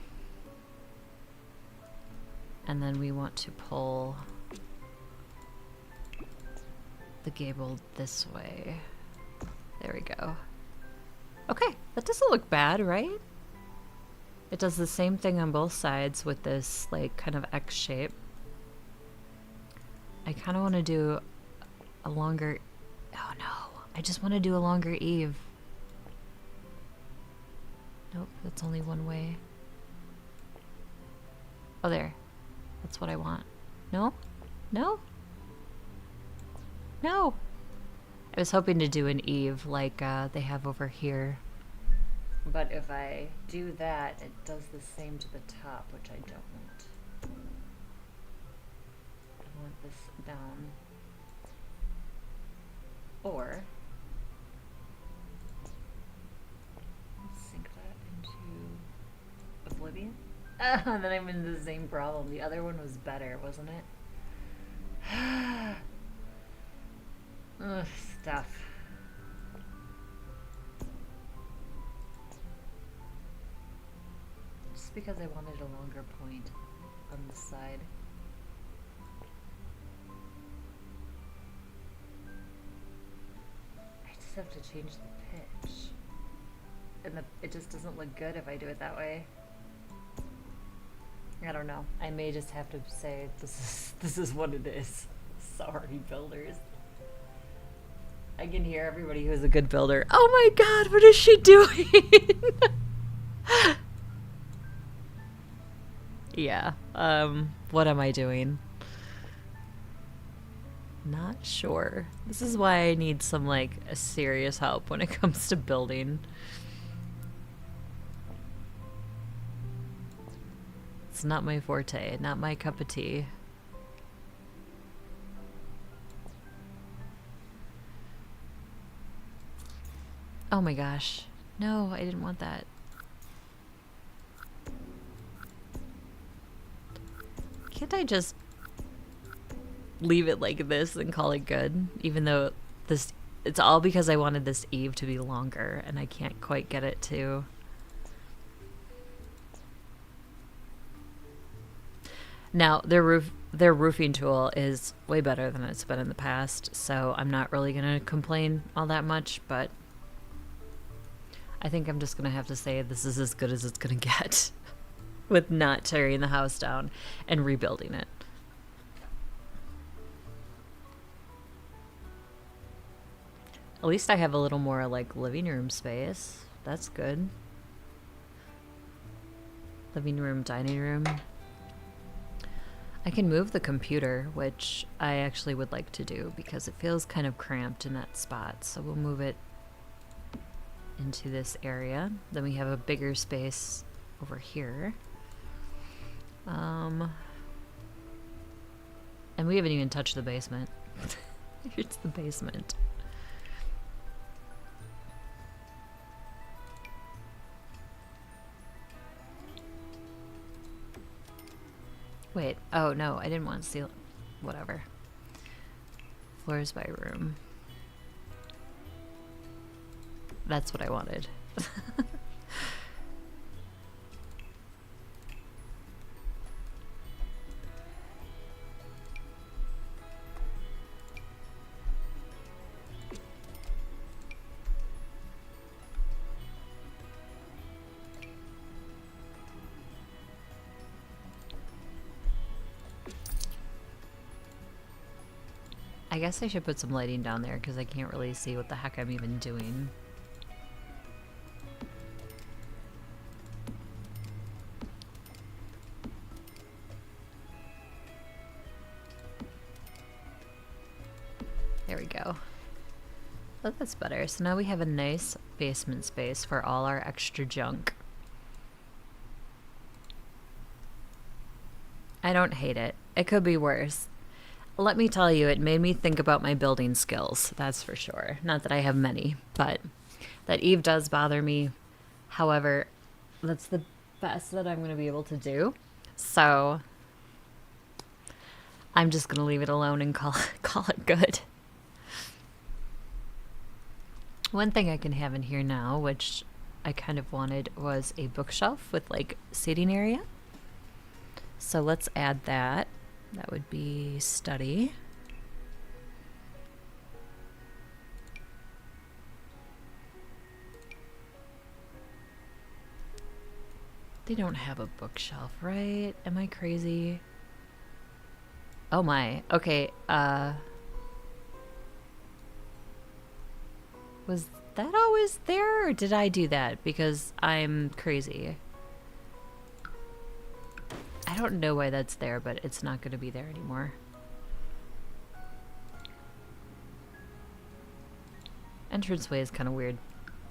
And then we want to pull the gable this way. There we go. Okay, that doesn't look bad, right? It does the same thing on both sides with this, like, kind of X shape. I kind of want to do a longer... Oh no, I just want to do a longer eave. Nope, that's only one way. Oh, there. That's what I want. No? No? No! I was hoping to do an eave like they have over here. But if I do that, it does the same to the top, which I don't want. I want this down. Or... sink that into oblivion. Then I'm in the same problem. The other one was better, wasn't it? Ugh, stuff. Just because I wanted a longer point on the side. I just have to change the pitch. And it just doesn't look good if I do it that way. I don't know. I may just have to say this is what it is. Sorry, builders. I can hear everybody who's a good builder. Oh my god, what is she doing? Yeah. What am I doing? Not sure. This is why I need some, like, a serious help when it comes to building. It's not my forte, not my cup of tea. Oh my gosh. No, I didn't want that. Can't I just leave it like this and call it good? Even though this, it's all because I wanted this eave to be longer and I can't quite get it to. Now, their roofing tool is way better than it's been in the past, so I'm not really going to complain all that much, but I think I'm just going to have to say this is as good as it's going to get with not tearing the house down and rebuilding it. At least I have a little more like living room space. That's good. Living room, dining room. I can move the computer, which I actually would like to do because it feels kind of cramped in that spot. So we'll move it into this area. Then we have a bigger space over here. And we haven't even touched the basement. Here's the basement. Wait, oh no, I didn't want to seal. Whatever. Floors by room. That's what I wanted. I guess I should put some lighting down there because I can't really see what the heck I'm even doing. There we go. Oh, that's better. So now we have a nice basement space for all our extra junk. I don't hate it. It could be worse. Let me tell you, it made me think about my building skills, that's for sure. Not that I have many, but that eave does bother me. However, that's the best that I'm going to be able to do. So I'm just going to leave it alone and call it good. One thing I can have in here now, which I kind of wanted, was a bookshelf with like seating area. So let's add that. That would be study. They don't have a bookshelf, right? Am I crazy? Oh my. Okay, was that always there, or did I do that because I'm crazy? I don't know why that's there, but it's not going to be there anymore. Entranceway is kind of weird.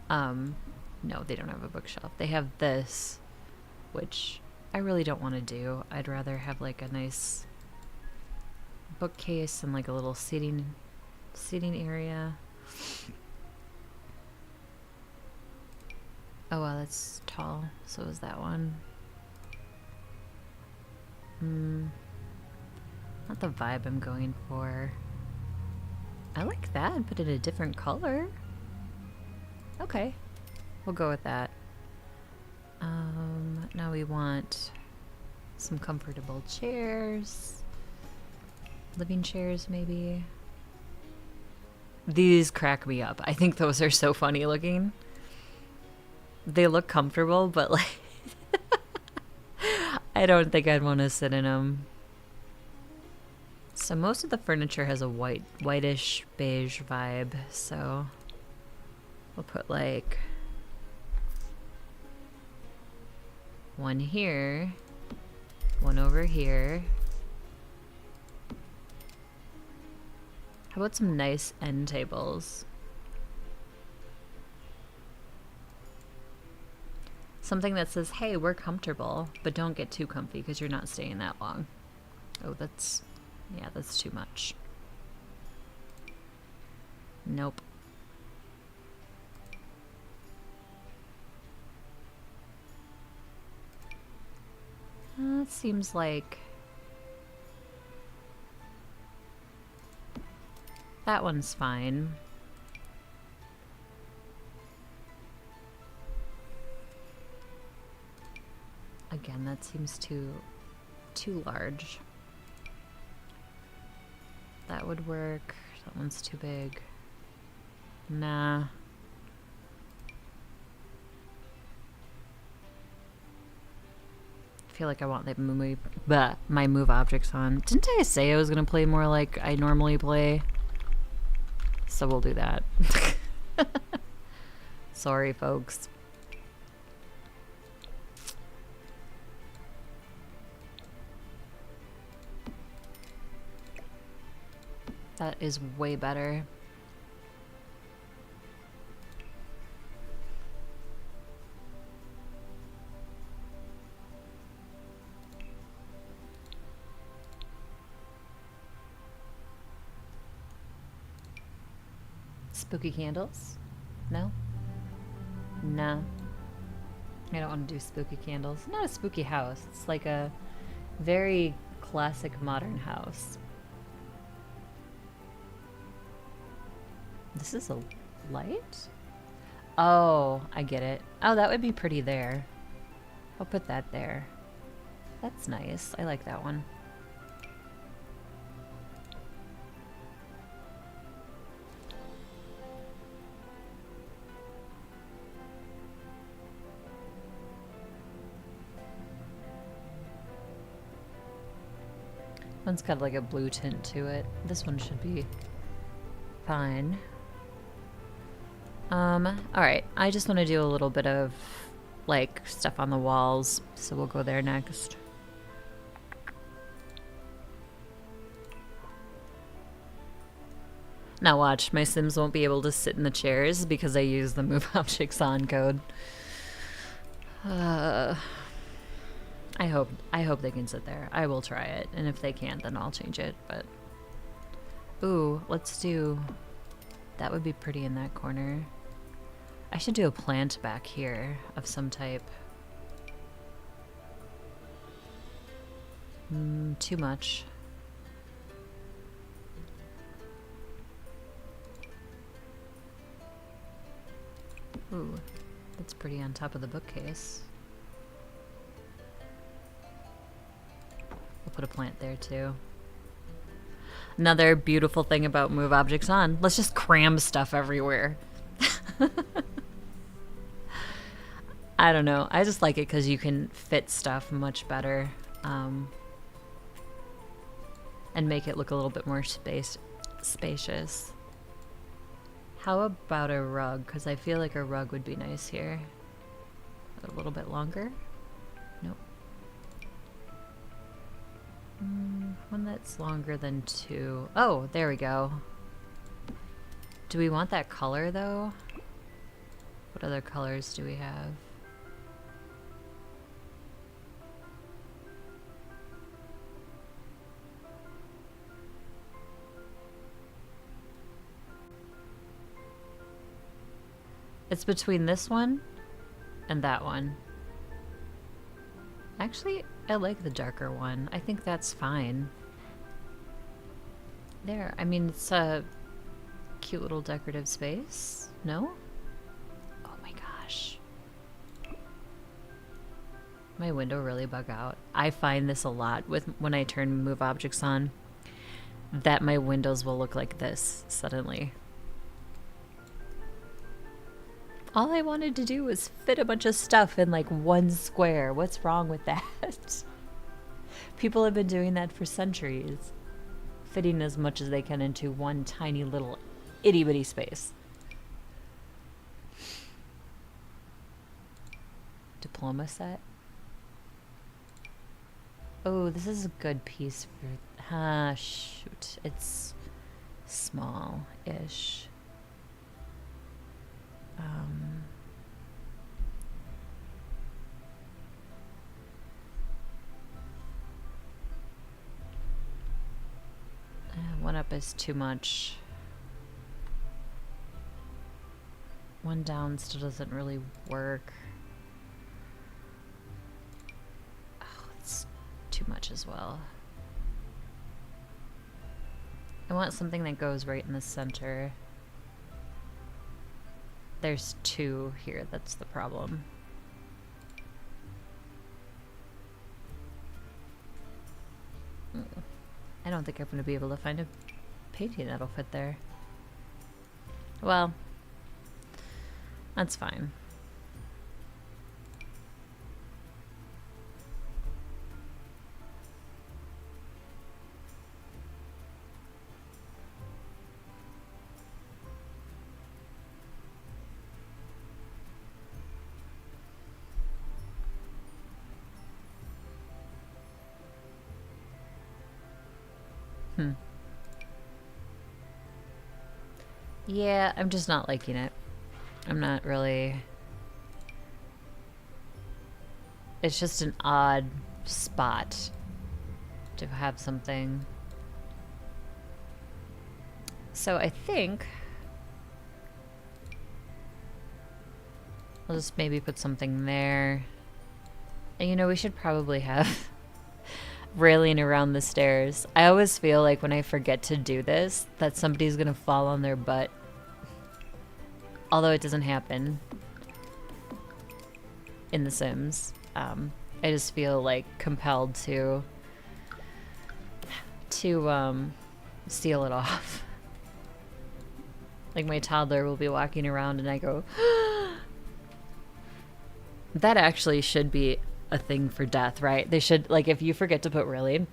No, they don't have a bookshelf. They have this, which I really don't want to do. I'd rather have like a nice bookcase and like a little seating area. Oh wow, that's tall. So is that one. Not the vibe I'm going for. I like that, but in a different color. Okay, we'll go with that. Now we want some comfortable chairs. Living chairs, maybe. These crack me up. I think those are so funny looking. They look comfortable, but like I don't think I'd want to sit in them. So most of the furniture has a whitish beige vibe, so we'll put like one here, one over here. How about some nice end tables? Something that says, hey, we're comfortable, but don't get too comfy because you're not staying that long. Oh, that's too much. Nope. It seems like that one's fine. Again, that seems too large. That would work. That one's too big. Nah. I feel like I want my move objects on. Didn't I say I was gonna play more like I normally play? So we'll do that. Sorry, folks. That is way better. Spooky candles? No? Nah. I don't want to do spooky candles. Not a spooky house. It's like a very classic modern house. This is a light? Oh, I get it. Oh, that would be pretty there. I'll put that there. That's nice. I like that one. One's got like a blue tint to it. This one should be fine. Alright. I just want to do a little bit of like stuff on the walls, so we'll go there next. Now watch, my Sims won't be able to sit in the chairs because I use the move objects on code. I hope they can sit there. I will try it, and if they can't, then I'll change it, but... Ooh, let's do... That would be pretty in that corner. I should do a plant back here of some type. Too much. Ooh, that's pretty on top of the bookcase. We'll put a plant there too. Another beautiful thing about move objects on. Let's just cram stuff everywhere. I don't know. I just like it because you can fit stuff much better. And make it look a little bit more spacious. How about a rug? Because I feel like a rug would be nice here. A little bit longer? Nope. One that's longer than 2. Oh, there we go. Do we want that color though? What other colors do we have? It's between this one and that one. Actually, I like the darker one. I think that's fine. There. I mean, it's a cute little decorative space. No? Oh my gosh. My window really bug out. I find this a lot with when I turn move objects on, that my windows will look like this suddenly. All I wanted to do was fit a bunch of stuff in like one square. What's wrong with that? People have been doing that for centuries. Fitting as much as they can into one tiny little itty bitty space. Diploma set. Oh, this is a good piece for... shoot. It's small-ish. up is too much. One down still doesn't really work. Oh, it's too much as well. I want something that goes right in the center. There's two here, that's the problem. I don't think I'm going to be able to find a painting that'll fit there. Well, that's fine. Yeah, I'm just not liking it. I'm not really... It's just an odd spot to have something. So I think I'll just maybe put something there. And you know, we should probably have railing around the stairs. I always feel like when I forget to do this, that somebody's gonna fall on their butt. Although it doesn't happen in The Sims. I just feel like compelled to seal it off. Like my toddler will be walking around and I go, that actually should be a thing for death, right? They should, like, if you forget to put railing,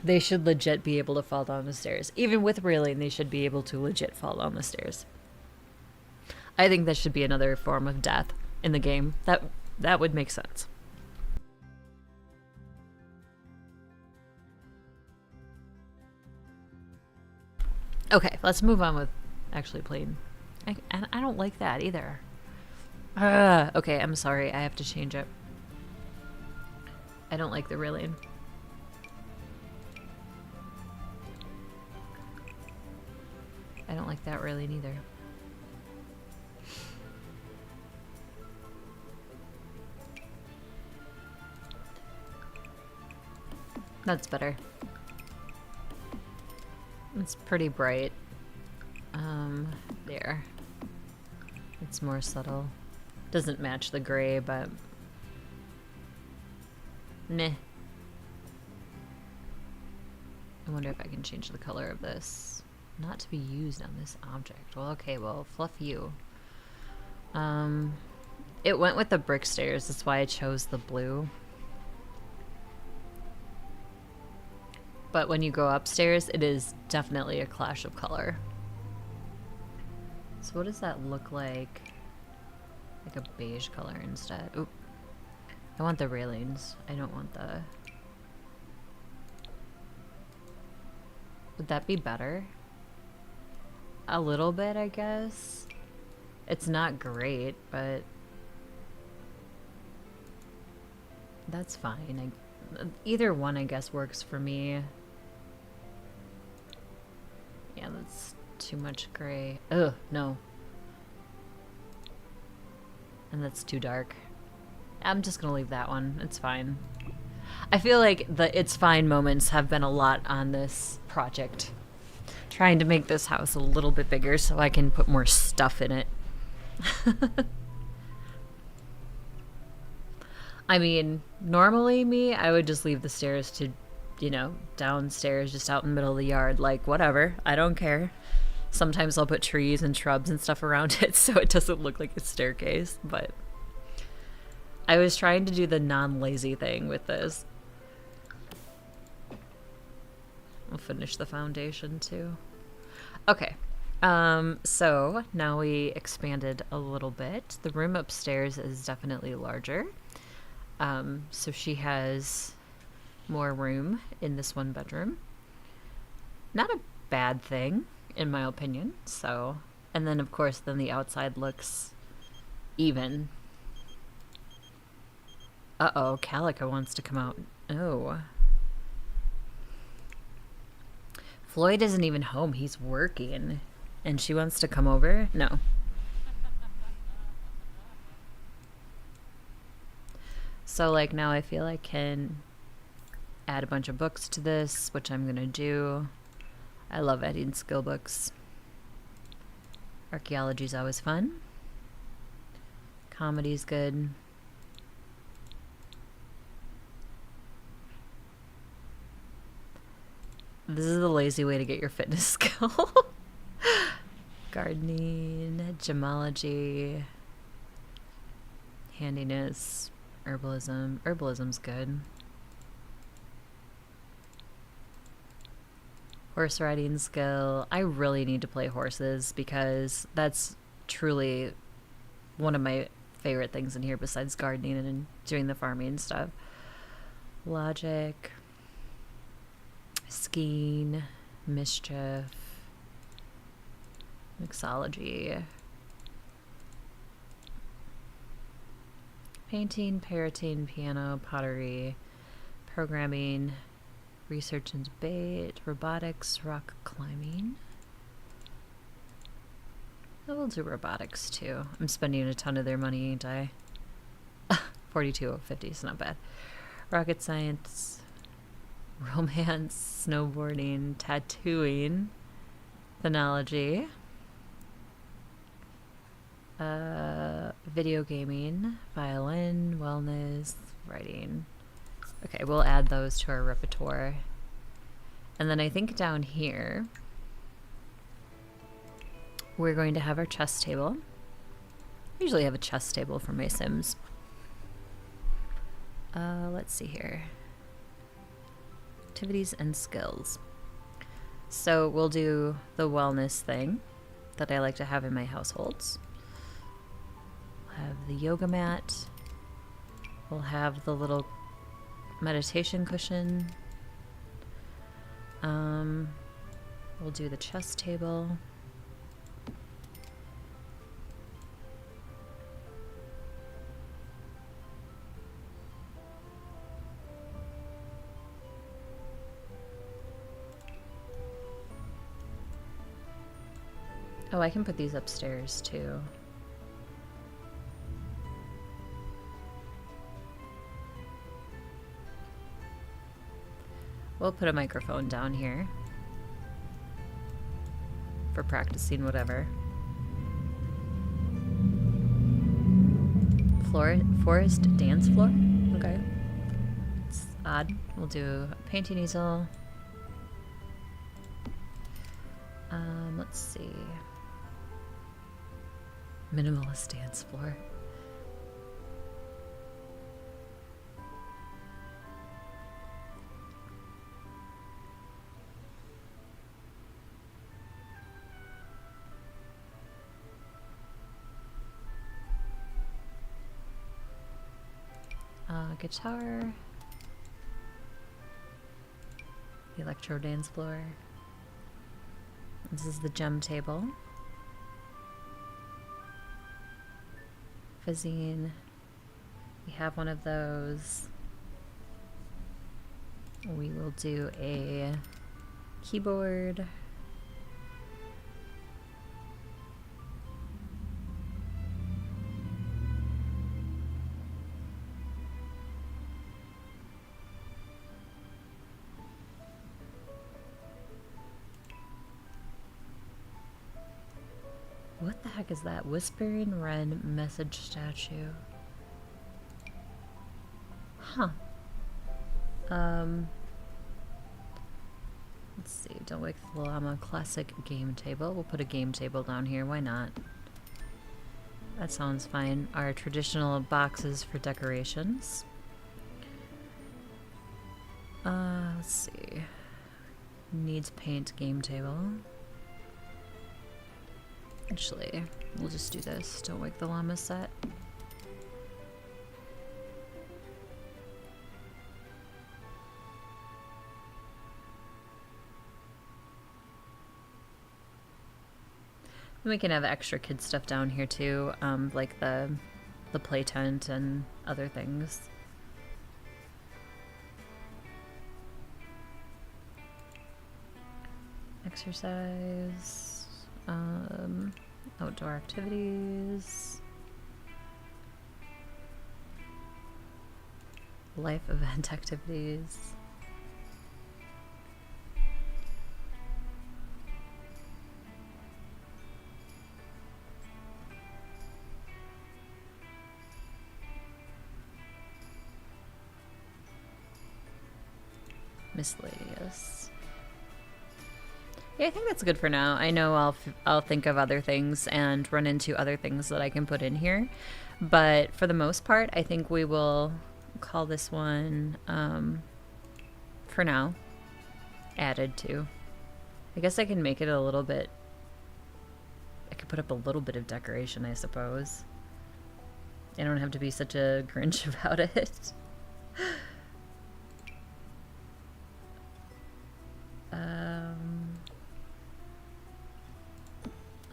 they should legit be able to fall down the stairs. Even with railing, they should be able to legit fall down the stairs. I think that should be another form of death in the game. That would make sense. Okay, let's move on with actually playing. I don't like that either. Okay, I'm sorry. I have to change it. I don't like the railing. I don't like that railing either. That's better. It's pretty bright. There. It's more subtle. Doesn't match the gray, but... Meh. I wonder if I can change the color of this. Not to be used on this object. Well, okay, well, fluff you. It went with the brick stairs, that's why I chose the blue. But when you go upstairs, it is definitely a clash of color. So what does that look like? Like a beige color instead. Oop. I want the railings. I don't want the... Would that be better? A little bit, I guess. It's not great, but... That's fine. Either one, I guess, works for me. Yeah, that's too much gray. Ugh, no. And that's too dark. I'm just gonna leave that one. It's fine. I feel like the it's fine moments have been a lot on this project. Trying to make this house a little bit bigger so I can put more stuff in it. I mean, normally I would just leave the stairs to, you know, downstairs, just out in the middle of the yard. Like, whatever. I don't care. Sometimes I'll put trees and shrubs and stuff around it so it doesn't look like a staircase, but I was trying to do the non-lazy thing with this. I'll finish the foundation too. Okay. So now we expanded a little bit. The room upstairs is definitely larger. So she has more room in this one bedroom. Not a bad thing, in my opinion. So, and then of course, then the outside looks even. Uh-oh, Calico wants to come out. Oh. Floyd isn't even home. He's working. And she wants to come over? No. So, like, now I feel I can add a bunch of books to this, which I'm gonna do. I love adding skill books. Archaeology's always fun. Comedy's good. This is the lazy way to get your fitness skill. Gardening, gemology, handiness, herbalism. Herbalism's good. Horse riding skill. I really need to play horses because that's truly one of my favorite things in here besides gardening and doing the farming stuff. Logic, skiing, mischief, mixology, painting, parroting, piano, pottery, programming, research and debate, robotics, rock climbing. I will do robotics too. I'm spending a ton of their money, ain't I? 42.50 is not bad. Rocket science, romance, snowboarding, tattooing, phonology, video gaming, violin, wellness, writing. Okay, we'll add those to our repertoire. And then I think down here, we're going to have our chess table. I usually have a chess table for my Sims. Let's see here. Activities and skills. So we'll do the wellness thing that I like to have in my households. We'll have the yoga mat. We'll have the little meditation cushion. We'll do the chess table. Oh, I can put these upstairs too. We'll put a microphone down here for practicing whatever. Forest dance floor? Okay. It's odd. We'll do a painting easel. Let's see. Minimalist dance floor. Guitar. The electro dance floor. This is the gem table. Fizzing. We have one of those. We will do a keyboard. What the heck is that? Whispering Wren message statue. Huh. Let's see. Don't Wake the Llama classic game table. We'll put a game table down here. Why not? That sounds fine. Our traditional boxes for decorations. Let's see. Needs paint game table. Actually, we'll just do this. Don't Wake the Llama set. We can have extra kid stuff down here too, like the play tent and other things. Exercise. Outdoor activities. Life event activities. Miscellaneous. Yeah, I think that's good for now. I know I'll think of other things and run into other things that I can put in here, but for the most part, I think we will call this one for now added to. I guess I can make it a little bit. I could put up a little bit of decoration, I suppose. I don't have to be such a Grinch about it.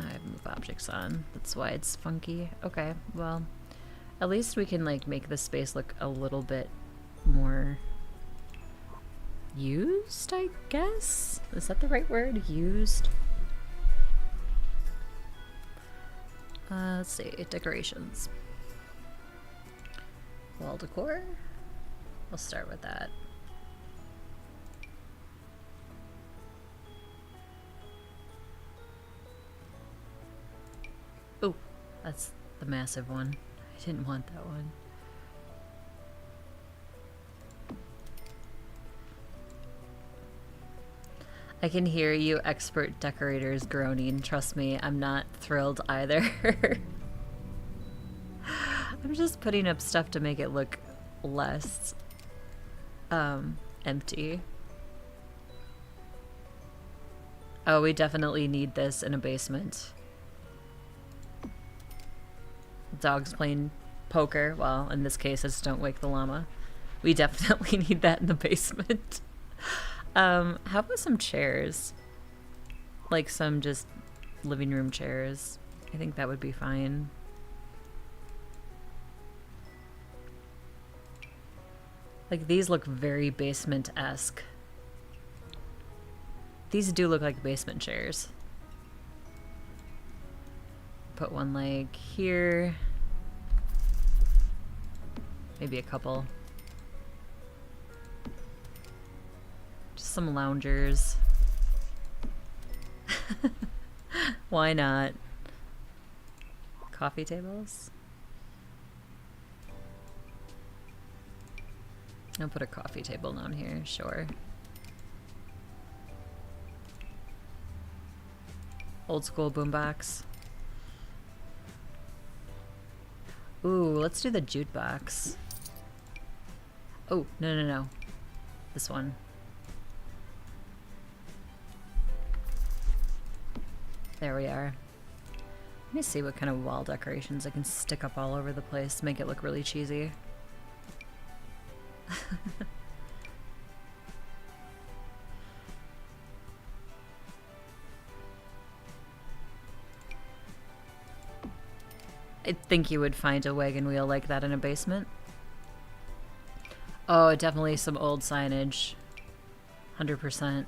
I have move objects on. That's why it's funky. Okay, well, at least we can like make this space look a little bit more used, I guess? Is that the right word? Used? Let's see, decorations. Wall decor? We'll start with that. Oh, that's the massive one. I didn't want that one. I can hear you expert decorators groaning. Trust me, I'm not thrilled either. I'm just putting up stuff to make it look less empty. Oh, we definitely need this in a basement. Dogs playing poker. Well, in this case, it's Don't Wake the Llama. We definitely need that in the basement. How about some chairs? Like some just living room chairs. I think that would be fine. Like these look very basement-esque. These do look like basement chairs. Put one like here. Maybe a couple. Just some loungers. Why not? Coffee tables? I'll put a coffee table down here, sure. Old school boombox. Ooh, let's do the jukebox. Oh, no. This one. There we are. Let me see what kind of wall decorations I can stick up all over the place to make it look really cheesy. I think you would find a wagon wheel like that in a basement. Oh, definitely some old signage. 100%.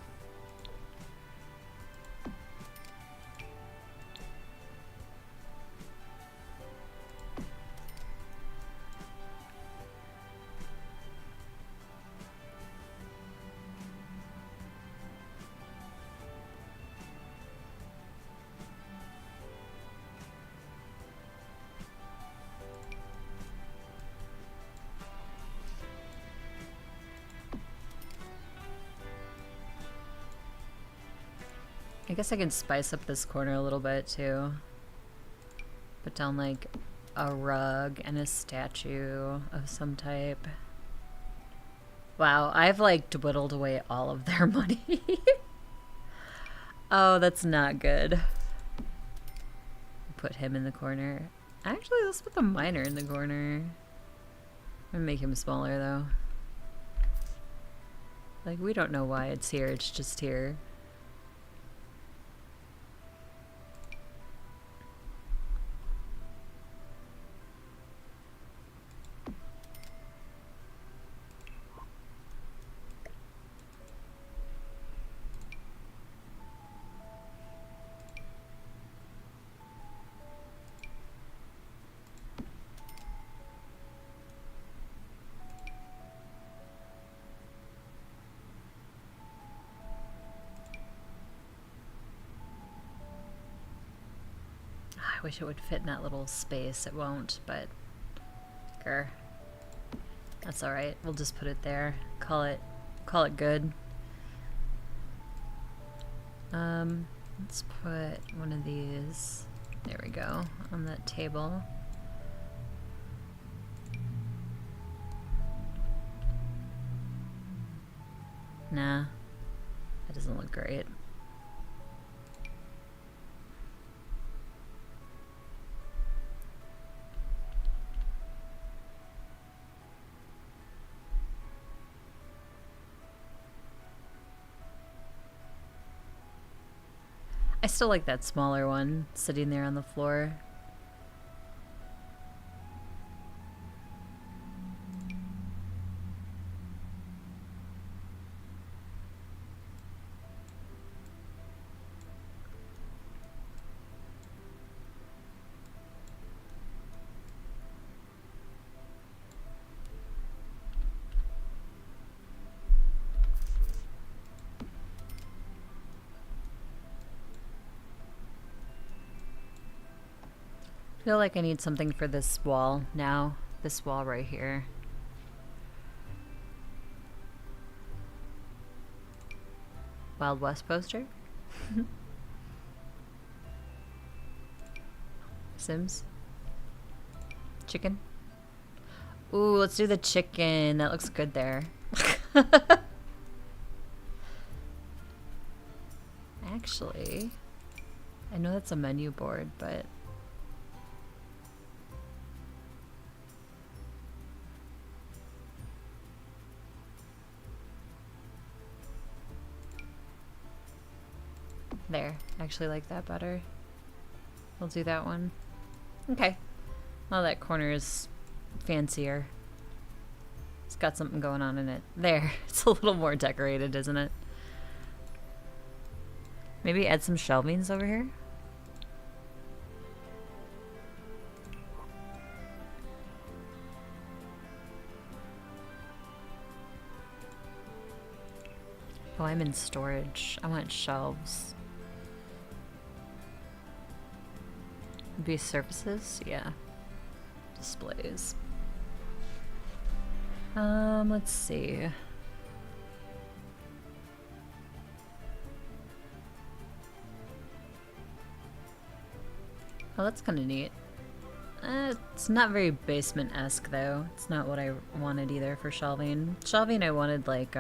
I guess I can spice up this corner a little bit too. Put down like a rug and a statue of some type. Wow, I've like dwindled away all of their money. Oh, that's not good. Put him in the corner. Actually, let's put the miner in the corner. I'm gonna make him smaller though. Like, we don't know why it's here, it's just here. I wish it would fit in that little space. It won't, but grr. That's alright. We'll just put it there. Call it good. Let's put one of these, there we go, on that table. Nah, that doesn't look great. I still like that smaller one sitting there on the floor. I feel like I need something for this wall now. This wall right here. Wild West poster? Sims? Chicken? Ooh, let's do the chicken. That looks good there. Actually, I know that's a menu board, but there. I actually like that better. We'll do that one. Okay. Well, that corner is fancier. It's got something going on in it. There. It's a little more decorated, isn't it? Maybe add some shelvings over here? Oh, I'm in storage. I want shelves. Be surfaces? Yeah. Displays. Let's see. Oh, that's kind of neat. It's not very basement-esque, though. It's not what I wanted either for shelving. Shelving, I wanted, like,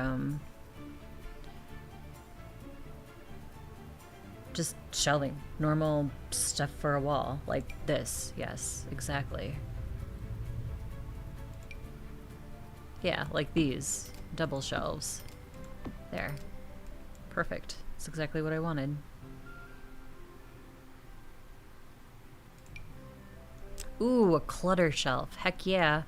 just shelving. Normal stuff for a wall. Like this. Yes, exactly. Yeah, like these. Double shelves. There. Perfect. That's exactly what I wanted. Ooh, a clutter shelf. Heck yeah.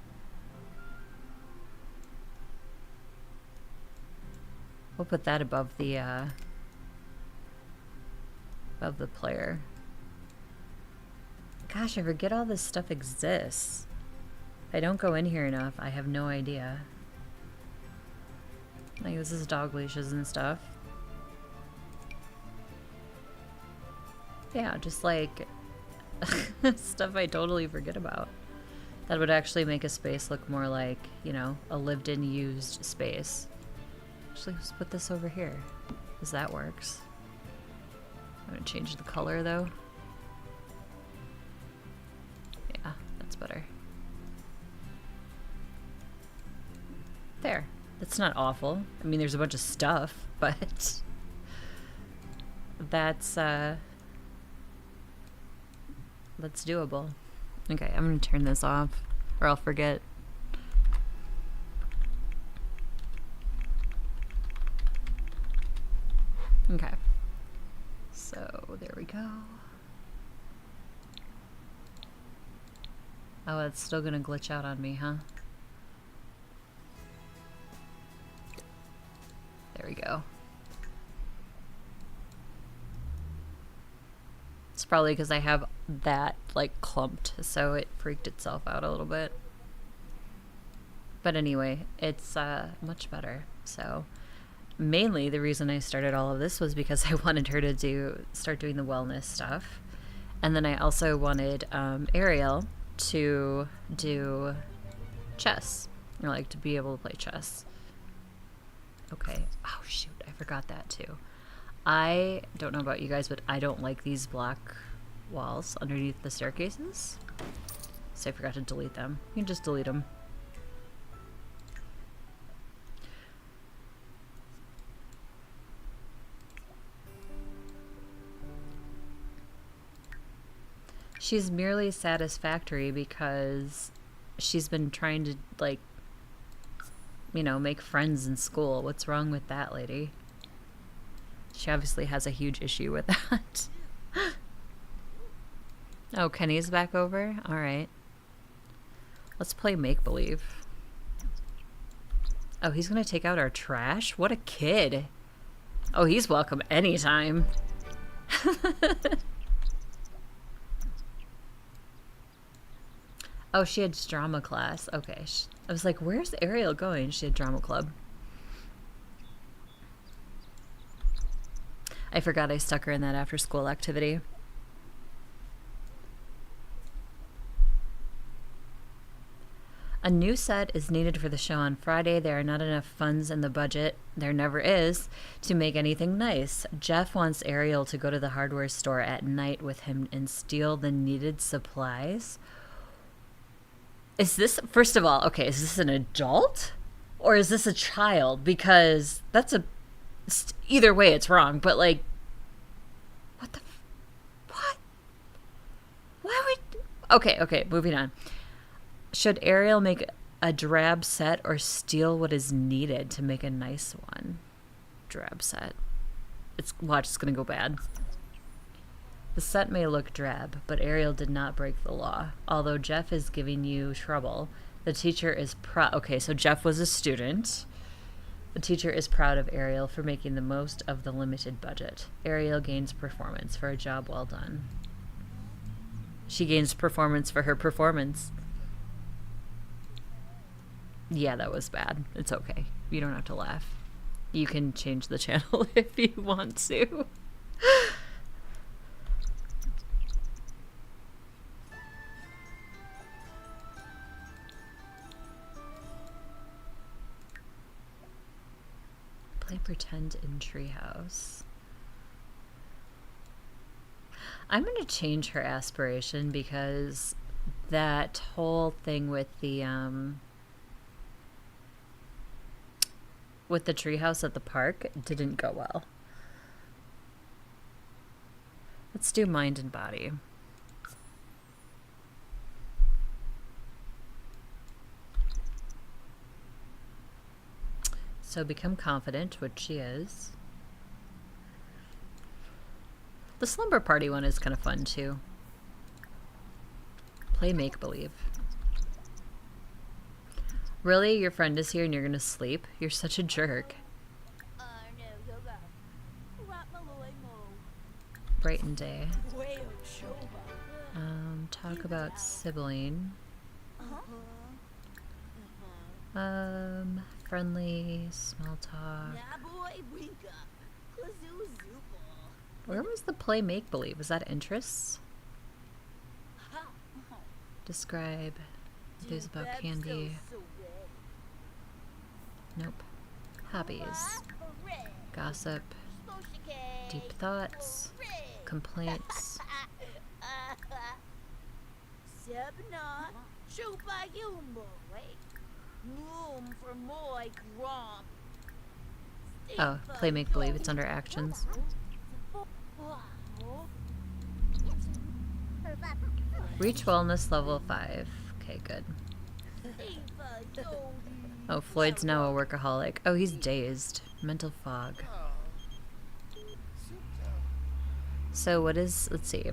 We'll put that above the player. Gosh, I forget all this stuff exists. If I don't go in here enough, I have no idea. Like, this is dog leashes and stuff. Yeah, just like stuff I totally forget about. That would actually make a space look more like, you know, a lived-in used space. Actually, let's put this over here, because that works. I'm gonna change the color though. Yeah, that's better. There. That's not awful. I mean, there's a bunch of stuff, but that's doable. Okay, I'm gonna turn this off, or I'll forget. Okay. So, there we go. Oh, it's still gonna glitch out on me, huh? There we go. It's probably because I have that, like, clumped, so it freaked itself out a little bit. But anyway, it's much better. So, mainly the reason I started all of this was because I wanted her to start doing the wellness stuff. And then I also wanted Ariel to do chess, or like to be able to play chess. Okay. Oh shoot, I forgot that too. I don't know about you guys, but I don't like these block walls underneath the staircases. So I forgot to delete them. You can just delete them. She's merely satisfactory because she's been trying to, like, you know, make friends in school. What's wrong with that, lady? She obviously has a huge issue with that. Oh, Kenny's back over? Alright. Let's play make-believe. Oh, he's gonna take out our trash? What a kid. Oh, he's welcome anytime. Oh, she had drama class. Okay. I was like, where's Ariel going? She had drama club. I forgot I stuck her in that after-school activity. A new set is needed for the show on Friday. There are not enough funds in the budget, there never is, to make anything nice. Jeff wants Ariel to go to the hardware store at night with him and steal the needed supplies. Is this, first of all, okay, is this an adult? Or is this a child? Because that's a, either way it's wrong, but like, what the, what? Why would, okay, moving on. Should Ariel make a drab set or steal what is needed to make a nice one? Drab set. Watch, it's gonna go bad. The set may look drab, but Ariel did not break the law. Although Jeff is giving you trouble, the teacher is proud. Okay, so Jeff was a student. The teacher is proud of Ariel for making the most of the limited budget. Ariel gains performance for a job well done. She gains performance for her performance. Yeah, that was bad. It's okay. You don't have to laugh. You can change the channel if you want to. Play pretend in Treehouse. I'm going to change her aspiration because that whole thing with the treehouse at the park didn't go well. Let's do mind and body. So become confident, which she is. The slumber party one is kind of fun too. Play make-believe. Really? Your friend is here and you're gonna sleep? You're such a jerk. Brighton day. Talk about sibling. Friendly, small talk. Where was the play make-believe? Was that interests? Describe. There's about candy. Nope. Hobbies. Gossip. Deep thoughts. Complaints. Oh, play make-believe. It's under actions. Reach wellness level 5. Okay, good. Oh, Floyd's now a workaholic. Oh, he's dazed. Mental fog. So what is, let's see.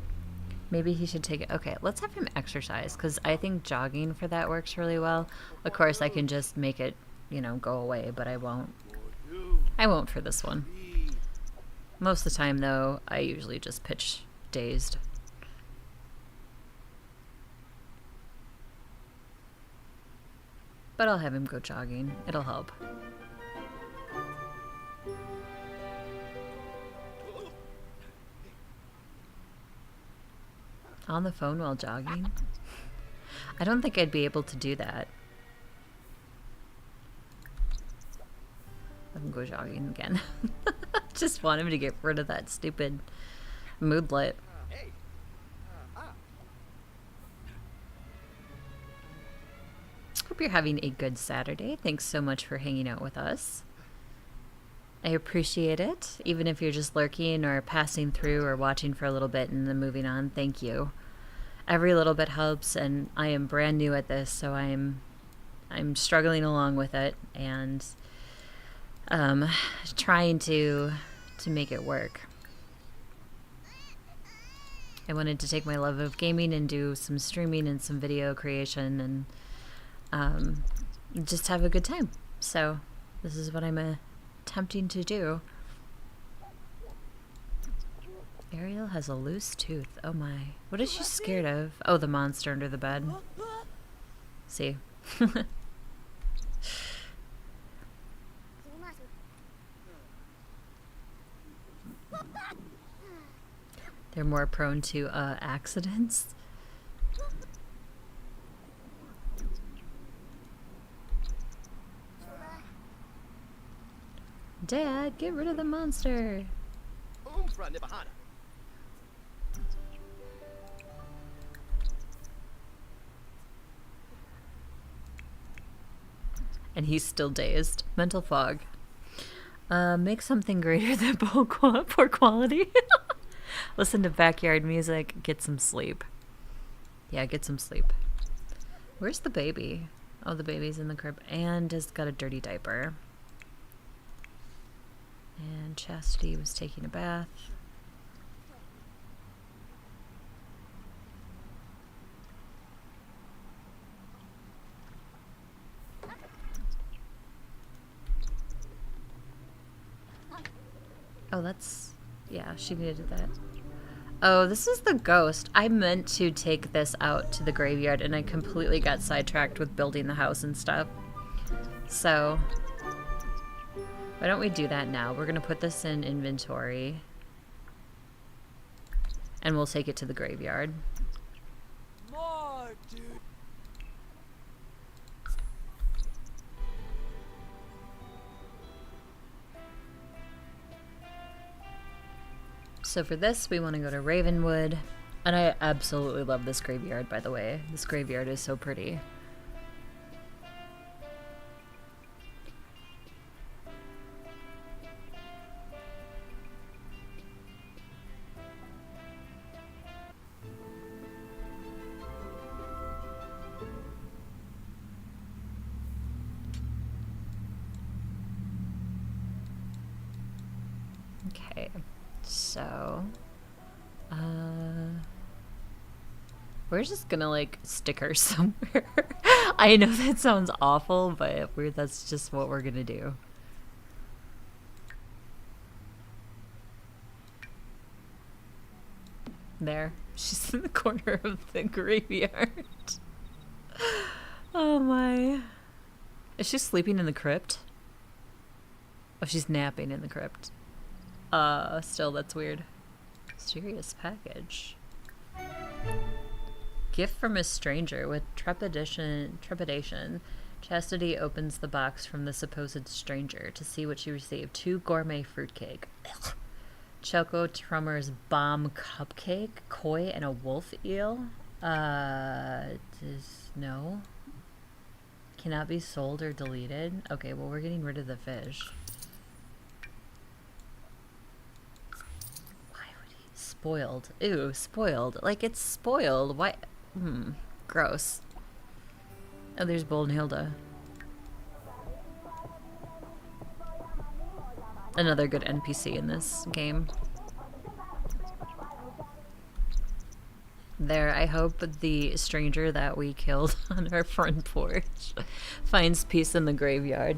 Maybe he should take it. Okay, let's have him exercise because I think jogging for that works really well. Of course, I can just make it, you know, go away, but I won't. I won't for this one. Most of the time, though, I usually just pitch dazed. But I'll have him go jogging. It'll help. On the phone while jogging? I don't think I'd be able to do that. Let him go jogging again. Just want him to get rid of that stupid moodlet. Hey. Hope you're having a good Saturday. Thanks so much for hanging out with us. I appreciate it. Even if you're just lurking or passing through or watching for a little bit and then moving on, thank you. Every little bit helps, and I am brand new at this, so I'm struggling along with it and trying to make it work. I wanted to take my love of gaming and do some streaming and some video creation and just have a good time. So this is what I'm attempting to do. Ariel has a loose tooth. Oh my. What is she scared of? Oh, the monster under the bed. See. They're more prone to accidents. Dad, get rid of the monster. And he's still dazed. Mental fog. Make something greater than poor quality. Listen to backyard music. Get some sleep. Yeah, get some sleep. Where's the baby? Oh, the baby's in the crib and has got a dirty diaper. And Chastity was taking a bath. Oh, that's... yeah, she needed that. Oh, this is the ghost. I meant to take this out to the graveyard, and I completely got sidetracked with building the house and stuff. So, why don't we do that now? We're going to put this in inventory. And we'll take it to the graveyard. More, dude. So for this, we want to go to Ravenwood. And I absolutely love this graveyard, by the way. This graveyard is so pretty. Okay, so we're just gonna like stick her somewhere. I know that sounds awful, but that's just what we're gonna do. There, she's in the corner of the graveyard. Oh my. Is she sleeping in the crypt? Oh, she's napping in the crypt. Still, that's weird. Mysterious package. Gift from a stranger with trepidation. Chastity opens the box from the supposed stranger to see what she received. 2 gourmet fruitcake. Choco Trummer's bomb cupcake. Koi and a wolf eel. No. Cannot be sold or deleted. Okay, well, we're getting rid of the fish. Spoiled. Ew, spoiled. Like, it's spoiled. Why? Gross. Oh, there's Bold and Hilda. Another good NPC in this game. There, I hope the stranger that we killed on our front porch finds peace in the graveyard.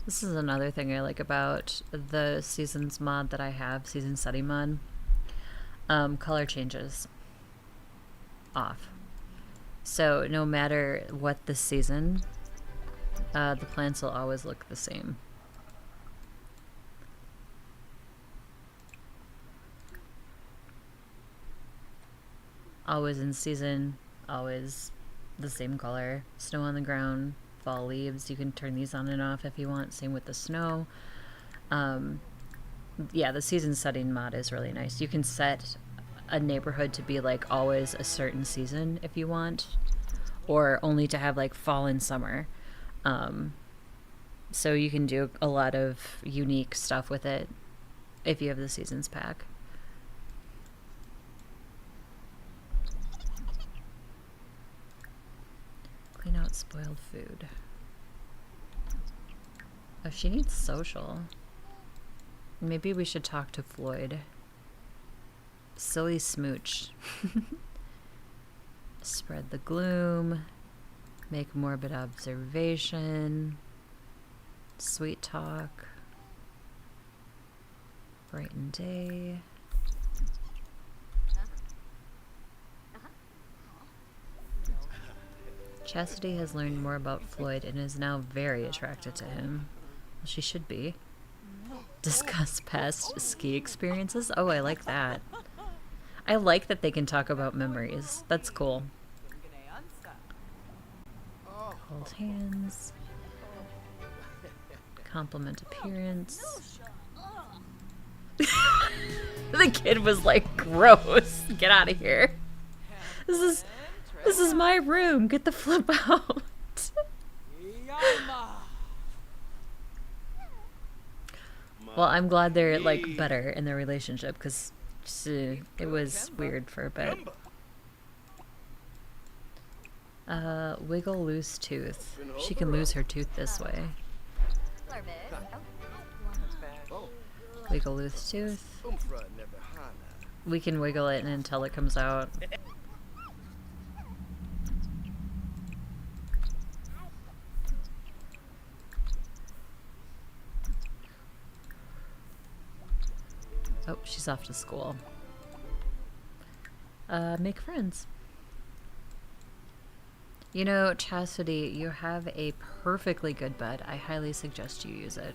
This is another thing I like about the seasons mod that I have, season study mod. Color changes off. So no matter what the season, the plants will always look the same. Always in season, always the same color. Snow on the ground, fall leaves. You can turn these on and off if you want. Same with the snow. Yeah, the season setting mod is really nice. You can set a neighborhood to be like always a certain season if you want, or only to have like fall and summer. So you can do a lot of unique stuff with it if you have the seasons pack. Clean out spoiled food. Oh, she needs social. Maybe we should talk to Floyd. Silly smooch. Spread the gloom. Make morbid observation. Sweet talk. Brighten day. Chastity has learned more about Floyd and is now very attracted to him. Well, she should be. Discuss past ski experiences. Oh, I like that. I like that they can talk about memories. That's cool. Hold hands. Compliment appearance. The kid was like, gross. Get out of here. This is my room. Get the flip out. Well, I'm glad they're like better in their relationship because it was weird for a bit. Wiggle loose tooth. She can lose her tooth this way. Wiggle loose tooth. We can wiggle it until it comes out. Oh, she's off to school. Make friends. You know, Chastity, you have a perfectly good bed. I highly suggest you use it.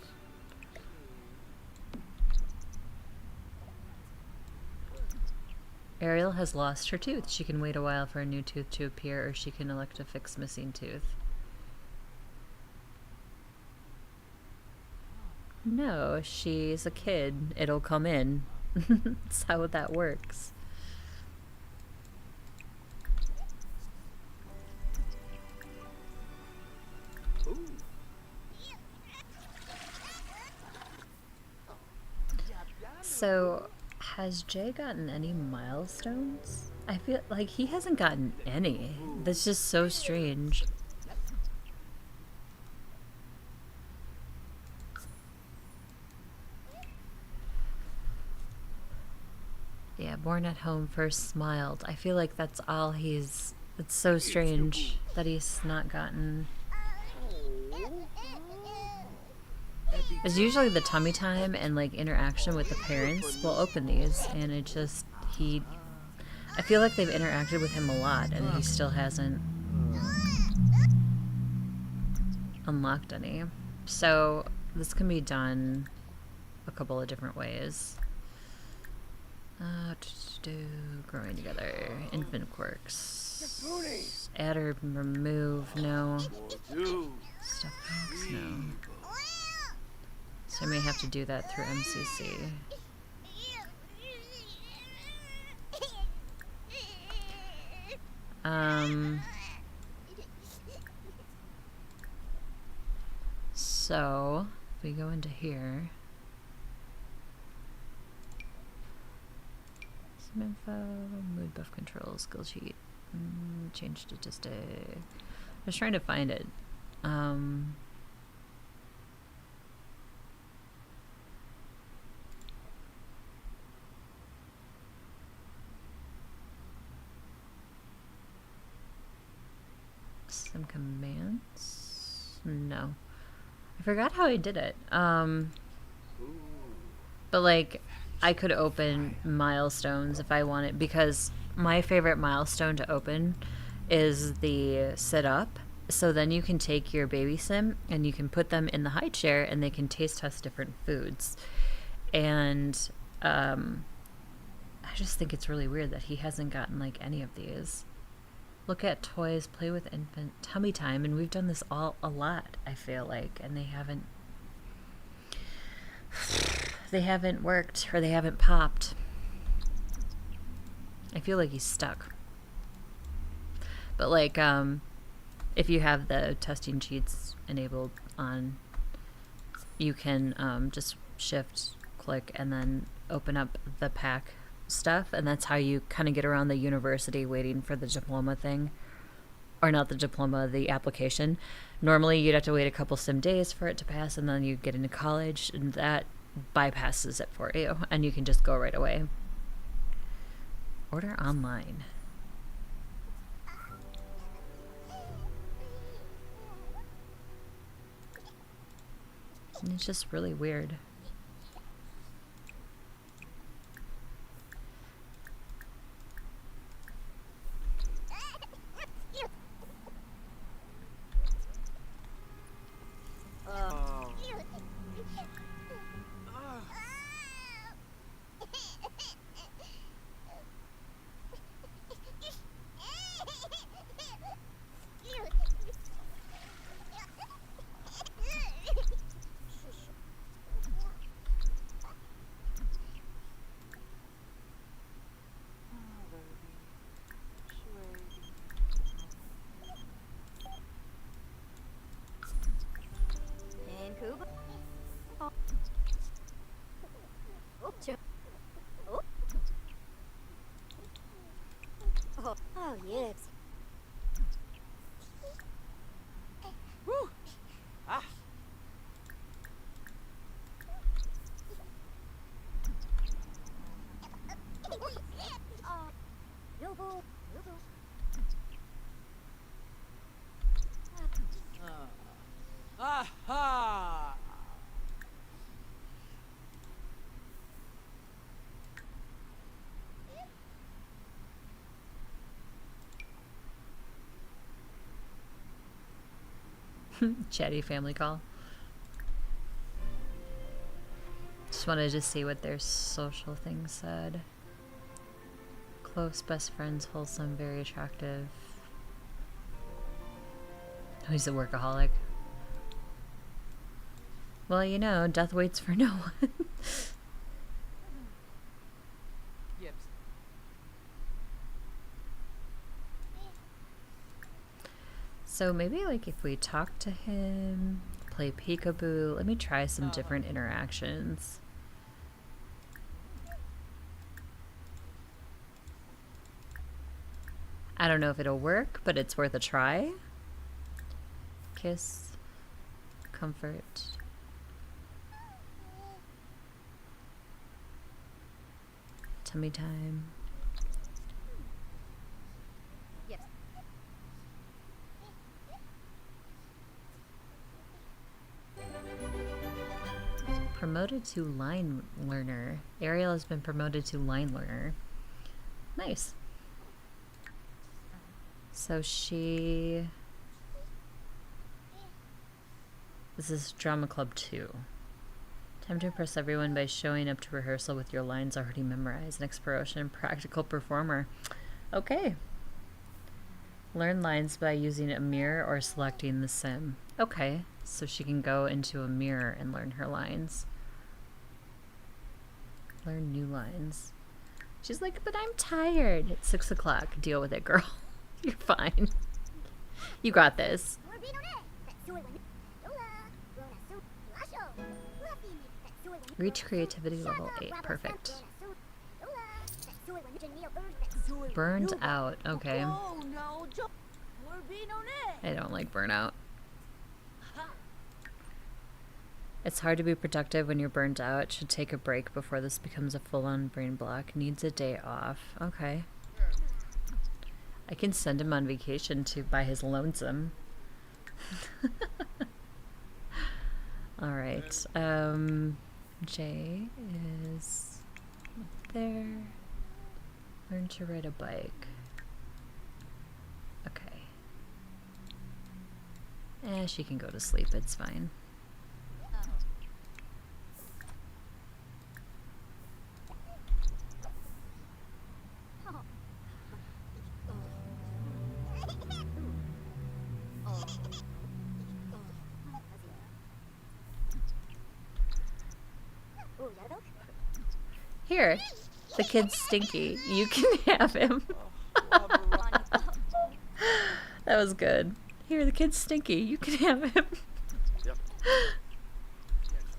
Ariel has lost her tooth. She can wait a while for a new tooth to appear, or she can elect to fix missing tooth. No, she's a kid. It'll come in. That's how that works. So, has Jay gotten any milestones? I feel like he hasn't gotten any. That's just so strange. Yeah, born at home, first smiled. I feel like that's all he's... It's so strange that he's not gotten... It's usually the tummy time and like interaction with the parents will open these, and it just... I feel like they've interacted with him a lot and he still hasn't unlocked any. So this can be done a couple of different ways. Growing together. Infant quirks. Add or remove, no. Stuff packs, no. So I may have to do that through MCC. So if we go into here, some info, mood buff control, skill sheet, change statistic. I was trying to find it. Some commands? No. I I forgot how I did it. Ooh. But like, I could open milestones if I wanted, because my favorite milestone to open is the sit up. So then you can take your baby sim and you can put them in the high chair and they can taste test different foods. And I just think it's really weird that he hasn't gotten like any of these. Look at toys, play with infant, tummy time, and we've done this all a lot, I feel like, and they haven't worked, or they haven't popped. I feel like he's stuck. But like, if you have the testing cheats enabled on, you can just shift click and then open up the pack stuff, and that's how you kind of get around the university waiting for the diploma thing. Or not the diploma, the application. Normally you'd have to wait a couple sim days for it to pass, and then you get into college, and that bypasses it for you, and you can just go right away. Order online. And it's just really weird. Oh. And Cuba. Oh, oh. Oh, yes. Woo! Ah! Noble. Aha! Chatty family call. Just wanted to see what their social thing said. Close best friends, wholesome, very attractive. Oh, he's a workaholic. Well, you know, death waits for no one. Yips. So maybe like if we talk to him, play peekaboo, let me try some different interactions. I don't know if it'll work, but it's worth a try. Kiss, comfort. Tummy time. Yes. Promoted to line learner. Ariel has been promoted to line learner. Nice. So she... This is Drama Club 2. Time to impress everyone by showing up to rehearsal with your lines already memorized. An exploration and practical performer. Okay. Learn lines by using a mirror or selecting the sim. Okay, so she can go into a mirror and learn her lines. Learn new lines. She's like, but I'm tired. It's 6 o'clock. Deal with it, girl. You're fine. You got this. Reach creativity level 8. Perfect. Burned out. Okay. Oh no, I don't like burnout. It's hard to be productive when you're burnt out. Should take a break before this becomes a full-on brain block. Needs a day off. Okay. I can send him on vacation to by his lonesome. All right. Jay is up there. Learn to ride a bike. Okay. She can go to sleep. It's fine. Here, the kid's stinky. You can have him. That was good. Here, the kid's stinky. You can have him. Yep.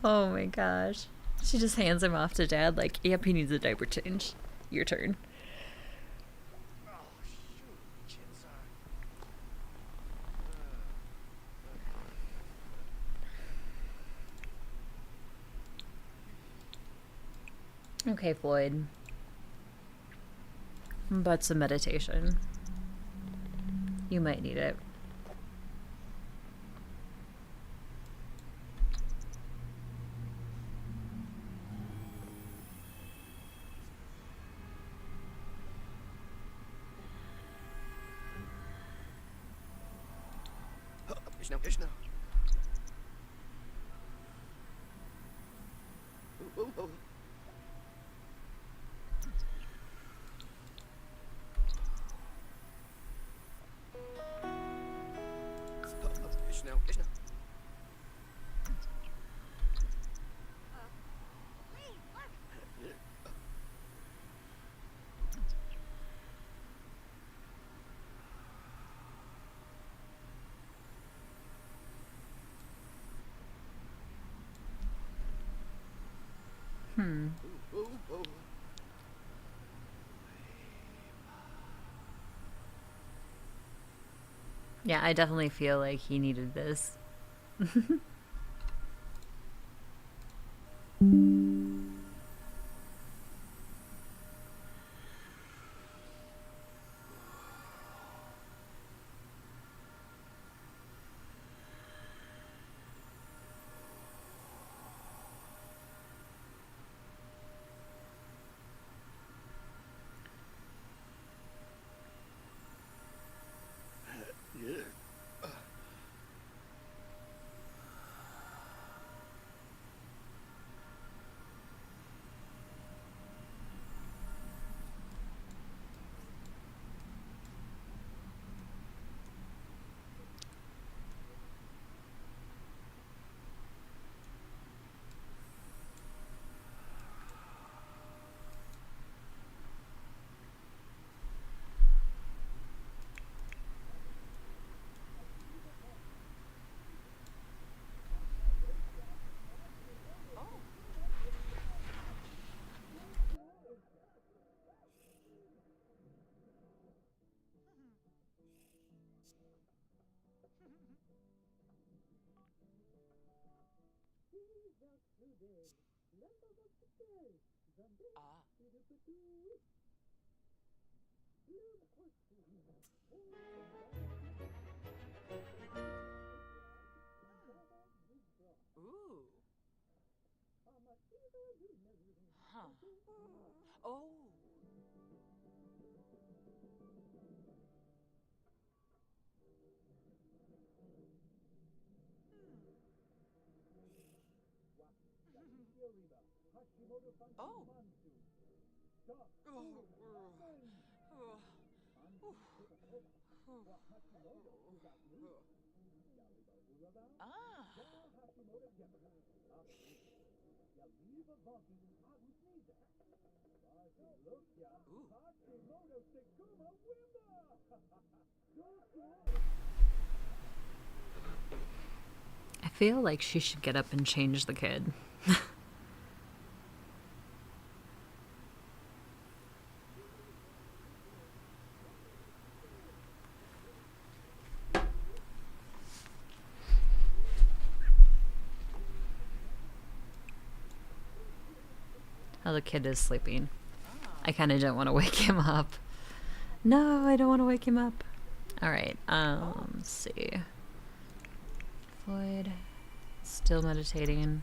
Oh my gosh. She just hands him off to Dad like, yep, he needs a diaper change. Your turn. Oh, shoot. Chins Okay, Floyd. But some meditation. You might need it. Ishno. Ooh. Ishno. Ooh. Yeah, I definitely feel like he needed this. Ooh. Huh. Oh. Oh. Ah. Ooh. I feel like she should get up and change the kid. Oh, the kid is sleeping. I kind of don't want to wake him up. No, I don't want to wake him up. All right, let's see. Floyd, it's Still meditating.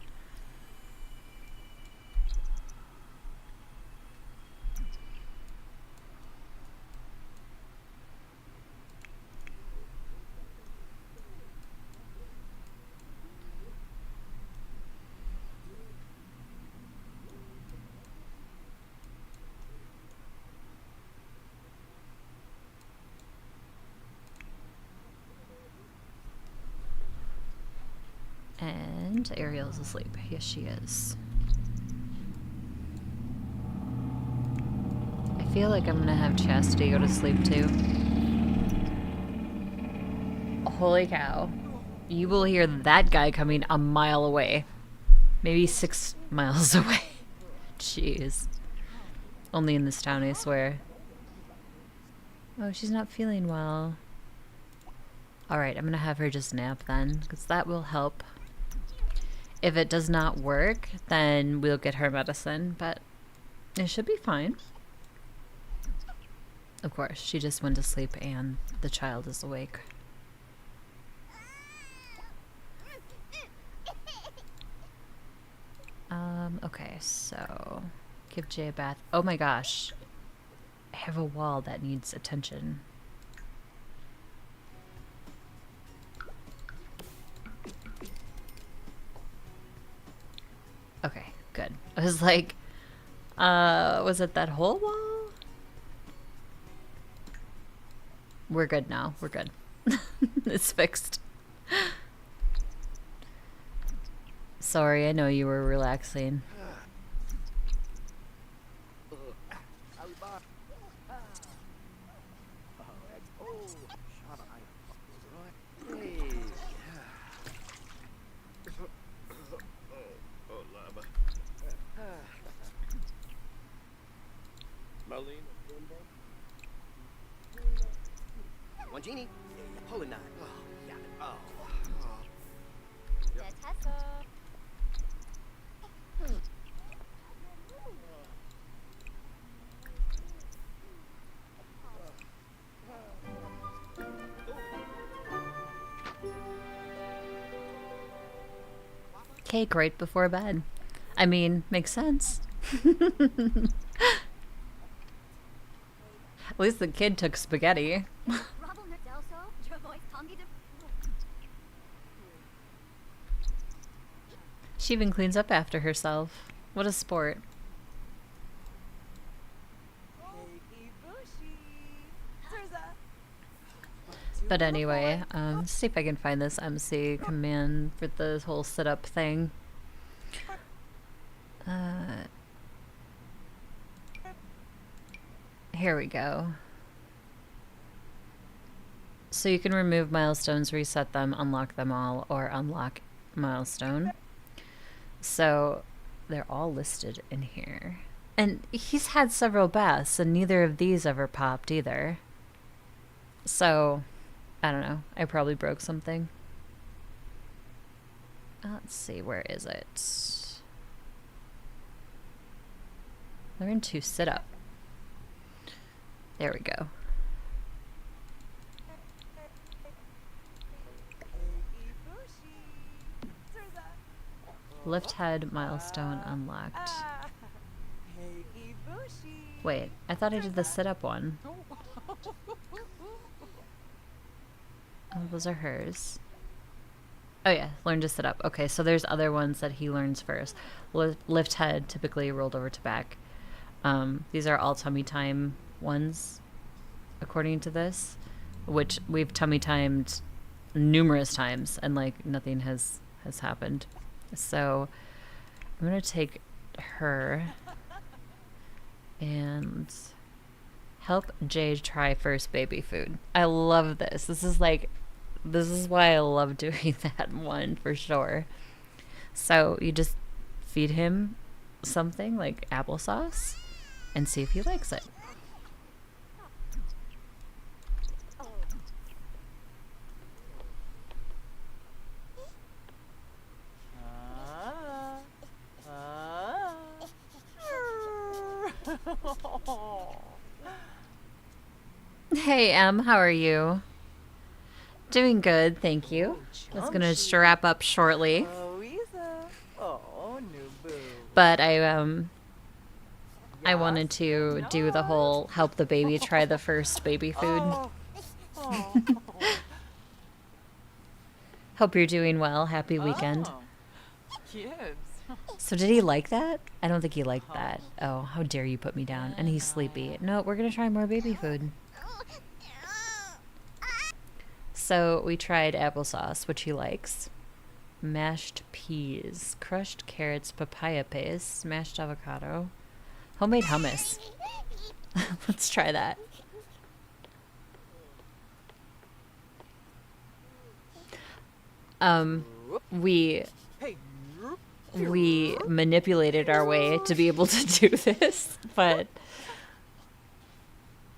And Ariel's asleep. Yes, she is. I feel like I'm gonna have Chastity go to sleep too. Holy cow. You will hear that guy coming a mile away. Maybe 6 miles away. Jeez. Only in this town, I swear. Oh, she's not feeling well. Alright, I'm gonna have her just nap then, because that will help. If it does not work, then we'll get her medicine, but it should be fine. Of course, she just went to sleep and the child is awake. Okay, so give Jay a bath. Oh my gosh. I have a wall that needs attention. Okay, good. I was like, was it that whole wall? We're good now. We're good. It's fixed. Sorry, I know you were relaxing. One genie. Holy nine. Oh, yeah. Oh. Cake right before bed. I mean, makes sense. At least the kid took spaghetti. She even cleans up after herself. What a sport. But anyway, see if I can find this MC command for the whole sit-up thing. Here we go. So you can remove milestones, reset them, unlock them all, or unlock milestone. So they're all listed in here. And he's had several baths, and neither of these ever popped either. So, I don't know. I probably broke something. Let's see, where is it? Learn to sit up. There we go. Lift head milestone unlocked. Wait, I thought I did the sit-up one. Oh, those are hers. Oh yeah, learn to sit up. Okay, so there's other ones that he learns first. Lift head, typically rolled over to back. These are all tummy time ones, according to this, which we've tummy timed numerous times, and like nothing has happened. So I'm gonna take her and help Jay try first baby food. I love this. This is why I love doing that one for sure. So you just feed him something like applesauce and see if he likes it. Hey Em, how are you? Doing good, thank you. It's gonna wrap up shortly. But I wanted to do the whole help the baby try the first baby food. Oh. Hope you're doing well. Happy weekend. Oh. Gibbs. So did he like that? I don't think he liked that. Oh, how dare you put me down. And he's sleepy. No, we're going to try more baby food. So we tried applesauce, which he likes. Mashed peas, crushed carrots, papaya paste, mashed avocado, homemade hummus. Let's try that. We Hey. manipulated our way to be able to do this, but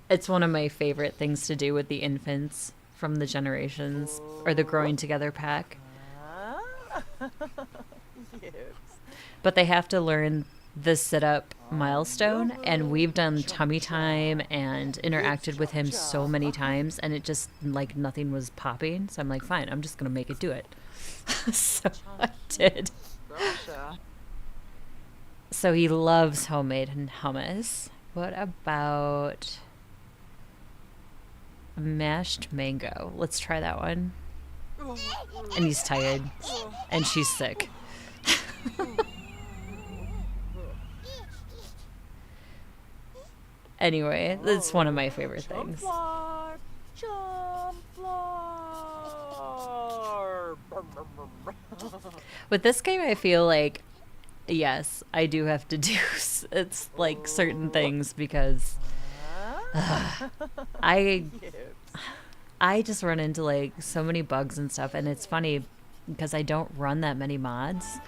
it's one of my favorite things to do with the infants from the generations or the growing together pack. Gibbs. But they have to learn the sit-up milestone, and we've done tummy time and interacted with him so many times, and it just, like, nothing was popping. So I'm like, fine, I'm just going to make it do it. So I did. Gotcha. So he loves homemade hummus. What about mashed mango? Let's try that one. And he's tired, and she's sick. Anyway, that's one of my favorite things. Chumflar. With this game, I feel like, yes, I do have to do it's like certain things because I just run into like so many bugs and stuff, and it's funny because I don't run that many mods,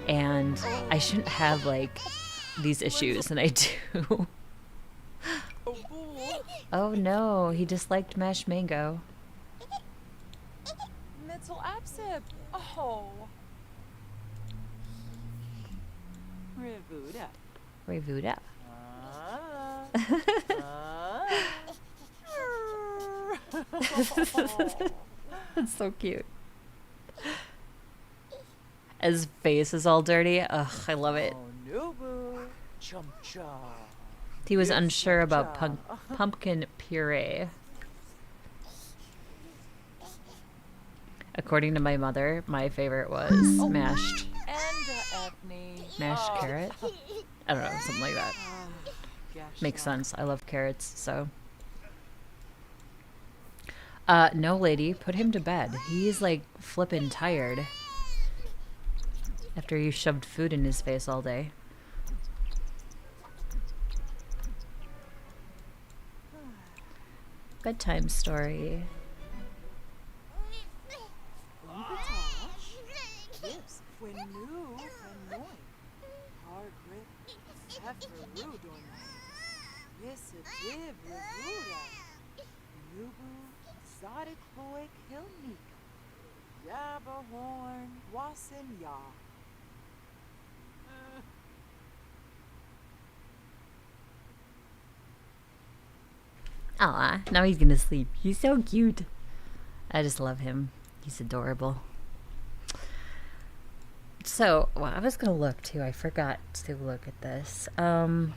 and I shouldn't have like these issues, and I do. Oh no, he disliked mashed mango. Mitzel absib. Oh. Revuda. Revuda. That's so cute. His face is all dirty. Ugh, I love it. Oh, Nubu. Chumcha. He was unsure about pumpkin puree. According to my mother, my favorite was mashed carrot. I don't know, something like that. Makes sense. I love carrots, so. No, lady, put him to bed. He's like flippin' tired after you shoved food in his face all day. Bedtime story. Yes, when new and noy. Hard grip, Safarudon. Yes, a dib, Revuda. Nubu, Zodic boy, Kilnika. Yabahorn, Wasin Ya. Aw, now he's gonna sleep. He's so cute. I just love him. He's adorable. So, well, I was gonna look too. I forgot to look at this. So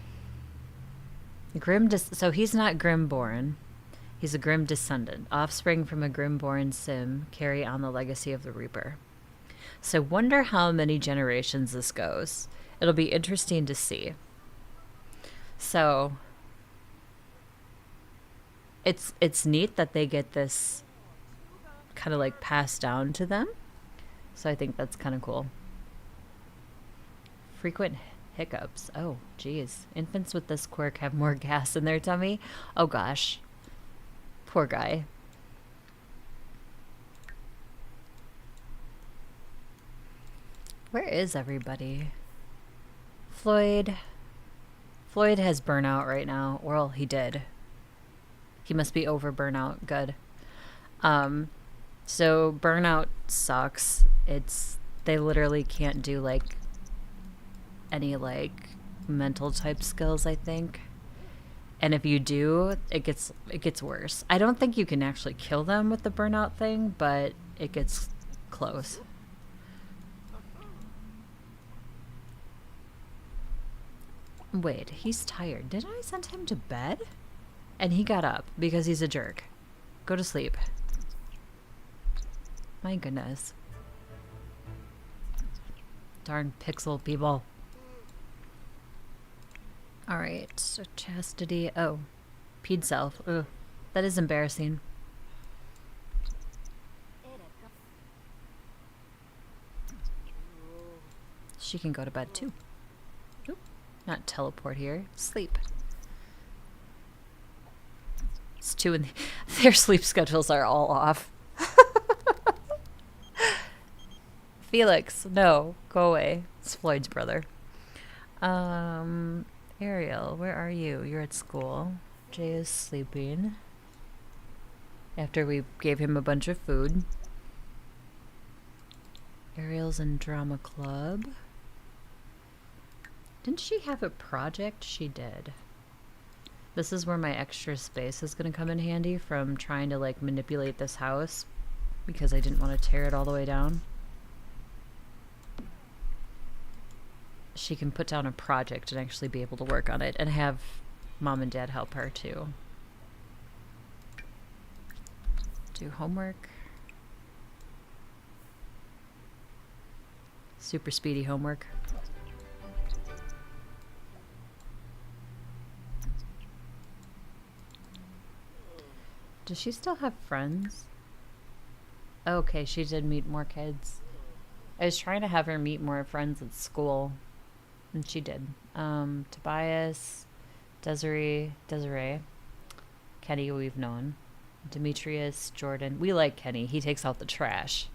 he's not Grimborn. He's a Grim descendant. Offspring from a Grimborn sim carry on the legacy of the Reaper. So wonder how many generations this goes. It'll be interesting to see. So it's neat that they get this kind of like passed down to them. So I think that's kind of cool. Frequent hiccups. Oh, geez. Infants with this quirk have more gas in their tummy. Oh, gosh. Poor guy. Where is everybody? Floyd. Floyd has burnout right now. Well, he did. He must be over burnout. Good. So burnout sucks. They literally can't do like any like mental type skills, I think. And if you do, it gets worse. I don't think you can actually kill them with the burnout thing, but it gets close. Wait, he's tired. Did I send him to bed? And he got up because he's a jerk. Go to sleep. My goodness. Darn pixel people. Alright, so chastity. Oh, peed self. Ugh, that is embarrassing. She can go to bed too. Oop, not teleport here. Sleep. It's 2 and their sleep schedules are all off. Felix, no, go away. It's Floyd's brother. Ariel, where are you? You're at school. Jay is sleeping. After we gave him a bunch of food. Ariel's in drama club. Didn't she have a project? She did. This is where my extra space is going to come in handy from trying to like manipulate this house because I didn't want to tear it all the way down. She can put down a project and actually be able to work on it and have mom and dad help her too. Do homework. Super speedy homework. Does she still have friends? Okay, she did meet more kids. I was trying to have her meet more friends at school. And she did. Tobias, Desiree, Kenny we've known. Demetrius, Jordan. We like Kenny. He takes out the trash.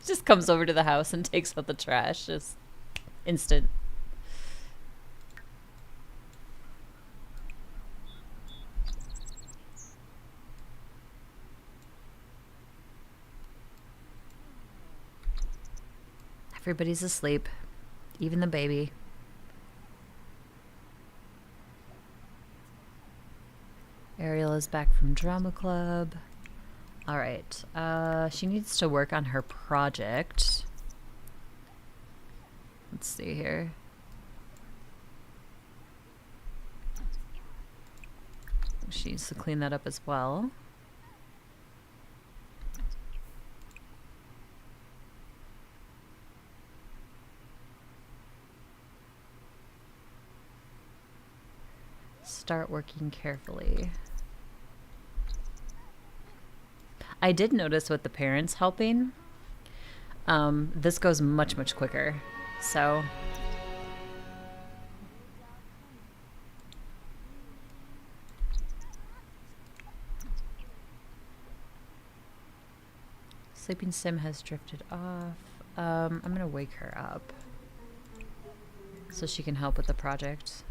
Just comes over to the house and takes out the trash. Just instant. Everybody's asleep, even the baby. Ariel is back from drama club. All right, she needs to work on her project. Let's see here. She needs to clean that up as well. Start working carefully. I did notice with the parents helping, this goes much, much quicker. So Sleeping Sim has drifted off. I'm gonna wake her up so she can help with the project.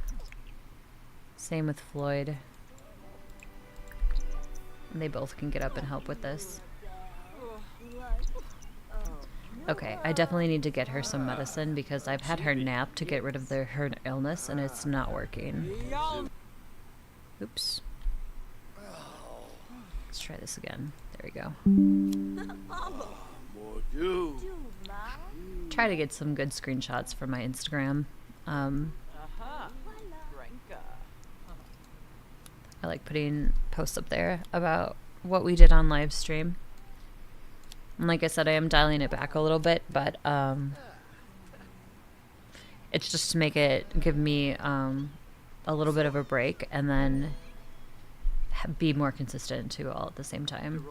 Same with Floyd. They both can get up and help with this. Okay, I definitely need to get her some medicine because I've had her nap to get rid of her illness and it's not working. Oops. Let's try this again. There we go. Try to get some good screenshots from my Instagram. I like putting posts up there about what we did on live stream. And like I said, I am dialing it back a little bit, but it's just to make it give me a little bit of a break and then be more consistent too all at the same time.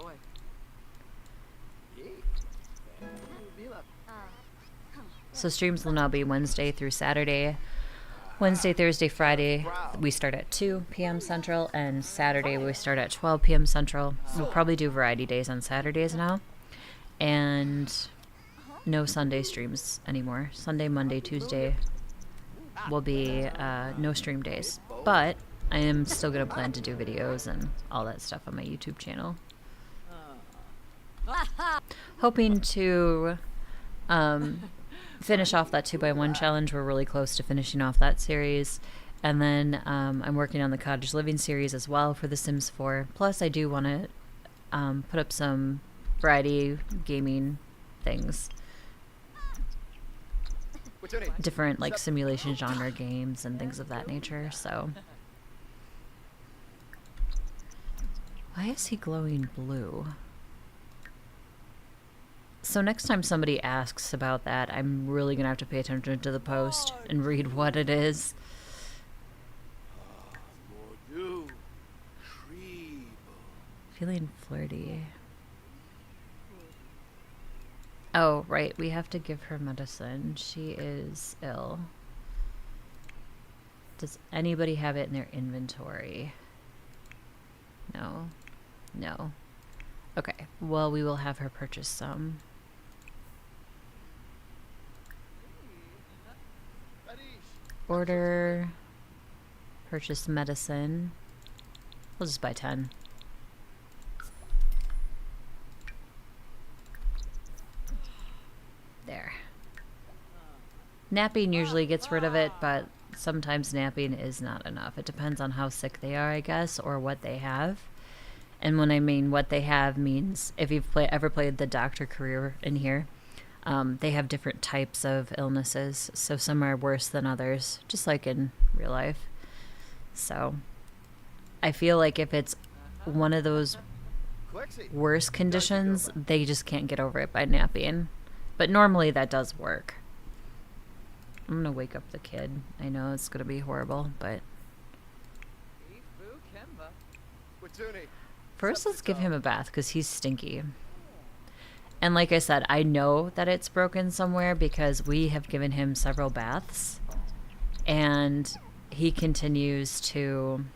So streams will now be Wednesday through Saturday. Wednesday, Thursday, Friday, we start at 2 p.m. Central, and Saturday we start at 12 p.m. Central. We'll probably do variety days on Saturdays now. And no Sunday streams anymore. Sunday, Monday, Tuesday will be no stream days. But I am still going to plan to do videos and all that stuff on my YouTube channel. Hoping to finish off that 2x1 challenge. We're really close to finishing off that series. And then I'm working on the Cottage Living series as well for The Sims 4. Plus, I do want to put up some variety gaming things. different like simulation genre games and things of that nature. So why is he glowing blue? So next time somebody asks about that, I'm really gonna have to pay attention to the post and read what it is. Feeling flirty. Oh, right. We have to give her medicine. She is ill. Does anybody have it in their inventory? No. No. Okay. Well, we will have her purchase some. Order. Purchase medicine. We'll just buy 10. There. Napping usually gets rid of it, but sometimes napping is not enough. It depends on how sick they are, I guess, or what they have. And when I mean what they have means if you've ever played the doctor career in here, they have different types of illnesses. So some are worse than others, just like in real life. So I feel like if it's one of those worse conditions, they just can't get over it by napping. But normally that does work. I'm gonna wake up the kid. I know it's gonna be horrible, but first let's give him a bath because he's stinky. And like I said, I know that it's broken somewhere because we have given him several baths and he continues to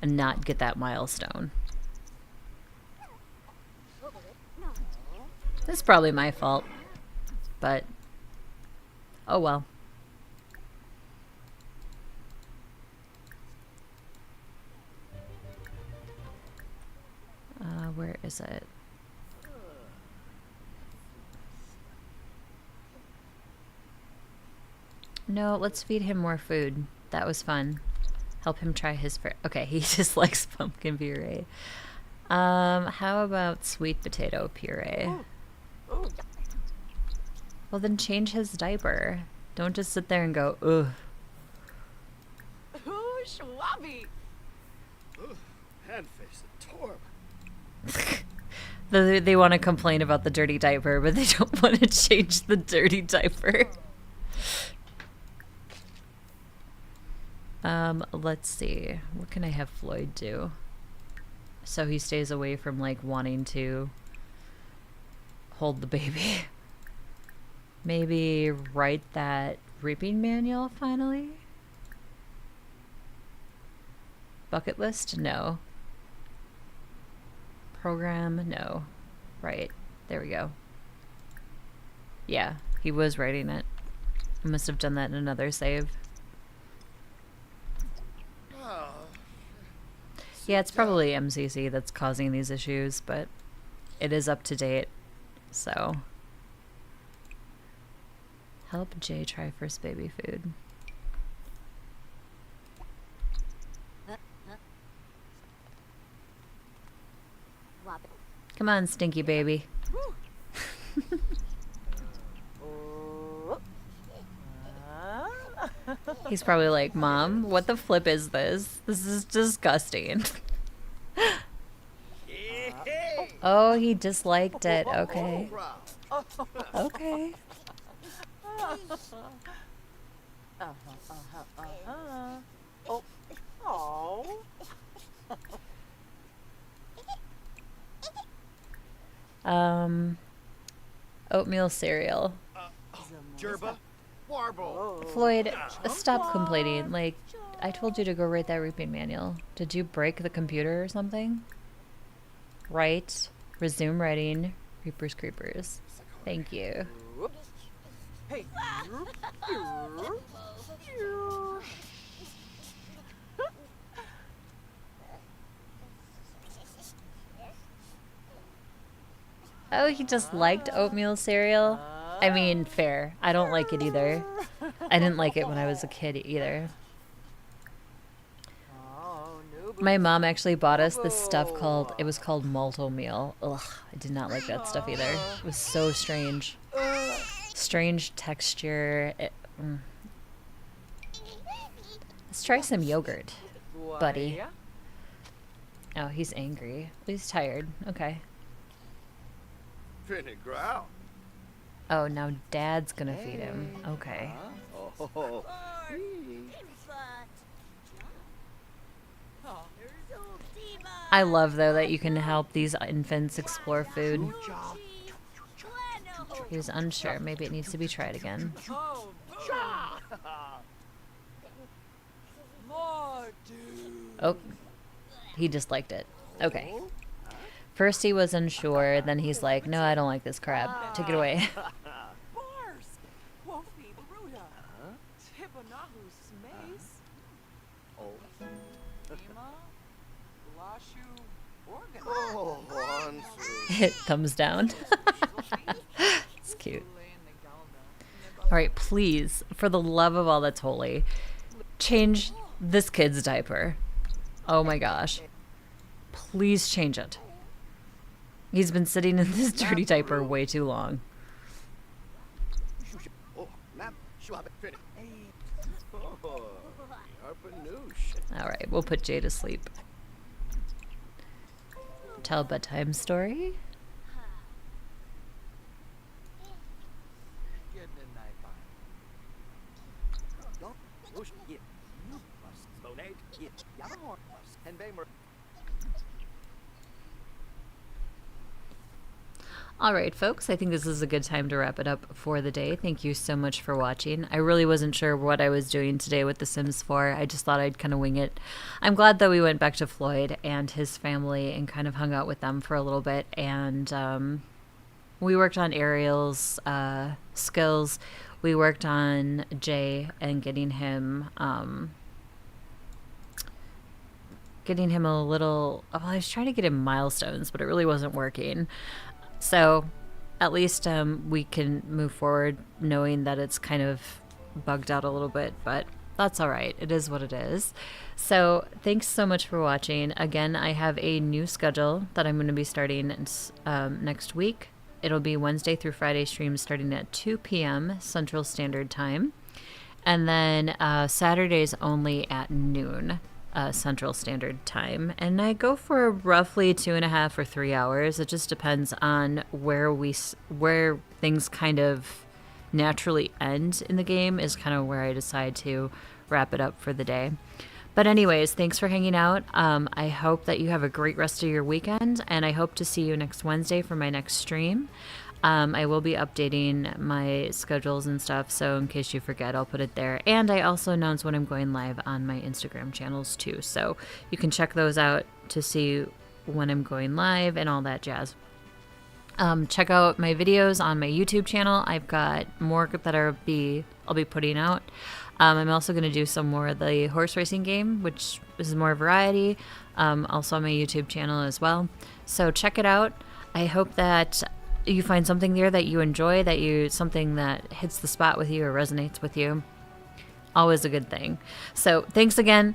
not get that milestone. This is probably my fault, but oh well. Where is it? No, let's feed him more food. That was fun. Help him try his okay, he just likes pumpkin puree. How about sweet potato puree? Well, then change his diaper. Don't just sit there and go, ugh. Ooh, Schwabby. Handface, adorable. They want to complain about the dirty diaper, but they don't want to change the dirty diaper. Let's see. What can I have Floyd do? So he stays away from, like, wanting to hold the baby. Maybe write that reaping manual finally? Bucket list? No. Program? No. Right. There we go. Yeah, he was writing it. I must have done that in another save. Yeah, it's probably MCC that's causing these issues, but it is up to date, so. Help Jay try first baby food. Come on, stinky baby. He's probably like, Mom, what the flip is this? This is disgusting. Oh, he disliked it. Okay. Okay. Oatmeal cereal. Gerba, Warble. Floyd, stop complaining. Like, I told you to go write that reaping manual. Did you break the computer or something? Write. Resume writing. Reapers Creepers. Thank you. Hey. Oh, he just liked oatmeal cereal? I mean, fair. I don't like it either. I didn't like it when I was a kid either. My mom actually bought us this stuff called, it was called malt oatmeal. Ugh, I did not like that stuff either. It was so strange. Strange texture. Let's try some yogurt, buddy. Oh, he's angry. He's tired. Okay. Finny growl. Oh, now Dad's gonna feed him. Okay. Oh. I love, though, that you can help these infants explore food. He was unsure. Maybe it needs to be tried again. Oh, he disliked it. Okay. First he was unsure, then he's like, no, I don't like this crab. Take it away. Oh, Thumbs down. It's cute. All right, please, for the love of all that's holy, change this kid's diaper. Oh my gosh. Please change it. He's been sitting in this dirty diaper way too long. All right, we'll put Jay to sleep. Tell a bedtime story. All right, folks, I think this is a good time to wrap it up for the day. Thank you so much for watching. I really wasn't sure what I was doing today with The Sims 4. I just thought I'd kind of wing it. I'm glad that we went back to Floyd and his family and kind of hung out with them for a little bit. And we worked on Ariel's skills. We worked on Jay and getting him a little... Well, I was trying to get him milestones, but it really wasn't working. So at least we can move forward knowing that it's kind of bugged out a little bit, but that's all right. It is what it is. So thanks so much for watching. Again, I have a new schedule that I'm going to be starting next week. It'll be Wednesday through Friday streams starting at 2 p.m. Central Standard Time. And then Saturdays only at noon. Central Standard Time, and I go for roughly 2.5 or 3 hours. It just depends on where things kind of naturally end in the game is kind of where I decide to wrap it up for the day. But anyways, thanks for hanging out. I hope that you have a great rest of your weekend, and I hope to see you next Wednesday for my next stream. I will be updating my schedules and stuff, so in case you forget, I'll put it there. And I also announce when I'm going live on my Instagram channels too, so you can check those out to see when I'm going live and all that jazz. Check out my videos on my YouTube channel. I've got more that I'll be putting out. I'm also going to do some more of the horse racing game, which is more variety, also on my YouTube channel as well. So check it out. I hope that you find something there that you enjoy, something that hits the spot with you or resonates with you. Always a good thing. So thanks again.